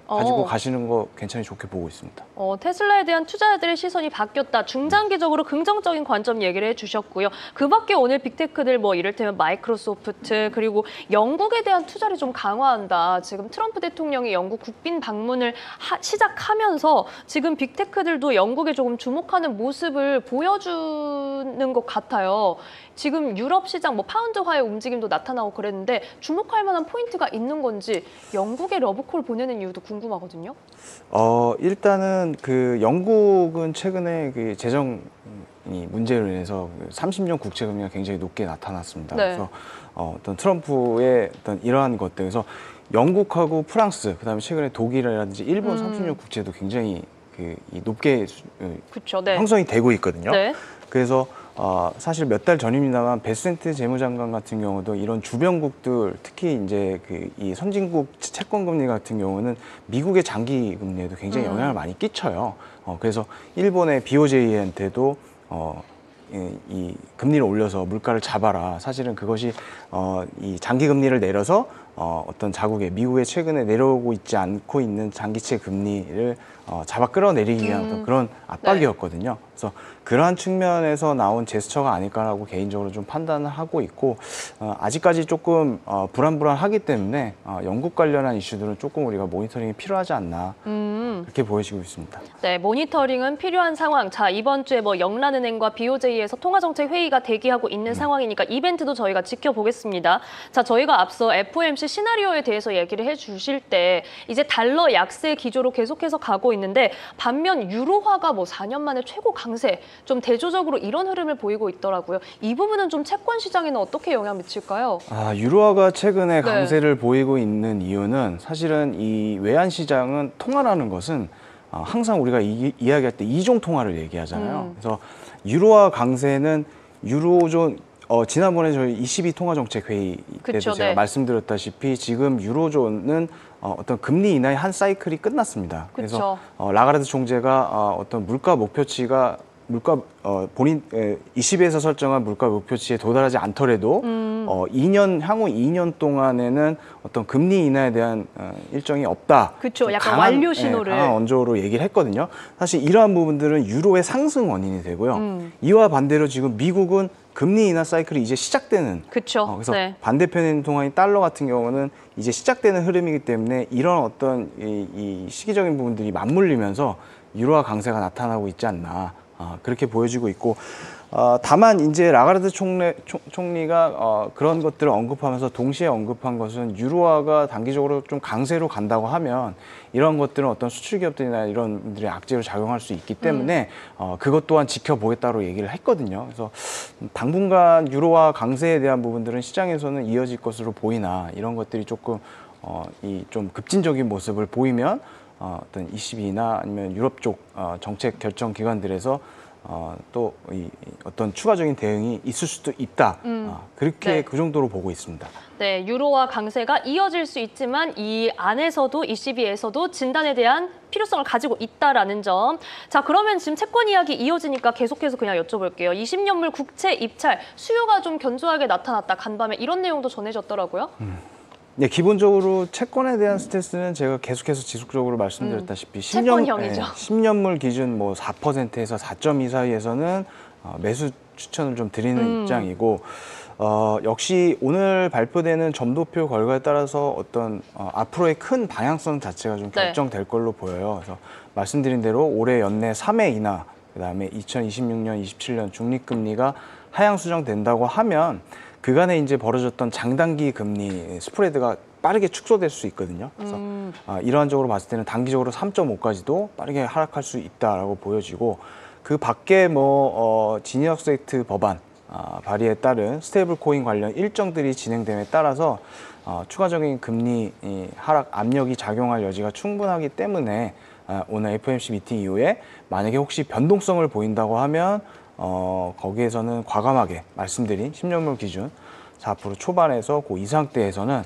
가지고 가시는 거 괜찮이 좋게 보고 있습니다. 테슬라에 대한 투자자들의 시선이 바뀌었다. 중장기적으로 긍정적인 관점 얘기를 해주셨고요. 그 밖에 오늘 빅테크들 이를테면 마이크로소프트 그리고 영국에 대한 투자를 좀 강화한다. 지금 트럼프 대통령이 영국 국빈 방문을 시작하면서 지금 빅테크들도 영국에 조금 주목하는 모습을 보여주는 것 같아요. 지금 유럽 시장 파운드화의 움직임도 나타나고 그랬는데 주목할 만한 포인트가 있는 건지 영국에 러브콜 보내는 이유도 궁금하거든요. 일단은 영국은 최근에 재정 문제로 인해서 30년 국채 금리가 굉장히 높게 나타났습니다. 네. 그래서 어떤 트럼프의 어떤 이러한 것들 그래서 영국하고 프랑스 그다음에 최근에 독일이라든지 일본 30년 국채도 굉장히 높게 그쵸, 네. 형성이 되고 있거든요. 네. 그래서 사실 몇 달 전입니다만 베센트 재무장관 같은 경우도 이런 주변국들 특히 이제 이 선진국 채권 금리 같은 경우는 미국의 장기 금리에도 굉장히 영향을 많이 끼쳐요. 그래서 일본의 BOJ한테도 이 금리를 올려서 물가를 잡아라. 사실은 그것이 이 장기 금리를 내려서 어떤 자국의 미국의 최근에 내려오고 있지 않고 있는 장기채 금리를 잡아 끌어내리기 위한 어떤 그런 압박이었거든요. 그래서 그러한 측면에서 나온 제스처가 아닐까라고 개인적으로 좀 판단을 하고 있고 아직까지 조금 불안불안하기 때문에 영국 관련한 이슈들은 조금 우리가 모니터링이 필요하지 않나 그렇게 보여지고 있습니다. 네, 모니터링은 필요한 상황. 자, 이번 주에 뭐 영란은행과 BOJ에서 통화정책 회의가 대기하고 있는 상황이니까 이벤트도 저희가 지켜보겠습니다. 자, 저희가 앞서 FOMC 시나리오에 대해서 얘기를 해주실 때 이제 달러 약세 기조로 계속해서 가고 있는데 반면 유로화가 뭐 4년 만에 최고 강세, 좀 대조적으로 이런 흐름을 보이고 있더라고요. 이 부분은 좀 채권 시장에는 어떻게 영향 미칠까요? 유로화가 최근에 강세를 보이고 있는 이유는 사실은 이 외환 시장은 통화라는 것은 항상 우리가 이야기할 때 이종 통화를 얘기하잖아요. 그래서 유로화 강세는 유로존 지난번에 저희 22 통화정책 회의 때도 제가 말씀드렸다시피 지금 유로존은 어떤 금리 인하의 한 사이클이 끝났습니다. 그래서 라가르드 총재가 어떤 물가 목표치가 본인 20에서 설정한 물가 목표치에 도달하지 않더라도 향후 2년 동안에는 어떤 금리 인하에 대한 일정이 없다. 그렇죠. 약간 완료 신호를 강한 언저로 얘기를 했거든요. 사실 이러한 부분들은 유로의 상승 원인이 되고요. 이와 반대로 지금 미국은 금리 인하 사이클이 이제 시작되는. 그렇죠. 그래서 반대편에 있는 통화인 달러 같은 경우는 이제 시작되는 흐름이기 때문에 이런 어떤 이 시기적인 부분들이 맞물리면서 유로화 강세가 나타나고 있지 않나. 그렇게 보여지고 있고 다만 이제 라가르드 총리가 그런 것들을 언급하면서 동시에 언급한 것은 유로화가 단기적으로 좀 강세로 간다고 하면 이런 것들은 어떤 수출 기업들이나 이런 분들의 악재로 작용할 수 있기 때문에 그것 또한 지켜보겠다고 얘기를 했거든요. 그래서 당분간 유로화 강세에 대한 부분들은 시장에서는 이어질 것으로 보이나 이런 것들이 조금 좀 급진적인 모습을 보이면 어떤 ECB나 아니면 유럽 쪽 정책 결정 기관들에서 또 어떤 추가적인 대응이 있을 수도 있다. 그렇게 그 정도로 보고 있습니다. 네, 유로화 강세가 이어질 수 있지만 이 안에서도 ECB에서도 진단에 대한 필요성을 가지고 있다라는 점. 자, 그러면 지금 채권 이야기 이어지니까 계속해서 그냥 여쭤볼게요. 20년물 국채 입찰 수요가 좀 견조하게 나타났다. 간밤에 이런 내용도 전해졌더라고요. 네, 기본적으로 채권에 대한 스트레스는 제가 계속해서 지속적으로 말씀드렸다시피 10년물 기준 뭐 4%에서 4.2 사이에서는 매수 추천을 좀 드리는 입장이고 역시 오늘 발표되는 점도표 결과에 따라서 어떤 앞으로의 큰 방향성 자체가 좀 결정될 걸로 보여요. 그래서 말씀드린 대로 올해 연내 3회 인하, 그다음에 2026년, 27년 중립금리가 하향 수정된다고 하면 그간에 이제 벌어졌던 장단기 금리 스프레드가 빠르게 축소될 수 있거든요. 그래서 일환적으로 봤을 때는 단기적으로 3.5까지도 빠르게 하락할 수 있다라고 보여지고 그 밖에 지니어스 액트 법안 발의에 따른 스테이블 코인 관련 일정들이 진행됨에 따라서 추가적인 금리 하락 압력이 작용할 여지가 충분하기 때문에 오늘 FOMC 미팅 이후에 만약에 혹시 변동성을 보인다고 하면 거기에서는 과감하게 말씀드린 10년물 기준 4% 초반에서 그 이상대에서는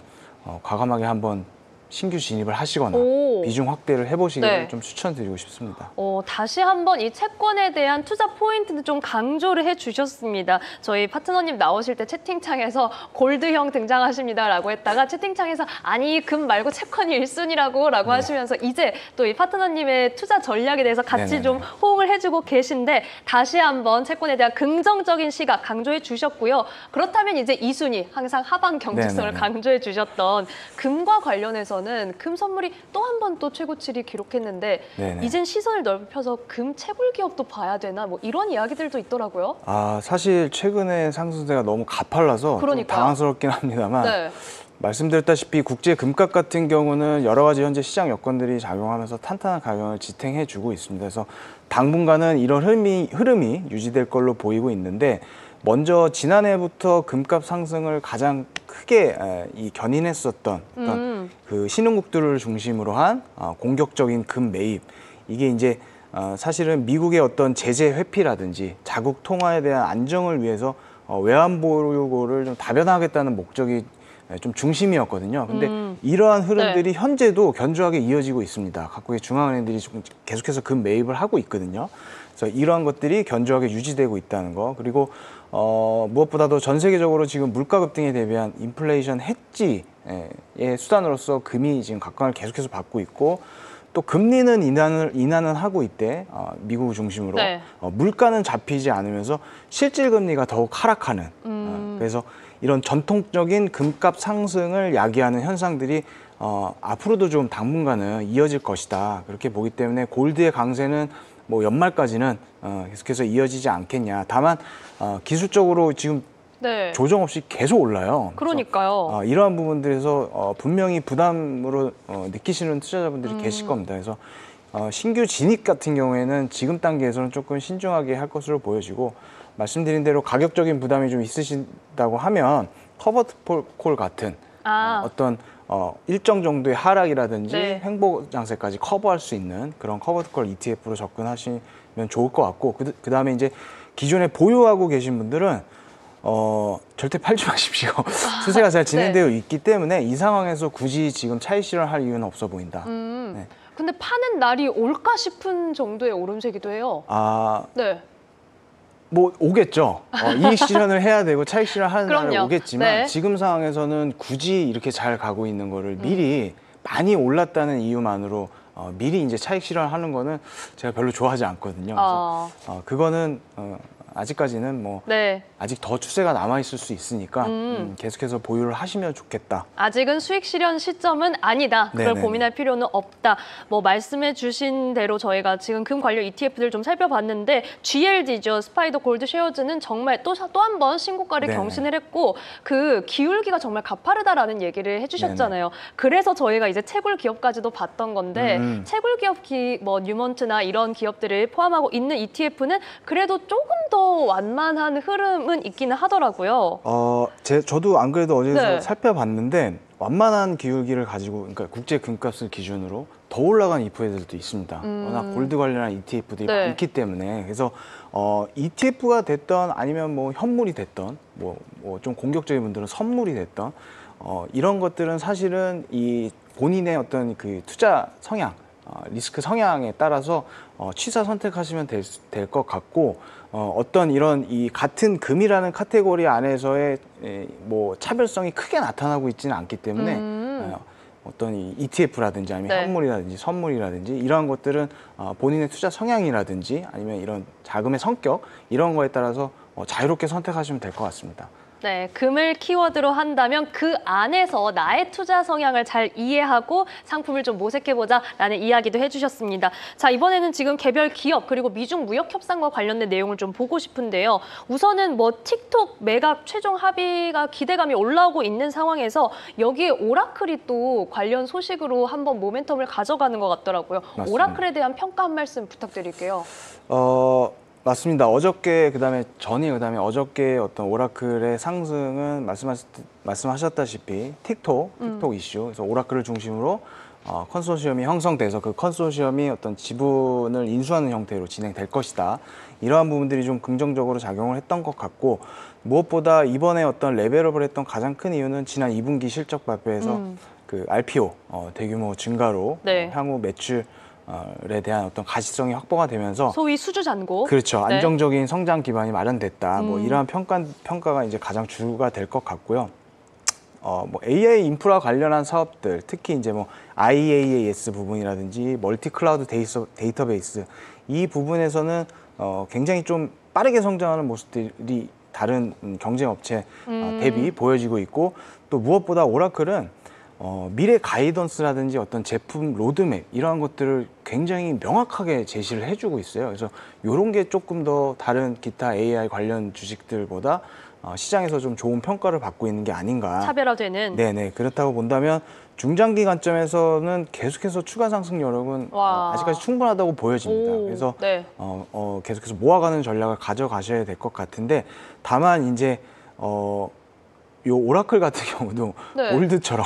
과감하게 한번 신규 진입을 하시거나 비중 확대를 해보시기를 좀 추천드리고 싶습니다. 다시 한번 이 채권에 대한 투자 포인트는 좀 강조를 해주셨습니다. 저희 파트너님 나오실 때 채팅창에서 골드형 등장하십니다라고 했다가 채팅창에서 아니 금 말고 채권이 1순위라고 하시면서 이제 또 이 파트너님의 투자 전략에 대해서 같이 좀 호응을 해주고 계신데 다시 한번 채권에 대한 긍정적인 시각 강조해 주셨고요. 그렇다면 이제 2순위 항상 하방 경직성을 강조해 주셨던 금과 관련해서 금 선물이 또 한 번 또 최고치를 기록했는데 이젠 시선을 넓혀서 금 채굴 기업도 봐야 되나 뭐 이런 이야기들도 있더라고요. 사실 최근에 상승세가 너무 가팔라서 좀 당황스럽긴 합니다만 말씀드렸다시피 국제 금값 같은 경우는 여러 가지 현재 시장 여건들이 작용하면서 탄탄한 가격을 지탱해주고 있습니다. 그래서 당분간은 이런 흐름이 유지될 걸로 보이고 있는데 먼저 지난해부터 금값 상승을 가장 크게 견인했었던 그 신흥국들을 중심으로 한 공격적인 금 매입, 이게 이제 사실은 미국의 어떤 제재 회피라든지 자국 통화에 대한 안정을 위해서 외환 보유고를 좀 다변화하겠다는 목적이 좀 중심이었거든요. 근데 이러한 흐름들이 현재도 견조하게 이어지고 있습니다. 각국의 중앙은행들이 계속해서 금 매입을 하고 있거든요. 그래서 이러한 것들이 견조하게 유지되고 있다는 거. 그리고 무엇보다도 전 세계적으로 지금 물가 급등에 대비한 인플레이션 해지의 수단으로서 금이 지금 각광을 계속해서 받고 있고, 또 금리는 인하는 하고 있대. 미국 중심으로. 네. 물가는 잡히지 않으면서 실질 금리가 더욱 하락하는. 그래서 이런 전통적인 금값 상승을 야기하는 현상들이 앞으로도 좀 당분간은 이어질 것이다. 그렇게 보기 때문에 골드의 강세는 뭐 연말까지는 계속해서 이어지지 않겠냐. 다만 기술적으로 지금 네. 조정 없이 계속 올라요. 그러니까요. 이러한 부분들에서 분명히 부담으로 느끼시는 투자자분들이 계실 겁니다. 그래서 신규 진입 같은 경우에는 지금 단계에서는 조금 신중하게 할 것으로 보여지고, 말씀드린 대로 가격적인 부담이 좀 있으신다고 하면 커버드 콜 같은 어떤 일정 정도의 하락이라든지 네. 횡보 장세까지 커버할 수 있는 그런 커버드 콜 ETF로 접근하시면 좋을 것 같고, 그다음에 이제 기존에 보유하고 계신 분들은 절대 팔지 마십시오. 추세가 잘 진행되어 있기 때문에 이 상황에서 굳이 지금 차익 실현할 이유는 없어 보인다. 네. 근데 파는 날이 올까 싶은 정도의 오름세기도 해요. 네. 뭐 오겠죠. 이익 실현을 해야 되고 차익 실현하는 날은 오겠지만, 네. 지금 상황에서는 굳이 이렇게 잘 가고 있는 거를 미리 많이 올랐다는 이유만으로 미리 이제 차익 실현하는 거는 제가 별로 좋아하지 않거든요. 그래서 그거는 아직까지는 뭐 네. 아직 더 추세가 남아 있을 수 있으니까 계속해서 보유를 하시면 좋겠다. 아직은 수익 실현 시점은 아니다. 그걸 네네네. 고민할 필요는 없다. 뭐 말씀해 주신 대로 저희가 지금 금 관련 ETF들 좀 살펴봤는데, GLD죠. 스파이더 골드 쉐어즈는 정말 또 한 번 신고가를 네네. 경신을 했고, 그 기울기가 정말 가파르다라는 얘기를 해주셨잖아요. 그래서 저희가 이제 채굴 기업까지도 봤던 건데, 채굴 기업 뭐 뉴먼트나 이런 기업들을 포함하고 있는 ETF는 그래도 조금 더 완만한 흐름은 있기는 하더라고요. 저도 안 그래도 어제서 네. 살펴봤는데, 완만한 기울기를 가지고, 그러니까 국제 금값을 기준으로 더 올라간 ETF들도 있습니다. 워낙 골드 관련한 ETF들이 네. 많기 때문에. 그래서 ETF가 됐던, 아니면 뭐 현물이 됐던, 뭐 좀 공격적인 분들은 선물이 됐던, 이런 것들은 사실은 이 본인의 어떤 그 투자 성향, 리스크 성향에 따라서 취사 선택하시면 될 것 같고, 어떤 이런 이 같은 금이라는 카테고리 안에서의 뭐 차별성이 크게 나타나고 있지는 않기 때문에 어떤 이 ETF라든지 아니면 네. 현물이라든지 선물이라든지 이러한 것들은 본인의 투자 성향이라든지 아니면 이런 자금의 성격, 이런 거에 따라서 자유롭게 선택하시면 될 것 같습니다. 네, 금을 키워드로 한다면 그 안에서 나의 투자 성향을 잘 이해하고 상품을 좀 모색해보자라는 이야기도 해주셨습니다. 자, 이번에는 지금 개별 기업 그리고 미중 무역 협상과 관련된 내용을 좀 보고 싶은데요. 우선은 뭐 틱톡 매각 최종 합의가 기대감이 올라오고 있는 상황에서 여기에 오라클이 또 관련 소식으로 한번 모멘텀을 가져가는 것 같더라고요. 맞습니다. 오라클에 대한 평가 한 말씀 부탁드릴게요. 맞습니다. 어저께 그다음에 어저께 어떤 오라클의 상승은 말씀하셨다시피 틱톡 이슈, 그래서 오라클을 중심으로 컨소시엄이 형성돼서 그 컨소시엄이 어떤 지분을 인수하는 형태로 진행될 것이다. 이러한 부분들이 좀 긍정적으로 작용을 했던 것 같고, 무엇보다 이번에 어떤 레벨업을 했던 가장 큰 이유는 지난 2분기 실적 발표에서 그 RPO 대규모 증가로 네. 향후 매출 에 대한 어떤 가시성이 확보가 되면서 소위 수주 잔고. 그렇죠. 네. 안정적인 성장 기반이 마련됐다. 뭐 이러한 평가가 이제 가장 주가 될 것 같고요. 뭐 AI 인프라 관련한 사업들, 특히 이제 뭐 IaaS 부분이라든지 멀티 클라우드 데이터베이스, 이 부분에서는 굉장히 좀 빠르게 성장하는 모습들이 다른 경쟁 업체 대비 보여지고 있고, 또 무엇보다 오라클은 미래 가이던스라든지 어떤 제품 로드맵, 이러한 것들을 굉장히 명확하게 제시를 해주고 있어요. 그래서 이런 게 조금 더 다른 기타 AI 관련 주식들보다 시장에서 좀 좋은 평가를 받고 있는 게 아닌가. 차별화되는. 네네. 그렇다고 본다면 중장기 관점에서는 계속해서 추가 상승 여력은 아직까지 충분하다고 보여집니다. 그래서 네. 계속해서 모아가는 전략을 가져가셔야 될 것 같은데, 다만 이제 요 오라클 같은 경우도 네. 올드처럼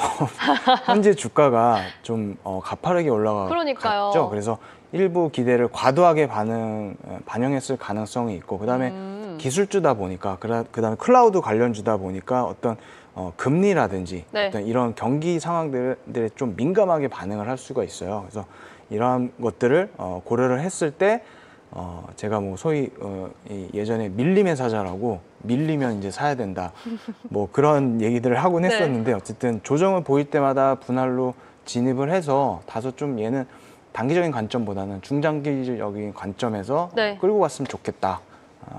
현재 주가가 좀 가파르게 그러니까요. 올라갔죠. 그래서 일부 기대를 과도하게 반영했을 가능성이 있고, 그다음에 기술주다 보니까, 그다음에 클라우드 관련주다 보니까 어떤 금리라든지 네. 어떤 이런 경기 상황들에 좀 민감하게 반응을 할 수가 있어요. 그래서 이러한 것들을 고려를 했을 때 제가 뭐 소위 예전에 밀림의 사자라고 밀리면 이제 사야 된다 뭐 그런 얘기들을 하곤 했었는데 어쨌든 조정을 보일 때마다 분할로 진입을 해서 다소 좀 얘는 단기적인 관점보다는 중장기적인 관점에서 끌고 갔으면 좋겠다.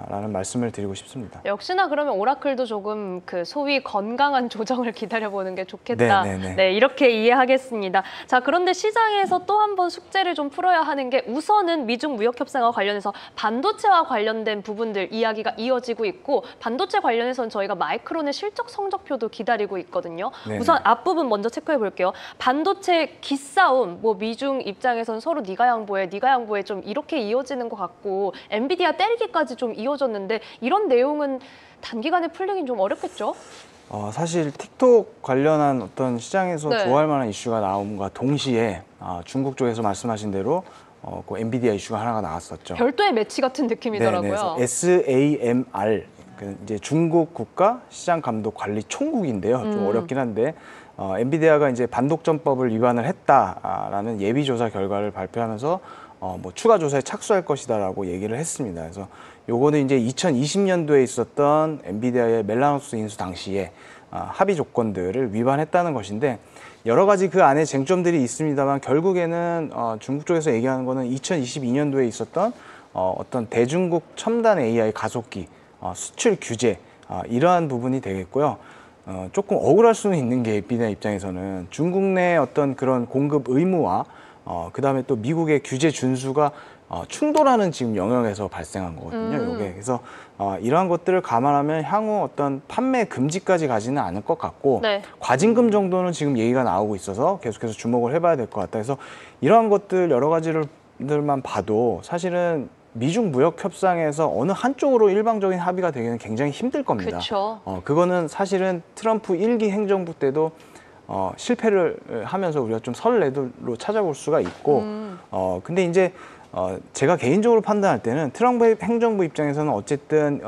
라는 말씀을 드리고 싶습니다. 역시나 그러면 오라클도 조금 그 소위 건강한 조정을 기다려보는 게 좋겠다. 네, 이렇게 이해하겠습니다. 자, 그런데 시장에서 또 한 번 숙제를 좀 풀어야 하는 게 우선은 미중 무역 협상과 관련해서 반도체와 관련된 부분들 이야기가 이어지고 있고 반도체 관련해서는 저희가 마이크론의 실적 성적표도 기다리고 있거든요. 우선 앞부분 먼저 체크해 볼게요. 반도체 기싸움, 뭐 미중 입장에서는 서로 네가 양보해 좀 이렇게 이어지는 것 같고 엔비디아 때리기까지 좀 이어졌는데 이런 내용은 단기간에 풀리긴 좀 어렵겠죠? 사실 틱톡 관련한 어떤 시장에서 좋아할 만한 이슈가 나옴과 동시에 중국 쪽에서 말씀하신 대로 그 엔비디아 이슈가 하나가 나왔었죠. 별도의 매치 같은 느낌이더라고요. 그래서 SAMR, 이제 중국 국가 시장 감독 관리 총국인데요. 좀 어렵긴 한데 엔비디아가 이제 반독점법을 위반을 했다라는 예비 조사 결과를 발표하면서 뭐 추가 조사에 착수할 것이다라고 얘기를 했습니다. 그래서 요거는 이제 2020년도에 있었던 엔비디아의 멜라노스 인수 당시에 합의 조건들을 위반했다는 것인데 여러 가지 그 안에 쟁점들이 있습니다만 결국에는 중국 쪽에서 얘기하는 거는 2022년도에 있었던 어떤 대중국 첨단 AI 가속기 수출 규제 이러한 부분이 되겠고요. 조금 억울할 수는 있는 게 엔비디아 입장에서는 중국 내 어떤 그런 공급 의무와 그다음에 또 미국의 규제 준수가 충돌하는 지금 영역에서 발생한 거거든요. 요게 그래서 이러한 것들을 감안하면 향후 어떤 판매 금지까지 가지는 않을 것 같고 과징금 정도는 지금 얘기가 나오고 있어서 계속해서 주목을 해봐야 될 것 같다. 그래서 이러한 것들 여러 가지들만 봐도 사실은 미중 무역 협상에서 어느 한쪽으로 일방적인 합의가 되기는 굉장히 힘들 겁니다. 그거는 사실은 트럼프 1기 행정부 때도 실패를 하면서 우리가 좀 설레도로 찾아볼 수가 있고 근데 이제 제가 개인적으로 판단할 때는 트럼프 행정부 입장에서는 어쨌든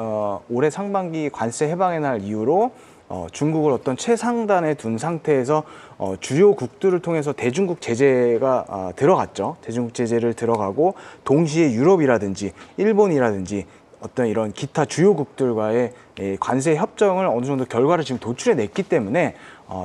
올해 상반기 관세 해방의 날 이후로 중국을 어떤 최상단에 둔 상태에서 주요국들을 통해서 대중국 제재가 들어갔죠. 대중국 제재를 들어가고 동시에 유럽이라든지 일본이라든지 어떤 이런 기타 주요국들과의 관세 협정을 어느 정도 결과를 지금 도출해 냈기 때문에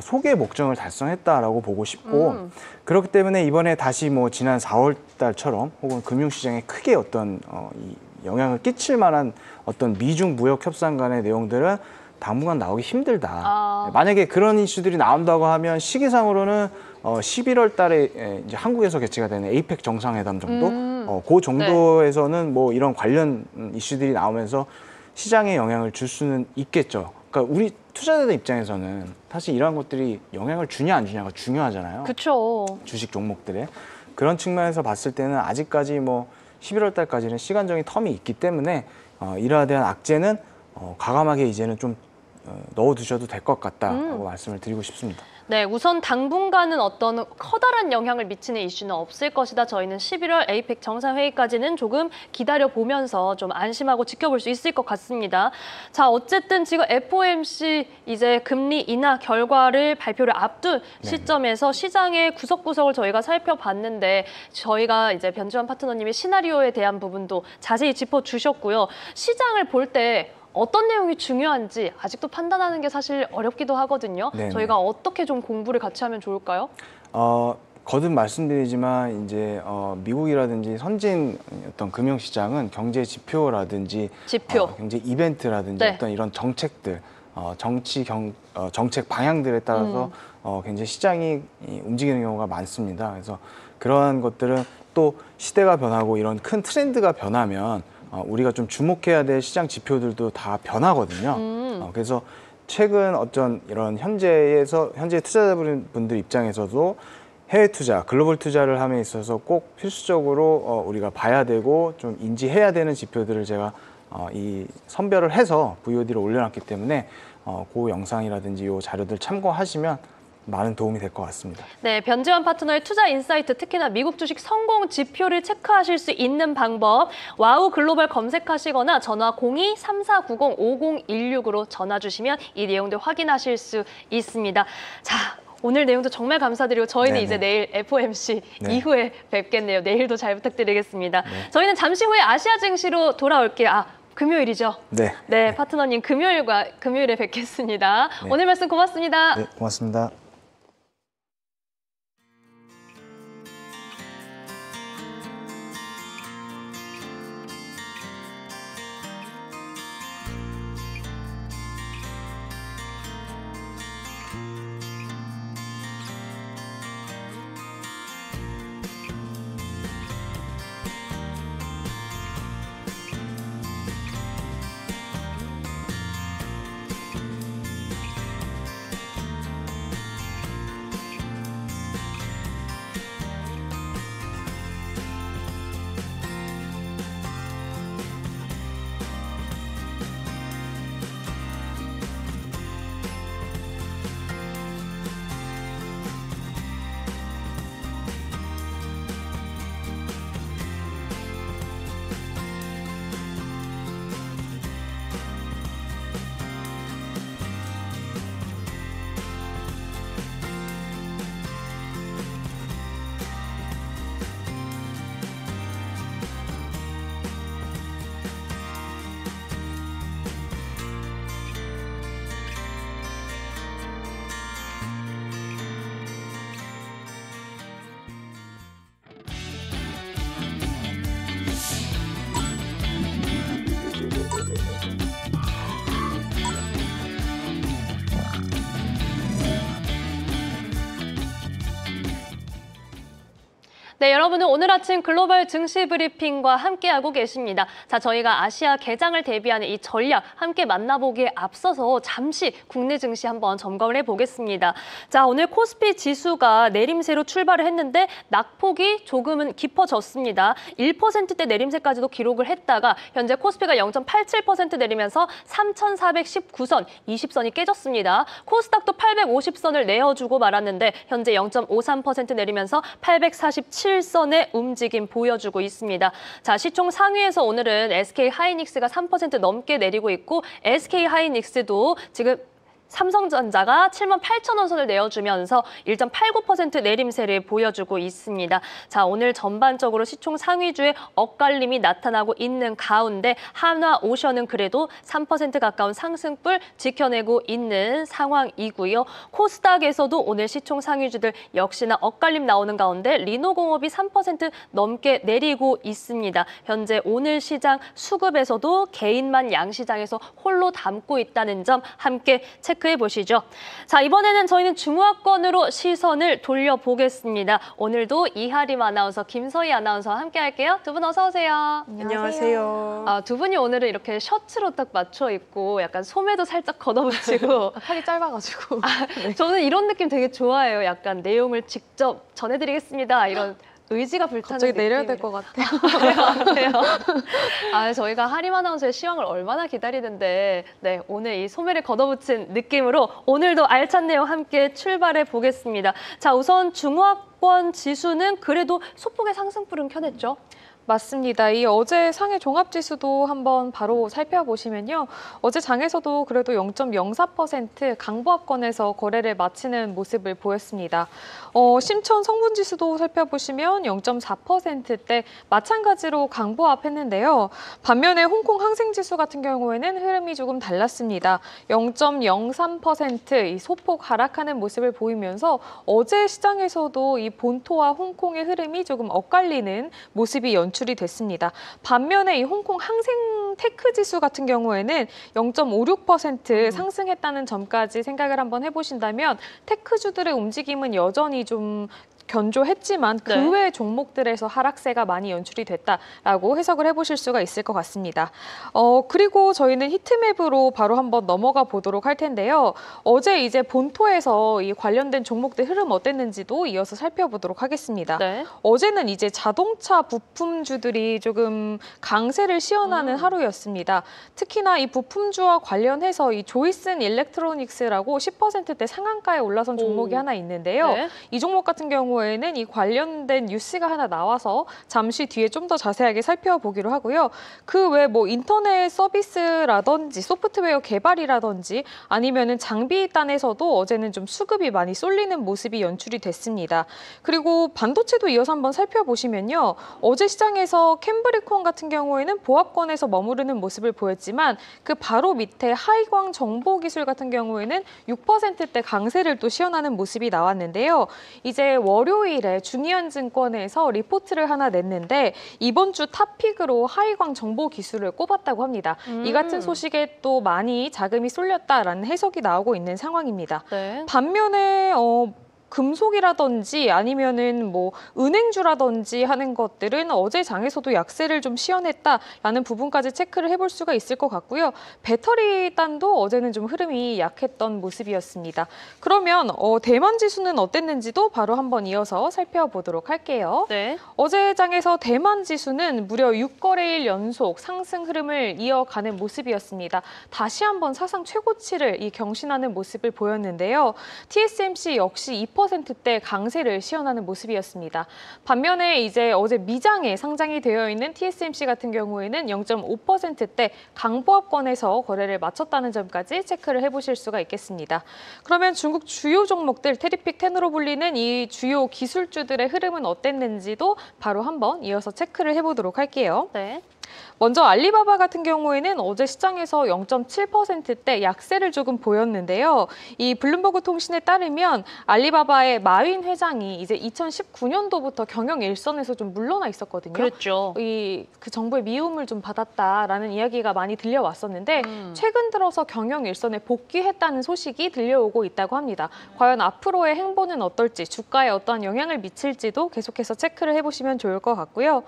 소기의 목적을 달성했다라고 보고 싶고 그렇기 때문에 이번에 다시 뭐 지난 4월 달처럼 혹은 금융시장에 크게 어떤 이 영향을 끼칠 만한 어떤 미중 무역 협상 간의 내용들은 당분간 나오기 힘들다. 만약에 그런 이슈들이 나온다고 하면 시기상으로는 11월 달에 이제 한국에서 개최가 되는 에이펙 정상회담 정도? 그 정도에서는 뭐 이런 관련 이슈들이 나오면서 시장에 영향을 줄 수는 있겠죠. 그러니까 우리 투자자들 입장에서는 사실 이러한 것들이 영향을 주냐 안 주냐가 중요하잖아요. 그렇죠. 주식 종목들에. 그런 측면에서 봤을 때는 아직까지 뭐 11월 달까지는 시간적인 텀이 있기 때문에 이러한 대한 악재는 과감하게 이제는 좀 넣어두셔도 될 것 같다고 말씀을 드리고 싶습니다. 네, 우선 당분간은 어떤 커다란 영향을 미치는 이슈는 없을 것이다. 저희는 11월 에이펙 정상회의까지는 조금 기다려보면서 좀 안심하고 지켜볼 수 있을 것 같습니다. 자, 어쨌든 지금 FOMC 이제 금리 인하 결과를 발표를 앞둔 시점에서 시장의 구석구석을 저희가 살펴봤는데 저희가 이제 변주환 파트너님의 시나리오에 대한 부분도 자세히 짚어주셨고요. 시장을 볼 때 어떤 내용이 중요한지 아직도 판단하는 게 사실 어렵기도 하거든요. 저희가 어떻게 좀 공부를 같이 하면 좋을까요? 거듭 말씀드리지만 이제 미국이라든지 선진 어떤 금융시장은 경제 지표라든지 경제 이벤트라든지 어떤 이런 정책들, 정책 방향들에 따라서 굉장히 시장이 움직이는 경우가 많습니다. 그래서 그러한 것들은 또 시대가 변하고 이런 큰 트렌드가 변하면 우리가 좀 주목해야 될 시장 지표들도 다 변하거든요. 그래서 최근 어떤 이런 현재 투자자분들 입장에서도 해외 투자, 글로벌 투자를 함에 있어서 꼭 필수적으로 우리가 봐야 되고 좀 인지해야 되는 지표들을 제가 이 선별을 해서 VOD를 올려놨기 때문에 그 영상이라든지 이 자료들 참고하시면 많은 도움이 될 것 같습니다. 네, 변재환 파트너의 투자 인사이트, 특히나 미국 주식 성공 지표를 체크하실 수 있는 방법 와우 글로벌 검색하시거나 전화 02-3490-5016으로 전화 주시면 이 내용들 확인하실 수 있습니다. 자, 오늘 내용도 정말 감사드리고 저희는 네네. 이제 내일 FOMC 네. 이후에 뵙겠네요. 내일도 잘 부탁드리겠습니다. 네. 저희는 잠시 후에 아시아 증시로 돌아올게요. 금요일이죠? 네. 네, 파트너님 금요일에 뵙겠습니다. 네. 오늘 말씀 고맙습니다. 네, 고맙습니다. 네, 여러분은 오늘 아침 글로벌 증시 브리핑과 함께하고 계십니다. 자, 저희가 아시아 개장을 대비하는 이 전략 함께 만나보기에 앞서서 잠시 국내 증시 한번 점검을 해보겠습니다. 자, 오늘 코스피 지수가 내림세로 출발을 했는데 낙폭이 조금은 깊어졌습니다. 1%대 내림세까지도 기록을 했다가 현재 코스피가 0.87% 내리면서 3,419선, 20선이 깨졌습니다. 코스닥도 850선을 내어주고 말았는데 현재 0.53% 내리면서 847선의 움직임 보여주고 있습니다. 자, 시총 상위에서 오늘은 SK하이닉스가 3% 넘게 내리고 있고 SK하이닉스도 지금 삼성전자가 78,000원 선을 내어주면서 1.89% 내림세를 보여주고 있습니다. 자, 오늘 전반적으로 시총 상위주의 엇갈림이 나타나고 있는 가운데 한화오션은 그래도 3% 가까운 상승불 지켜내고 있는 상황이고요. 코스닥에서도 오늘 시총 상위주들 역시나 엇갈림 나오는 가운데 리노공업이 3% 넘게 내리고 있습니다. 현재 오늘 시장 수급에서도 개인만 양시장에서 홀로 담고 있다는 점 함께 체크해 보시죠. 자, 이번에는 저희는 중화권으로 시선을 돌려보겠습니다. 오늘도 이하림 아나운서, 김서희 아나운서와 함께 할게요. 두 분 어서 오세요. 안녕하세요. 두 분이 오늘은 이렇게 셔츠로 딱 맞춰 입고 약간 소매도 살짝 걷어붙이고 팔이 짧아가지고. 저는 이런 느낌 되게 좋아해요. 약간 내용을 직접 전해드리겠습니다. 이런 의지가 불타는 갑자기 내려야 느낌이라. 될 것 같아요. 그래요. 저희가 하림 아나운서의 시황을 얼마나 기다리는데 네, 오늘 이 소매를 걷어붙인 느낌으로 오늘도 알찬 내용 함께 출발해 보겠습니다. 자, 우선 중화권 지수는 그래도 소폭의 상승불은 켜냈죠. 맞습니다. 이 어제 상해 종합지수도 한번 바로 살펴보시면요. 어제 장에서도 그래도 0.04% 강보합권에서 거래를 마치는 모습을 보였습니다. 심천 성분지수도 살펴보시면 0.4%대 마찬가지로 강보합했는데요. 반면에 홍콩 항생지수 같은 경우에는 흐름이 조금 달랐습니다. 0.03% 이 소폭 하락하는 모습을 보이면서 어제 시장에서도 이 본토와 홍콩의 흐름이 조금 엇갈리는 모습이 연출이 됐습니다. 반면에 이 홍콩 항생 테크 지수 같은 경우에는 0.56% 상승했다는 점까지 생각을 한번 해보신다면 테크주들의 움직임은 여전히 좀 견조했지만 그 네. 외 종목들에서 하락세가 많이 연출이 됐다라고 해석을 해보실 수가 있을 것 같습니다. 그리고 저희는 히트맵으로 바로 한번 넘어가 보도록 할 텐데요. 어제 이제 본토에서 이 관련된 종목들 흐름 어땠는지도 이어서 살펴보도록 하겠습니다. 네. 어제는 이제 자동차 부품주들이 조금 강세를 시연하는 하루였습니다. 특히나 이 부품주와 관련해서 이 조이슨 일렉트로닉스라고 10%대 상한가에 올라선 종목이 오. 하나 있는데요. 네. 이 종목 같은 경우 경우에는 이 관련된 뉴스가 하나 나와서 잠시 뒤에 좀 더 자세하게 살펴보기로 하고요. 그 외 뭐 인터넷 서비스라든지 소프트웨어 개발이라든지 아니면은 장비 단에서도 어제는 좀 수급이 많이 쏠리는 모습이 연출이 됐습니다. 그리고 반도체도 이어서 한번 살펴보시면요. 어제 시장에서 캠브리콘 같은 경우에는 보합권에서 머무르는 모습을 보였지만 그 바로 밑에 하이광 정보기술 같은 경우에는 6%대 강세를 또 시현하는 모습이 나왔는데요. 이제 월요일에 중이한증권에서 리포트를 하나 냈는데 이번 주 탑픽으로 하이광 정보기술을 꼽았다고 합니다. 이 같은 소식에 또 많이 자금이 쏠렸다라는 해석이 나오고 있는 상황입니다. 네. 반면에 금속이라든지 아니면은 뭐 은행주라든지 하는 것들은 어제 장에서도 약세를 좀 시현했다라는 부분까지 체크를 해볼 수가 있을 것 같고요. 배터리 단도 어제는 좀 흐름이 약했던 모습이었습니다. 그러면 대만 지수는 어땠는지도 바로 한번 이어서 살펴보도록 할게요. 네. 어제 장에서 대만 지수는 무려 6거래일 연속 상승 흐름을 이어가는 모습이었습니다. 다시 한번 사상 최고치를 경신하는 모습을 보였는데요. TSMC 역시 2%대 강세를 시현하는 모습이었습니다. 반면에 이제 어제 미장에 상장이 되어 있는 TSMC 같은 경우에는 0.5%대 강보합권에서 거래를 마쳤다는 점까지 체크를 해보실 수가 있겠습니다. 그러면 중국 주요 종목들 테리픽 10으로 불리는 이 주요 기술주들의 흐름은 어땠는지도 바로 한번 이어서 체크를 해보도록 할게요. 네. 먼저 알리바바 같은 경우에는 어제 시장에서 0.7%대 약세를 조금 보였는데요. 이 블룸버그 통신에 따르면 알리바바의 마윈 회장이 이제 2019년도부터 경영 일선에서 좀 물러나 있었거든요. 그렇죠. 그 정부의 미움을 좀 받았다라는 이야기가 많이 들려왔었는데 최근 들어서 경영 일선에 복귀했다는 소식이 들려오고 있다고 합니다. 과연 앞으로의 행보는 어떨지, 주가에 어떠한 영향을 미칠지도 계속해서 체크를 해보시면 좋을 것 같고요.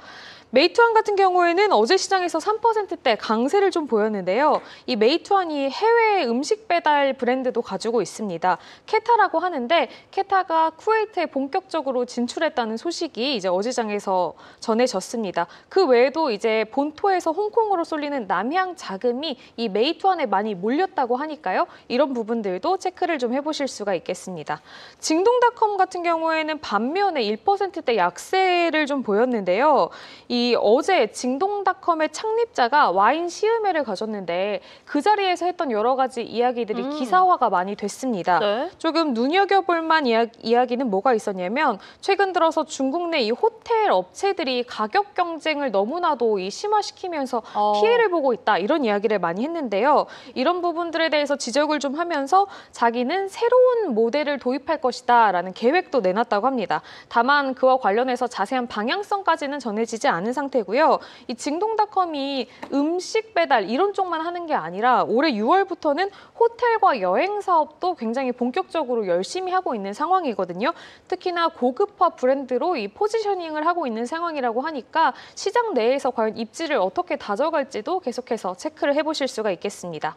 메이투안 같은 경우에는 어제 시장에서 3%대 강세를 좀 보였는데요. 이 메이투안이 해외 음식 배달 브랜드도 가지고 있습니다. 케타라고 하는데 케타가 쿠웨이트에 본격적으로 진출했다는 소식이 이제 어제 장에서 전해졌습니다. 그 외에도 이제 본토에서 홍콩으로 쏠리는 남향 자금이 이 메이투안에 많이 몰렸다고 하니까요. 이런 부분들도 체크를 좀 해보실 수가 있겠습니다. 징동닷컴 같은 경우에는 반면에 1%대 약세를 좀 보였는데요. 이 어제 징동닷컴의 창립자가 와인 시음회를 가졌는데 그 자리에서 했던 여러 가지 이야기들이 기사화가 많이 됐습니다. 네. 조금 눈여겨볼 만 이야기는 뭐가 있었냐면 최근 들어서 중국 내 이 호텔 업체들이 가격 경쟁을 너무나도 심화시키면서 피해를 보고 있다 이런 이야기를 많이 했는데요. 이런 부분들에 대해서 지적을 좀 하면서 자기는 새로운 모델을 도입할 것이다라는 계획도 내놨다고 합니다. 다만 그와 관련해서 자세한 방향성까지는 전해지지 않은 상태고요. 이 징동닷컴이 음식 배달 이런 쪽만 하는 게 아니라 올해 6월부터는 호텔과 여행 사업도 굉장히 본격적으로 열심히 하고 있는 상황이거든요. 특히나 고급화 브랜드로 이 포지셔닝을 하고 있는 상황이라고 하니까 시장 내에서 과연 입지를 어떻게 다져갈지도 계속해서 체크를 해보실 수가 있겠습니다.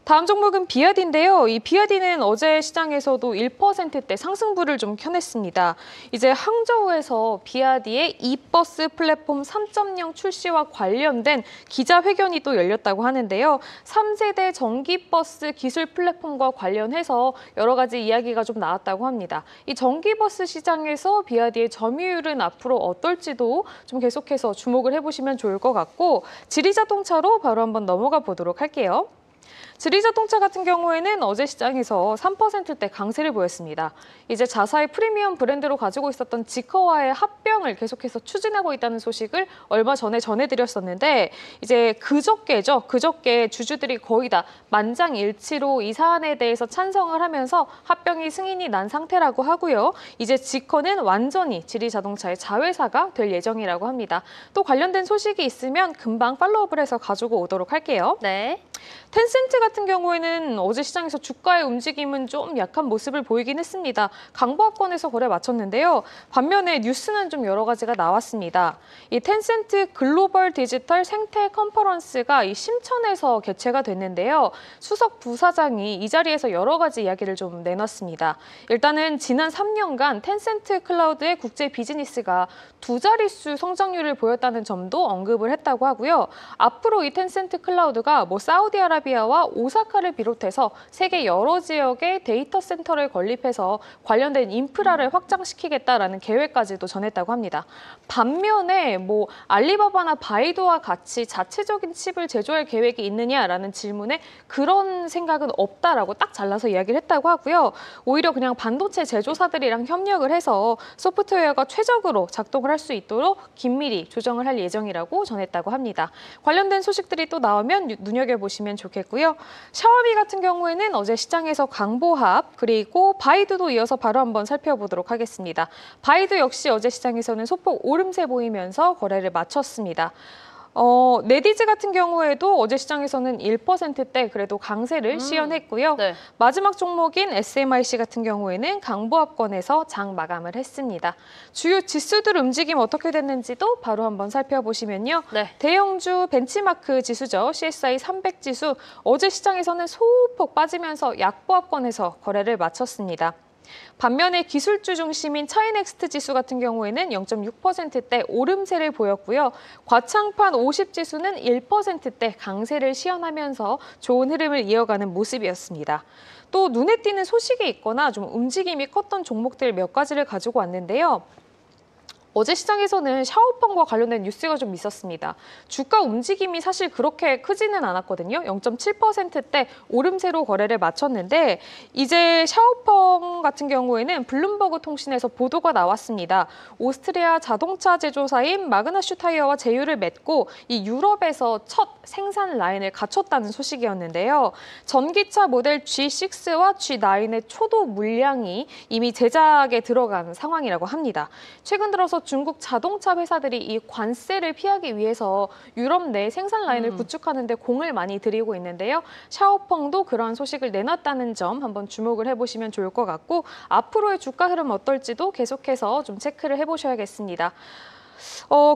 다음 종목은 비아디인데요. 이 비아디는 어제 시장에서도 1%대 상승부를 좀 켜냈습니다. 이제 항저우에서 비아디의 이버스 플랫폼 3.0 출시와 관련된 기자회견이 또 열렸다고 하는데요. 3세대 전기버스 기술 플랫폼과 관련해서 여러 가지 이야기가 좀 나왔다고 합니다. 이 전기버스 시장에서 비아디의 점유율은 앞으로 어떨지도 좀 계속해서 주목을 해보시면 좋을 것 같고 지리자동차로 바로 한번 넘어가 보도록 할게요. 지리자동차 같은 경우에는 어제 시장에서 3%대 강세를 보였습니다. 이제 자사의 프리미엄 브랜드로 가지고 있었던 지커와의 합병을 계속해서 추진하고 있다는 소식을 얼마 전에 전해드렸었는데 이제 그저께 주주들이 거의 다 만장일치로 이 사안에 대해서 찬성을 하면서 합병이 승인이 난 상태라고 하고요. 이제 지커는 완전히 지리자동차의 자회사가 될 예정이라고 합니다. 또 관련된 소식이 있으면 금방 팔로우업을 해서 가지고 오도록 할게요. 네. 텐센트 같은 경우에는 어제 시장에서 주가의 움직임은 좀 약한 모습을 보이긴 했습니다. 강보합권에서 거래 마쳤는데요. 반면에 뉴스는 좀 여러 가지가 나왔습니다. 이 텐센트 글로벌 디지털 생태 컨퍼런스가 이 심천에서 개최가 됐는데요. 수석 부사장이 이 자리에서 여러 가지 이야기를 좀 내놨습니다. 일단은 지난 3년간 텐센트 클라우드의 국제 비즈니스가 2자릿수 성장률을 보였다는 점도 언급을 했다고 하고요. 앞으로 이 텐센트 클라우드가 사우디아라비아와 오사카를 비롯해서 세계 여러 지역에 데이터 센터를 건립해서 관련된 인프라를 확장시키겠다라는 계획까지도 전했다고 합니다. 반면에 뭐 알리바바나 바이두와 같이 자체적인 칩을 제조할 계획이 있느냐라는 질문에 그런 생각은 없다라고 딱 잘라서 이야기를 했다고 하고요. 오히려 그냥 반도체 제조사들이랑 협력을 해서 소프트웨어가 최적으로 작동을 할 수 있도록 긴밀히 조정을 할 예정이라고 전했다고 합니다. 관련된 소식들이 또 나오면 눈여겨보시면 좋겠고요. 샤오미 같은 경우에는 어제 시장에서 광보합 그리고 바이두도 이어서 바로 한번 살펴보도록 하겠습니다. 바이두 역시 어제 시장에서는 소폭 오름세 보이면서 거래를 마쳤습니다. 네디즈 같은 경우에도 어제 시장에서는 1%대 그래도 강세를 시연했고요. 네. 마지막 종목인 SMIC 같은 경우에는 강보합권에서 장 마감을 했습니다. 주요 지수들 움직임 어떻게 됐는지도 바로 한번 살펴보시면요. 네. 대형주 벤치마크 지수죠. CSI 300 지수 어제 시장에서는 소폭 빠지면서 약보합권에서 거래를 마쳤습니다. 반면에 기술주 중심인 차이넥스트 지수 같은 경우에는 0.6%대 오름세를 보였고요. 과창판 50 지수는 1%대 강세를 시현하면서 좋은 흐름을 이어가는 모습이었습니다. 또 눈에 띄는 소식이 있거나 좀 움직임이 컸던 종목들 몇 가지를 가지고 왔는데요. 어제 시장에서는 샤오펑과 관련된 뉴스가 좀 있었습니다. 주가 움직임이 사실 그렇게 크지는 않았거든요. 0.7%대 오름세로 거래를 마쳤는데 이제 샤오펑 같은 경우에는 블룸버그 통신에서 보도가 나왔습니다. 오스트리아 자동차 제조사인 마그나슈타이어와 제휴를 맺고 이 유럽에서 첫 생산 라인을 갖췄다는 소식이었는데요. 전기차 모델 G6와 G9의 초도 물량이 이미 제작에 들어간 상황이라고 합니다. 최근 들어서 중국 자동차 회사들이 이 관세를 피하기 위해서 유럽 내 생산 라인을 구축하는 데 공을 많이 들이고 있는데요. 샤오펑도 그러한 소식을 내놨다는 점 한번 주목을 해보시면 좋을 것 같고 앞으로의 주가 흐름 어떨지도 계속해서 좀 체크를 해보셔야겠습니다.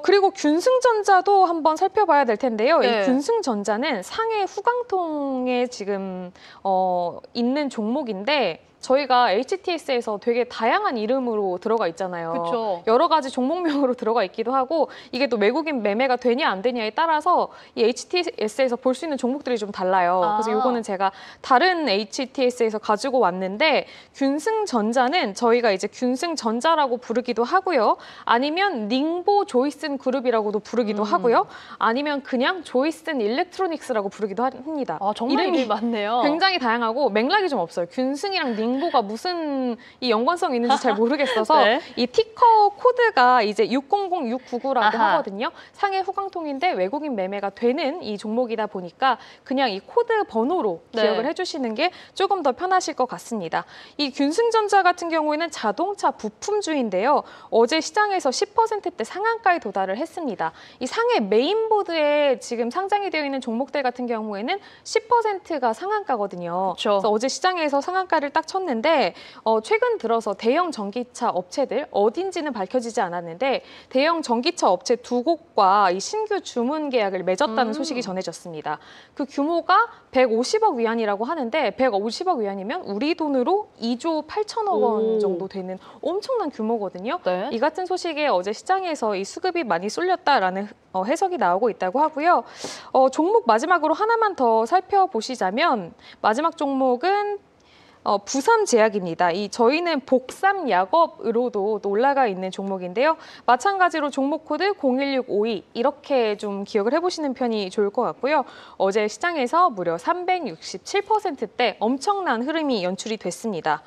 그리고 균승전자도 한번 살펴봐야 될 텐데요. 네. 이 균승전자는 상해 후광통에 지금 있는 종목인데 저희가 HTS에서 되게 다양한 이름으로 들어가 있잖아요. 그쵸. 여러 가지 종목명으로 들어가 있기도 하고 이게 또 외국인 매매가 되냐 안 되냐에 따라서 이 HTS에서 볼 수 있는 종목들이 좀 달라요. 그래서 이거는 제가 다른 HTS에서 가지고 왔는데 균승전자는 저희가 이제 균승전자라고 부르기도 하고요. 아니면 닝보 조이슨 그룹이라고도 부르기도 하고요. 아니면 그냥 조이슨 일렉트로닉스라고 부르기도 합니다. 정말 이름이 많네요. 굉장히 다양하고 맥락이 좀 없어요. 균승이랑 닝보가 무슨 이 연관성이 있는지 잘 모르겠어서 네. 이 티커 코드가 이제 600699라고 아하. 하거든요. 상해 후광통인데 외국인 매매가 되는 이 종목이다 보니까 그냥 이 코드 번호로 네. 기억을 해주시는 게 조금 더 편하실 것 같습니다. 이 균승전자 같은 경우에는 자동차 부품주인데요. 어제 시장에서 10%대 상한가에 도달을 했습니다. 이 상해 메인보드에 지금 상장이 되어 있는 종목들 같은 경우에는 10%가 상한가거든요. 그쵸. 그래서 어제 시장에서 상한가를 딱 쳤는데 최근 들어서 대형 전기차 업체들 어딘지는 밝혀지지 않았는데 대형 전기차 업체 두 곳과 이 신규 주문 계약을 맺었다는 소식이 전해졌습니다. 그 규모가 150억 위안이라고 하는데 150억 위안이면 우리 돈으로 2조 8천억 원 정도 되는 엄청난 규모거든요. 네. 이 같은 소식에 어제 시장에서 이 수급이 많이 쏠렸다라는 해석이 나오고 있다고 하고요. 종목 마지막으로 하나만 더 살펴보시자면 마지막 종목은 부삼제약입니다. 저희는 복삼 약업으로도 또 올라가 있는 종목인데요. 마찬가지로 종목 코드 01652 이렇게 좀 기억을 해보시는 편이 좋을 것 같고요. 어제 시장에서 무려 367%대 엄청난 흐름이 연출이 됐습니다.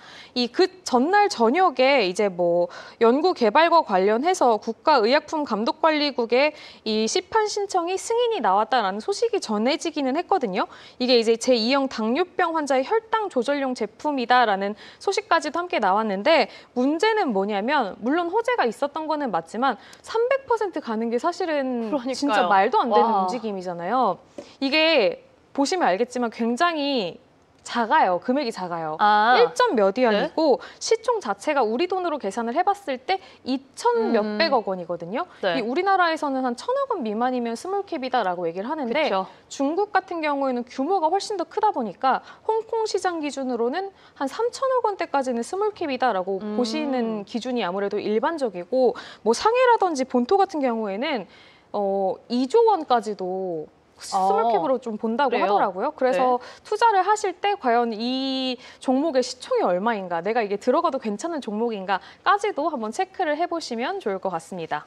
그 전날 저녁에 이제 뭐 연구 개발과 관련해서 국가의약품감독관리국의 이 시판 신청이 승인이 나왔다라는 소식이 전해지기는 했거든요. 이게 이제 제2형 당뇨병 환자의 혈당 조절용 제품이다라는 소식까지도 함께 나왔는데 문제는 뭐냐면 물론 호재가 있었던 거는 맞지만 300% 가는 게 사실은 그러니까요. 진짜 말도 안 되는 와. 움직임이잖아요. 이게 보시면 알겠지만 굉장히 작아요. 금액이 작아요. 1점 몇 위안이고 시총 자체가 우리 돈으로 계산을 해봤을 때 2천 몇백억 원이거든요. 네. 이 우리나라에서는 한 1,000억 원 미만이면 스몰캡이다라고 얘기를 하는데 그쵸. 중국 같은 경우에는 규모가 훨씬 더 크다 보니까 홍콩 시장 기준으로는 한 3,000억 원대까지는 스몰캡이다라고 보시는 기준이 아무래도 일반적이고 뭐 상해라든지 본토 같은 경우에는 2조 원까지도 스몰캡으로 좀 본다고 그래요? 하더라고요. 그래서 투자를 하실 때 과연 이 종목의 시총이 얼마인가, 내가 이게 들어가도 괜찮은 종목인가까지도 한번 체크를 해보시면 좋을 것 같습니다.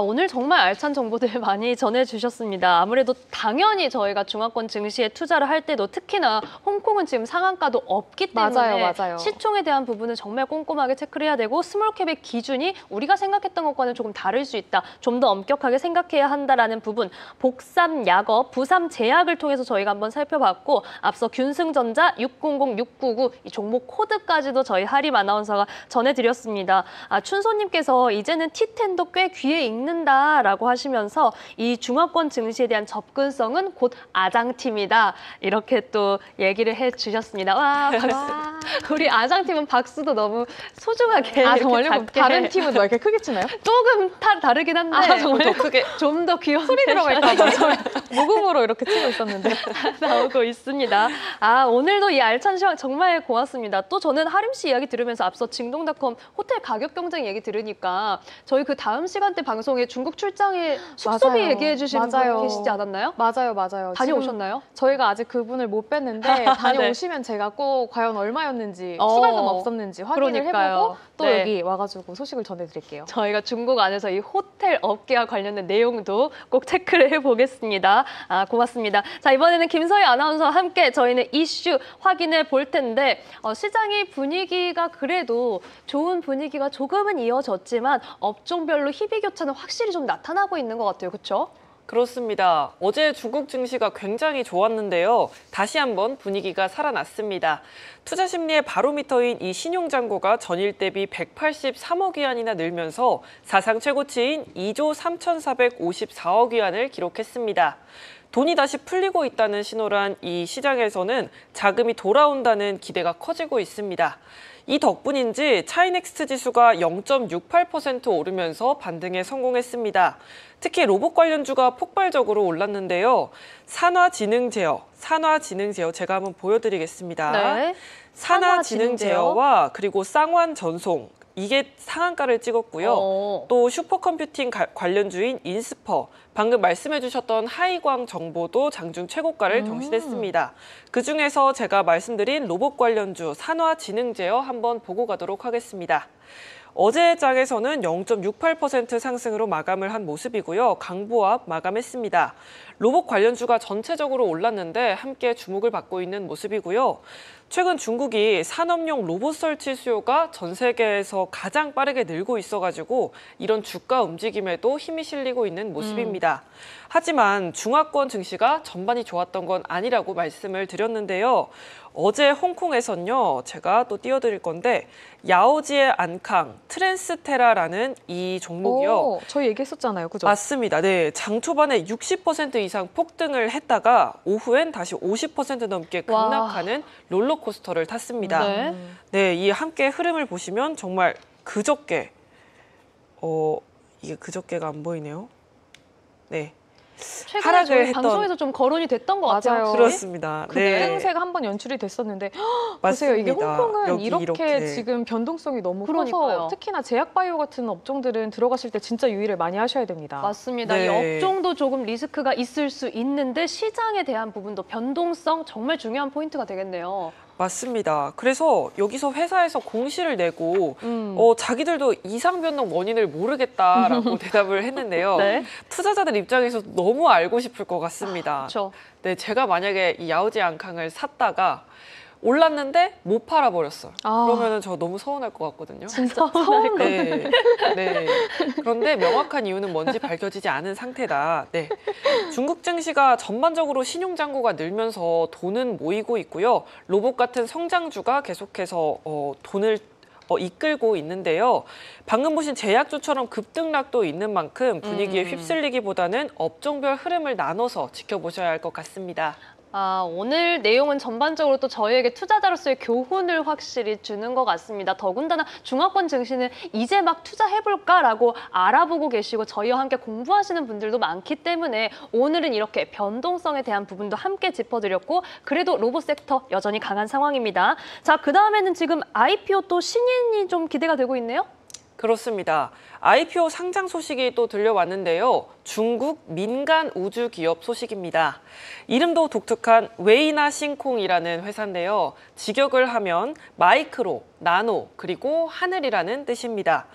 오늘 정말 알찬 정보들 많이 전해주셨습니다. 아무래도 당연히 저희가 중화권 증시에 투자를 할 때도 특히나 홍콩은 지금 상한가도 없기 때문에 맞아요. 시총에 대한 부분은 정말 꼼꼼하게 체크를 해야 되고 스몰캡의 기준이 우리가 생각했던 것과는 조금 다를 수 있다. 좀 더 엄격하게 생각해야 한다라는 부분. 복삼 약업, 부삼 제약을 통해서 저희가 한번 살펴봤고 앞서 균승전자 600, 699 이 종목 코드까지도 저희 하림 아나운서가 전해드렸습니다. 춘소님께서 이제는 T10도 꽤 귀에 읽는다라고 하시면서 이 중화권 증시에 대한 접근성은 곧 아장팀이다. 이렇게 또 얘기를 해주셨습니다. 와, 박수. 우리 아장팀은 박수도 너무 소중하게. 정말요? 작게. 다른 팀은 뭐 이렇게 크게 치나요? 조금 다르긴 한데 정말요? 더 크게. 좀 더 귀여운 소리 들어갈까 봐 무음으로 이렇게 치고 있었는데. 나오고 있습니다. 오늘도 이 알찬 시간 정말 고맙습니다. 또 저는 하림 씨 이야기 들으면서 앞서 징동닷컴 호텔 가격 경쟁 얘기 들으니까 저희 그 다음 시간대 방송에 중국 출장에 숙소비 맞아요. 얘기해 주시는 맞아요. 분 계시지 않았나요? 맞아요. 다녀오셨나요? 저희가 아직 그분을 못 뵀는데 다녀오시면 제가 꼭 과연 얼마였는지 추가금 없었는지 확인을 그러니까요. 해보고 또 네. 여기 와가지고 소식을 전해드릴게요. 저희가 중국 안에서 이 호텔 업계와 관련된 내용도 꼭 체크를 해보겠습니다. 고맙습니다. 자, 이번에는 김서희 아나운서와 함께 저희는 이슈 확인해 볼 텐데 시장의 분위기가 그래도 좋은 분위기가 조금은 이어졌지만 업종별로 희비교차는 확실히 좀 나타나고 있는 것 같아요. 그렇죠? 그렇습니다. 어제 중국 증시가 굉장히 좋았는데요. 다시 한번 분위기가 살아났습니다. 투자 심리의 바로미터인 이 신용잔고가 전일 대비 183억 위안이나 늘면서 사상 최고치인 2조 3,454억 위안을 기록했습니다. 돈이 다시 풀리고 있다는 신호란 이 시장에서는 자금이 돌아온다는 기대가 커지고 있습니다. 이 덕분인지 차이넥스트 지수가 0.68% 오르면서 반등에 성공했습니다. 특히 로봇 관련주가 폭발적으로 올랐는데요. 산화지능제어 제가 한번 보여드리겠습니다. 네. 산화지능제어와 그리고 쌍환전송 이게 상한가를 찍었고요. 또 슈퍼컴퓨팅 관련주인 인스퍼, 방금 말씀해 주셨던 하이광 정보도 장중 최고가를 경신했습니다. 그중에서 제가 말씀드린 로봇 관련주 산화지능제어 한번 보고 가도록 하겠습니다. 어제 장에서는 0.68% 상승으로 마감을 한 모습이고요. 강보합 마감했습니다. 로봇 관련주가 전체적으로 올랐는데 함께 주목을 받고 있는 모습이고요. 최근 중국이 산업용 로봇 설치 수요가 전 세계에서 가장 빠르게 늘고 있어가지고 이런 주가 움직임에도 힘이 실리고 있는 모습입니다. 하지만 중화권 증시가 전반이 좋았던 건 아니라고 말씀을 드렸는데요. 어제 홍콩에선요, 제가 또 띄워드릴 건데 야오지의 안캉, 트랜스테라라는 이 종목이요. 저희 얘기했었잖아요, 그죠? 맞습니다. 네, 장 초반에 60% 이상 폭등을 했다가 오후엔 다시 50% 넘게 급락하는 롤러코스터를 탔습니다. 네, 이 함께 흐름을 보시면 정말 그저께, 이게 그저께가 안 보이네요. 네. 최근에 저희 방송에서 좀 거론이 됐던 것 같아요. 맞아요. 그렇습니다. 그 행세가 한번 연출이 됐었는데 보세요. 이게 홍콩은 이렇게 지금 변동성이 너무 커서 특히나 제약바이오 같은 업종들은 들어가실 때 진짜 유의를 많이 하셔야 됩니다. 맞습니다. 이 업종도 조금 리스크가 있을 수 있는데 시장에 대한 부분도 변동성 정말 중요한 포인트가 되겠네요. 맞습니다. 그래서 여기서 회사에서 공시를 내고 자기들도 이상 변동 원인을 모르겠다라고 대답을 했는데요. 네. 투자자들 입장에서 너무 알고 싶을 것 같습니다. 그렇죠. 네, 제가 만약에 이 야오지 안캉을 샀다가 올랐는데 못 팔아버렸어요. 그러면 저 너무 서운할 것 같거든요. 진짜 서운할 것 같아요. 네. 그런데 명확한 이유는 뭔지 밝혀지지 않은 상태다. 네. 중국 증시가 전반적으로 신용잔고가 늘면서 돈은 모이고 있고요. 로봇 같은 성장주가 계속해서 돈을 이끌고 있는데요. 방금 보신 제약주처럼 급등락도 있는 만큼 분위기에 휩쓸리기보다는 업종별 흐름을 나눠서 지켜보셔야 할 것 같습니다. 오늘 내용은 전반적으로 또 저희에게 투자자로서의 교훈을 확실히 주는 것 같습니다. 더군다나 중화권 증시는 이제 막 투자해볼까라고 알아보고 계시고 저희와 함께 공부하시는 분들도 많기 때문에 오늘은 이렇게 변동성에 대한 부분도 함께 짚어드렸고 그래도 로봇 섹터 여전히 강한 상황입니다. 자, 그 다음에는 지금 IPO 또 신인이 좀 기대가 되고 있네요? 그렇습니다. IPO 상장 소식이 또 들려왔는데요. 중국 민간 우주 기업 소식입니다. 이름도 독특한 웨이나 싱콩이라는 회사인데요. 직역을 하면 마이크로, 나노, 그리고 하늘이라는 뜻입니다.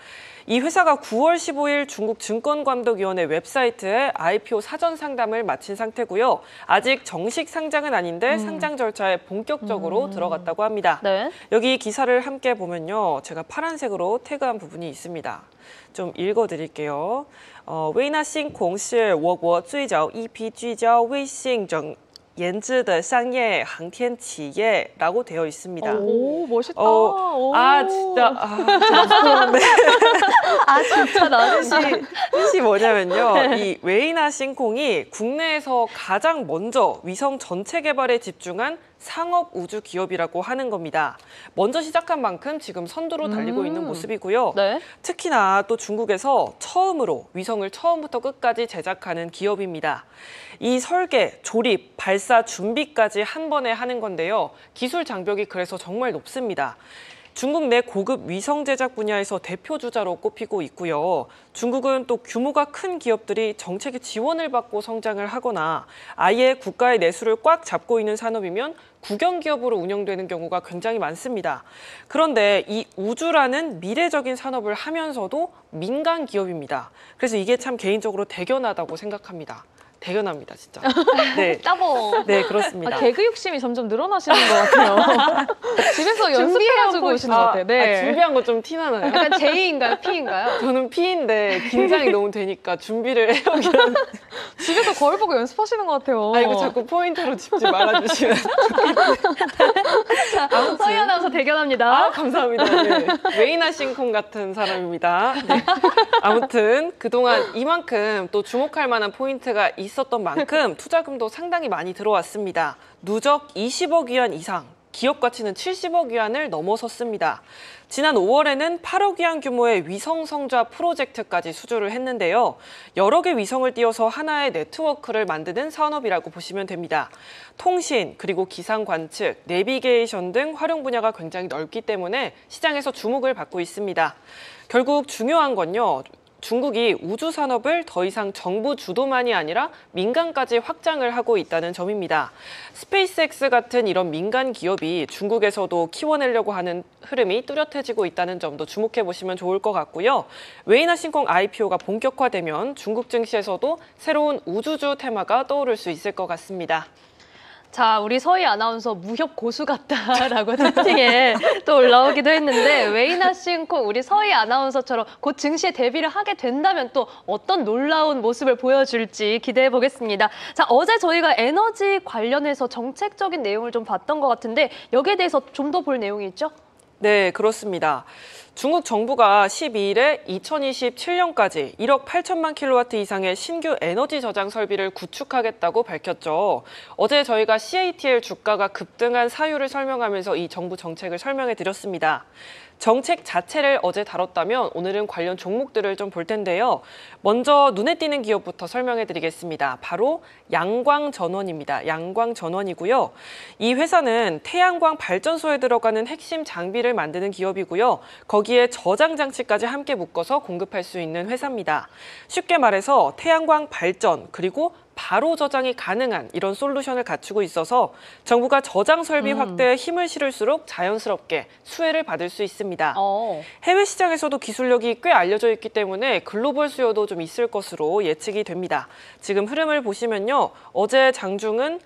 이 회사가 9월 15일 중국 증권감독위원회 웹사이트에 IPO 사전 상담을 마친 상태고요. 아직 정식 상장은 아닌데 상장 절차에 본격적으로 들어갔다고 합니다. 네. 여기 기사를 함께 보면요. 제가 파란색으로 태그한 부분이 있습니다. 좀 읽어드릴게요. 微纳星空是我国最早一批聚焦卫星整研制的商业航天企业라고 되어 있습니다. 오, 멋있다. 진짜. 네. 진짜 나는 뜻이 뭐냐면요. 이 웨이나 싱콩이 국내에서 가장 먼저 위성 전체 개발에 집중한 상업 우주 기업이라고 하는 겁니다. 먼저 시작한 만큼 지금 선두로 달리고 있는 모습이고요. 네. 특히나 또 중국에서 처음으로 위성을 처음부터 끝까지 제작하는 기업입니다. 이 설계, 조립, 발사, 준비까지 한 번에 하는 건데요. 기술 장벽이 그래서 정말 높습니다. 중국 내 고급 위성 제작 분야에서 대표 주자로 꼽히고 있고요. 중국은 또 규모가 큰 기업들이 정책의 지원을 받고 성장을 하거나 아예 국가의 내수를 꽉 잡고 있는 산업이면 국영 기업으로 운영되는 경우가 굉장히 많습니다. 그런데 이 우주라는 미래적인 산업을 하면서도 민간 기업입니다. 그래서 이게 참 개인적으로 대견하다고 생각합니다. 대견합니다, 진짜. 네, 따봉. 네 그렇습니다. 개그 욕심이 점점 늘어나시는 것 같아요. 집에서 연습해가지고 오시는 것 같아요. 네. 준비한 거 좀 티나나요? 약간 J인가요? P인가요? 저는 P인데 긴장이 너무 되니까 준비를 해요. 집에서 거울 보고 연습하시는 것 같아요. 이거 자꾸 포인트로 짚지 말아주시면. 서희 아나운서 대견합니다. 감사합니다. 네. 웨이나 싱콩 같은 사람입니다. 네. 아무튼 그동안 이만큼 또 주목할 만한 포인트가 있었던 만큼 투자금도 상당히 많이 들어왔습니다. 누적 20억 위안 이상, 기업 가치는 70억 위안을 넘어섰습니다. 지난 5월에는 8억 위안 규모의 위성 성좌 프로젝트까지 수주를 했는데요. 여러 개 위성을 띄워서 하나의 네트워크를 만드는 산업이라고 보시면 됩니다. 통신, 그리고 기상 관측, 내비게이션 등 활용 분야가 굉장히 넓기 때문에 시장에서 주목을 받고 있습니다. 결국 중요한 건요. 중국이 우주 산업을 더 이상 정부 주도만이 아니라 민간까지 확장을 하고 있다는 점입니다. 스페이스X 같은 이런 민간 기업이 중국에서도 키워내려고 하는 흐름이 뚜렷해지고 있다는 점도 주목해 보시면 좋을 것 같고요. 웨이나 싱콩 IPO가 본격화되면 중국 증시에서도 새로운 우주주 테마가 떠오를 수 있을 것 같습니다. 자, 우리 서희 아나운서 무협 고수 같다라고 채팅에 또 올라오기도 했는데 웨이나 싱콩 우리 서희 아나운서처럼 곧 증시에 데뷔를 하게 된다면 또 어떤 놀라운 모습을 보여줄지 기대해 보겠습니다. 자, 어제 저희가 에너지 관련해서 정책적인 내용을 좀 봤던 것 같은데 여기에 대해서 좀 더 볼 내용이 있죠? 네, 그렇습니다. 중국 정부가 12일에 2027년까지 1억 8천만 킬로와트 이상의 신규 에너지 저장 설비를 구축하겠다고 밝혔죠. 어제 저희가 CATL 주가가 급등한 사유를 설명하면서 이 정부 정책을 설명해 드렸습니다. 정책 자체를 어제 다뤘다면 오늘은 관련 종목들을 좀 볼 텐데요. 먼저 눈에 띄는 기업부터 설명해 드리겠습니다. 바로 양광전원입니다. 양광전원이고요. 이 회사는 태양광 발전소에 들어가는 핵심 장비를 만드는 기업이고요. 거기에 저장 장치까지 함께 묶어서 공급할 수 있는 회사입니다. 쉽게 말해서 태양광 발전 그리고 바로 저장이 가능한 이런 솔루션을 갖추고 있어서 정부가 저장 설비 확대에 힘을 실을수록 자연스럽게 수혜를 받을 수 있습니다. 해외 시장에서도 기술력이 꽤 알려져 있기 때문에 글로벌 수요도 좀 있을 것으로 예측이 됩니다. 지금 흐름을 보시면요. 어제 장중은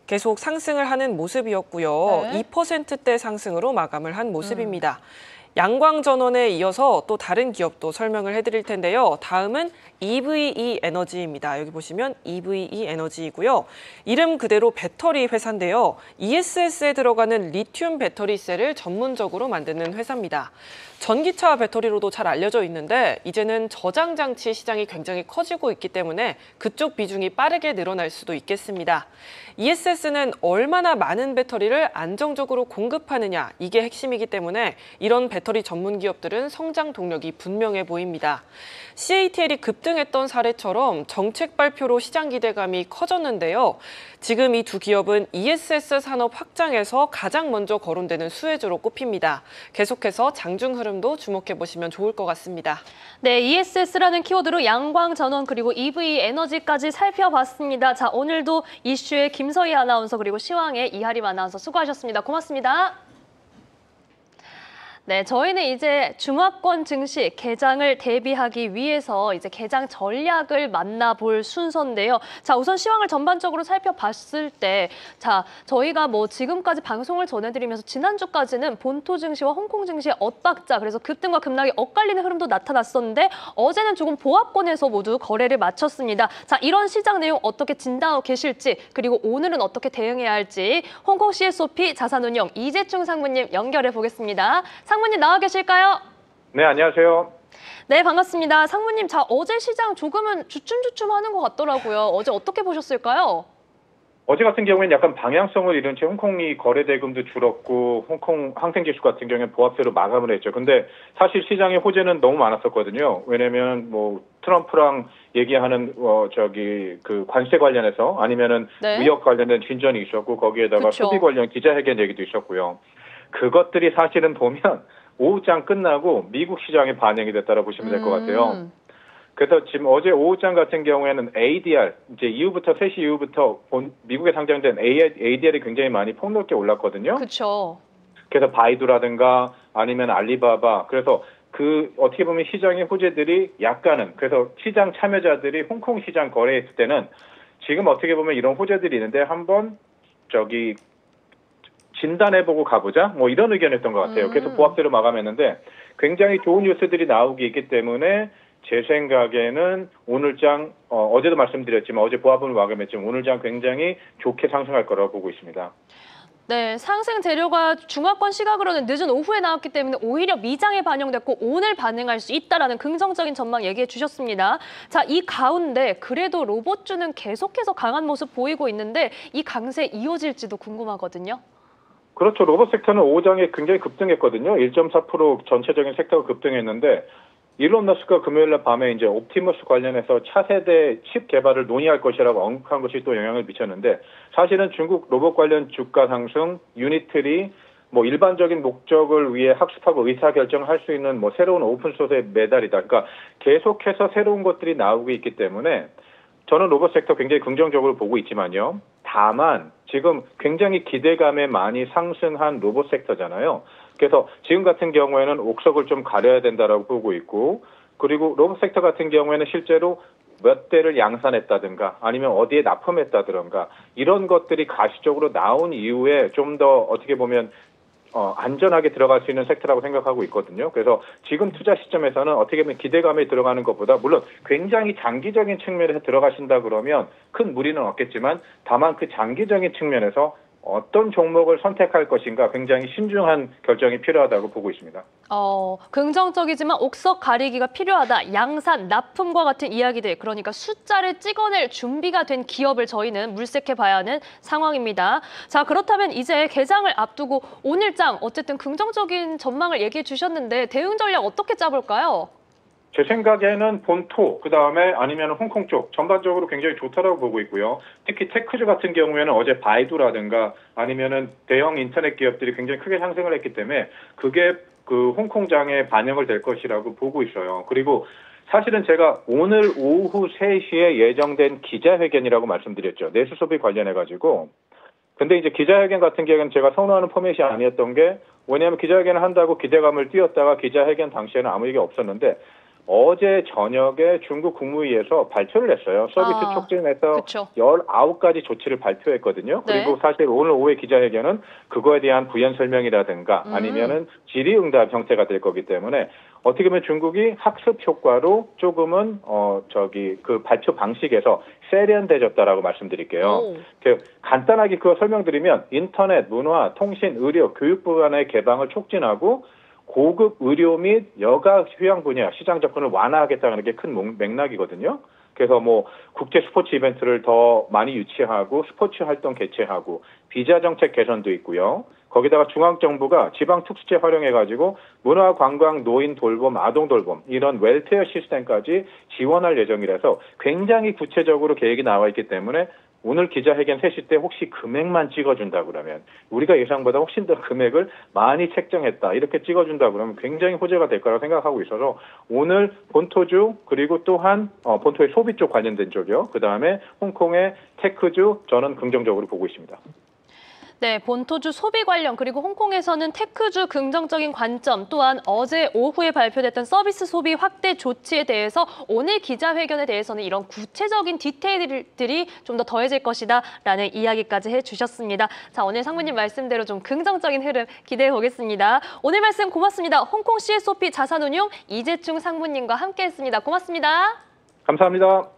계속 상승을 하는 모습이었고요. 네. 2%대 상승으로 마감을 한 모습입니다. 양광전원에 이어서 또 다른 기업도 설명을 해드릴 텐데요. 다음은 EVE 에너지입니다. 여기 보시면 EVE 에너지이고요. 이름 그대로 배터리 회사인데요. ESS에 들어가는 리튬 배터리 셀을 전문적으로 만드는 회사입니다. 전기차 배터리로도 잘 알려져 있는데 이제는 저장 장치 시장이 굉장히 커지고 있기 때문에 그쪽 비중이 빠르게 늘어날 수도 있겠습니다. ESS는 얼마나 많은 배터리를 안정적으로 공급하느냐 이게 핵심이기 때문에 이런 배터리 배터리 전문 기업들은 성장 동력이 분명해 보입니다. CATL이 급등했던 사례처럼 정책 발표로 시장 기대감이 커졌는데요. 지금 이 두 기업은 ESS 산업 확장에서 가장 먼저 거론되는 수혜주로 꼽힙니다. 계속해서 장중 흐름도 주목해 보시면 좋을 것 같습니다. 네, ESS라는 키워드로 양광 전원 그리고 EV 에너지까지 살펴봤습니다. 자, 오늘도 이슈의 김서희 아나운서 그리고 시황의 이하림 아나운서 수고하셨습니다. 고맙습니다. 네, 저희는 이제 중화권 증시 개장을 대비하기 위해서 이제 개장 전략을 만나볼 순서인데요. 자, 우선 시황을 전반적으로 살펴봤을 때, 자, 저희가 뭐 지금까지 방송을 전해드리면서 지난주까지는 본토 증시와 홍콩 증시의 엇박자, 그래서 급등과 급락이 엇갈리는 흐름도 나타났었는데 어제는 조금 보합권에서 모두 거래를 마쳤습니다. 자, 이런 시장 내용 어떻게 진단하고 계실지, 그리고 오늘은 어떻게 대응해야 할지 홍콩 CSOP 자산운용 이재충 상무님 연결해 보겠습니다. 상무님 나와 계실까요? 네, 안녕하세요. 네, 반갑습니다. 상무님, 자, 어제 시장 조금은 주춤주춤하는 것 같더라고요. 어제 어떻게 보셨을까요? 어제 같은 경우에는 약간 방향성을 잃은 채 홍콩이 거래 대금도 줄었고 홍콩 항생지수 같은 경우에는 보합세로 마감을 했죠. 근데 사실 시장의 호재는 너무 많았었거든요. 왜냐면 뭐 트럼프랑 얘기하는 그 관세 관련해서 아니면은 네. 무역 관련된 진전이 있었고 거기에다가 그쵸. 소비 관련 기자회견 얘기도 있었고요. 그것들이 사실은 보면 오후장 끝나고 미국 시장에 반영이 됐다고 보시면 될 것 같아요. 그래서 지금 어제 오후장 같은 경우에는 ADR, 이제 이후부터 3시 이후부터 미국에 상장된 ADR이 굉장히 많이 폭넓게 올랐거든요. 그렇죠. 그래서 바이두라든가 아니면 알리바바, 그래서 그 어떻게 보면 시장의 호재들이 약간은, 그래서 시장 참여자들이 홍콩 시장 거래했을 때는 지금 어떻게 보면 이런 호재들이 있는데 한번 진단해보고 가보자, 뭐 이런 의견이었던 것 같아요. 그래서 보합세로 마감했는데 굉장히 좋은 뉴스들이 나오기 있기 때문에 제 생각에는 오늘장 어제도 말씀드렸지만 어제 보합을 마감했지만 오늘장 굉장히 좋게 상승할 거라고 보고 있습니다. 네, 상승 재료가 중화권 시각으로는 늦은 오후에 나왔기 때문에 오히려 미장에 반영됐고 오늘 반응할 수 있다라는 긍정적인 전망 얘기해 주셨습니다. 자, 이 가운데 그래도 로봇주는 계속해서 강한 모습 보이고 있는데 이 강세 이어질지도 궁금하거든요. 그렇죠. 로봇 섹터는 오후장에 굉장히 급등했거든요. 1.4% 전체적인 섹터가 급등했는데 일론 머스크가 금요일날 밤에 이제 옵티머스 관련해서 차세대 칩 개발을 논의할 것이라고 언급한 것이 또 영향을 미쳤는데 사실은 중국 로봇 관련 주가 상승, 유니트리, 뭐 일반적인 목적을 위해 학습하고 의사결정을 할 수 있는 뭐 새로운 오픈소스의 메달이다. 그러니까 계속해서 새로운 것들이 나오고 있기 때문에 저는 로봇 섹터 굉장히 긍정적으로 보고 있지만요. 다만 지금 굉장히 기대감에 많이 상승한 로봇 섹터잖아요. 그래서 지금 같은 경우에는 옥석을 좀 가려야 된다라고 보고 있고, 그리고 로봇 섹터 같은 경우에는 실제로 몇 대를 양산했다든가 아니면 어디에 납품했다든가 이런 것들이 가시적으로 나온 이후에 좀 더 어떻게 보면 안전하게 들어갈 수 있는 섹터라고 생각하고 있거든요. 그래서 지금 투자 시점에서는 어떻게 보면 기대감에 들어가는 것보다 물론 굉장히 장기적인 측면에서 들어가신다 그러면 큰 무리는 없겠지만 다만 그 장기적인 측면에서 어떤 종목을 선택할 것인가 굉장히 신중한 결정이 필요하다고 보고 있습니다. 긍정적이지만 옥석 가리기가 필요하다. 양산, 납품과 같은 이야기들, 그러니까 숫자를 찍어낼 준비가 된 기업을 저희는 물색해 봐야 하는 상황입니다. 자, 그렇다면 이제 개장을 앞두고 오늘장 어쨌든 긍정적인 전망을 얘기해 주셨는데 대응 전략 어떻게 짜볼까요? 제 생각에는 본토, 그다음에 아니면 홍콩 쪽 전반적으로 굉장히 좋다라고 보고 있고요. 특히 테크주 같은 경우에는 어제 바이두라든가 아니면은 대형 인터넷 기업들이 굉장히 크게 상승을 했기 때문에 그게 그 홍콩장에 반영을 될 것이라고 보고 있어요. 그리고 사실은 제가 오늘 오후 3시에 예정된 기자회견이라고 말씀드렸죠. 내수 소비 관련해가지고. 근데 이제 기자회견 같은 경우에는 제가 선호하는 포맷이 아니었던 게 왜냐하면 기자회견을 한다고 기대감을 띄웠다가 기자회견 당시에는 아무 얘기 없었는데 어제 저녁에 중국 국무위에서 발표를 했어요. 서비스 촉진에서 그쵸. 19가지 조치를 발표했거든요. 네. 그리고 사실 오늘 오후에 기자회견은 그거에 대한 부연 설명이라든가 아니면은 질의응답 형태가 될 거기 때문에 어떻게 보면 중국이 학습 효과로 조금은 그 발표 방식에서 세련돼졌다라고 말씀드릴게요. 간단하게 그거 설명드리면 인터넷, 문화, 통신, 의료, 교육부 간의 개방을 촉진하고 고급 의료 및 여가 휴양 분야 시장 접근을 완화하겠다는 게 큰 맥락이거든요. 그래서 뭐 국제 스포츠 이벤트를 더 많이 유치하고 스포츠 활동 개최하고 비자 정책 개선도 있고요. 거기다가 중앙정부가 지방 특수체 활용해가지고 문화, 관광, 노인 돌봄, 아동 돌봄 이런 웰페어 시스템까지 지원할 예정이라서 굉장히 구체적으로 계획이 나와 있기 때문에 오늘 기자회견 하실 때 혹시 금액만 찍어준다 그러면 우리가 예상보다 훨씬 더 금액을 많이 책정했다 이렇게 찍어준다 그러면 굉장히 호재가 될 거라고 생각하고 있어서 오늘 본토주 그리고 또한 본토의 소비 쪽 관련된 쪽이요. 그다음에 홍콩의 테크주 저는 긍정적으로 보고 있습니다. 네, 본토주 소비 관련 그리고 홍콩에서는 테크주 긍정적인 관점 또한 어제 오후에 발표됐던 서비스 소비 확대 조치에 대해서 오늘 기자회견에 대해서는 이런 구체적인 디테일들이 좀 더 더해질 것이다 라는 이야기까지 해주셨습니다. 자, 오늘 상무님 말씀대로 좀 긍정적인 흐름 기대해 보겠습니다. 오늘 말씀 고맙습니다. 홍콩 CSOP 자산운용 이재충 상무님과 함께했습니다. 고맙습니다. 감사합니다.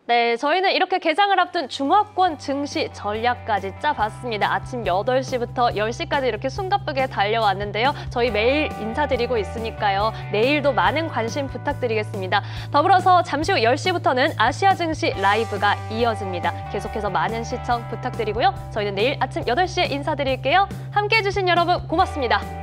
네, 저희는 이렇게 개장을 앞둔 중화권 증시 전략까지 짜봤습니다. 아침 8시부터 10시까지 이렇게 숨가쁘게 달려왔는데요. 저희 매일 인사드리고 있으니까요. 내일도 많은 관심 부탁드리겠습니다. 더불어서 잠시 후 10시부터는 아시아 증시 라이브가 이어집니다. 계속해서 많은 시청 부탁드리고요. 저희는 내일 아침 8시에 인사드릴게요. 함께해 주신 여러분 고맙습니다.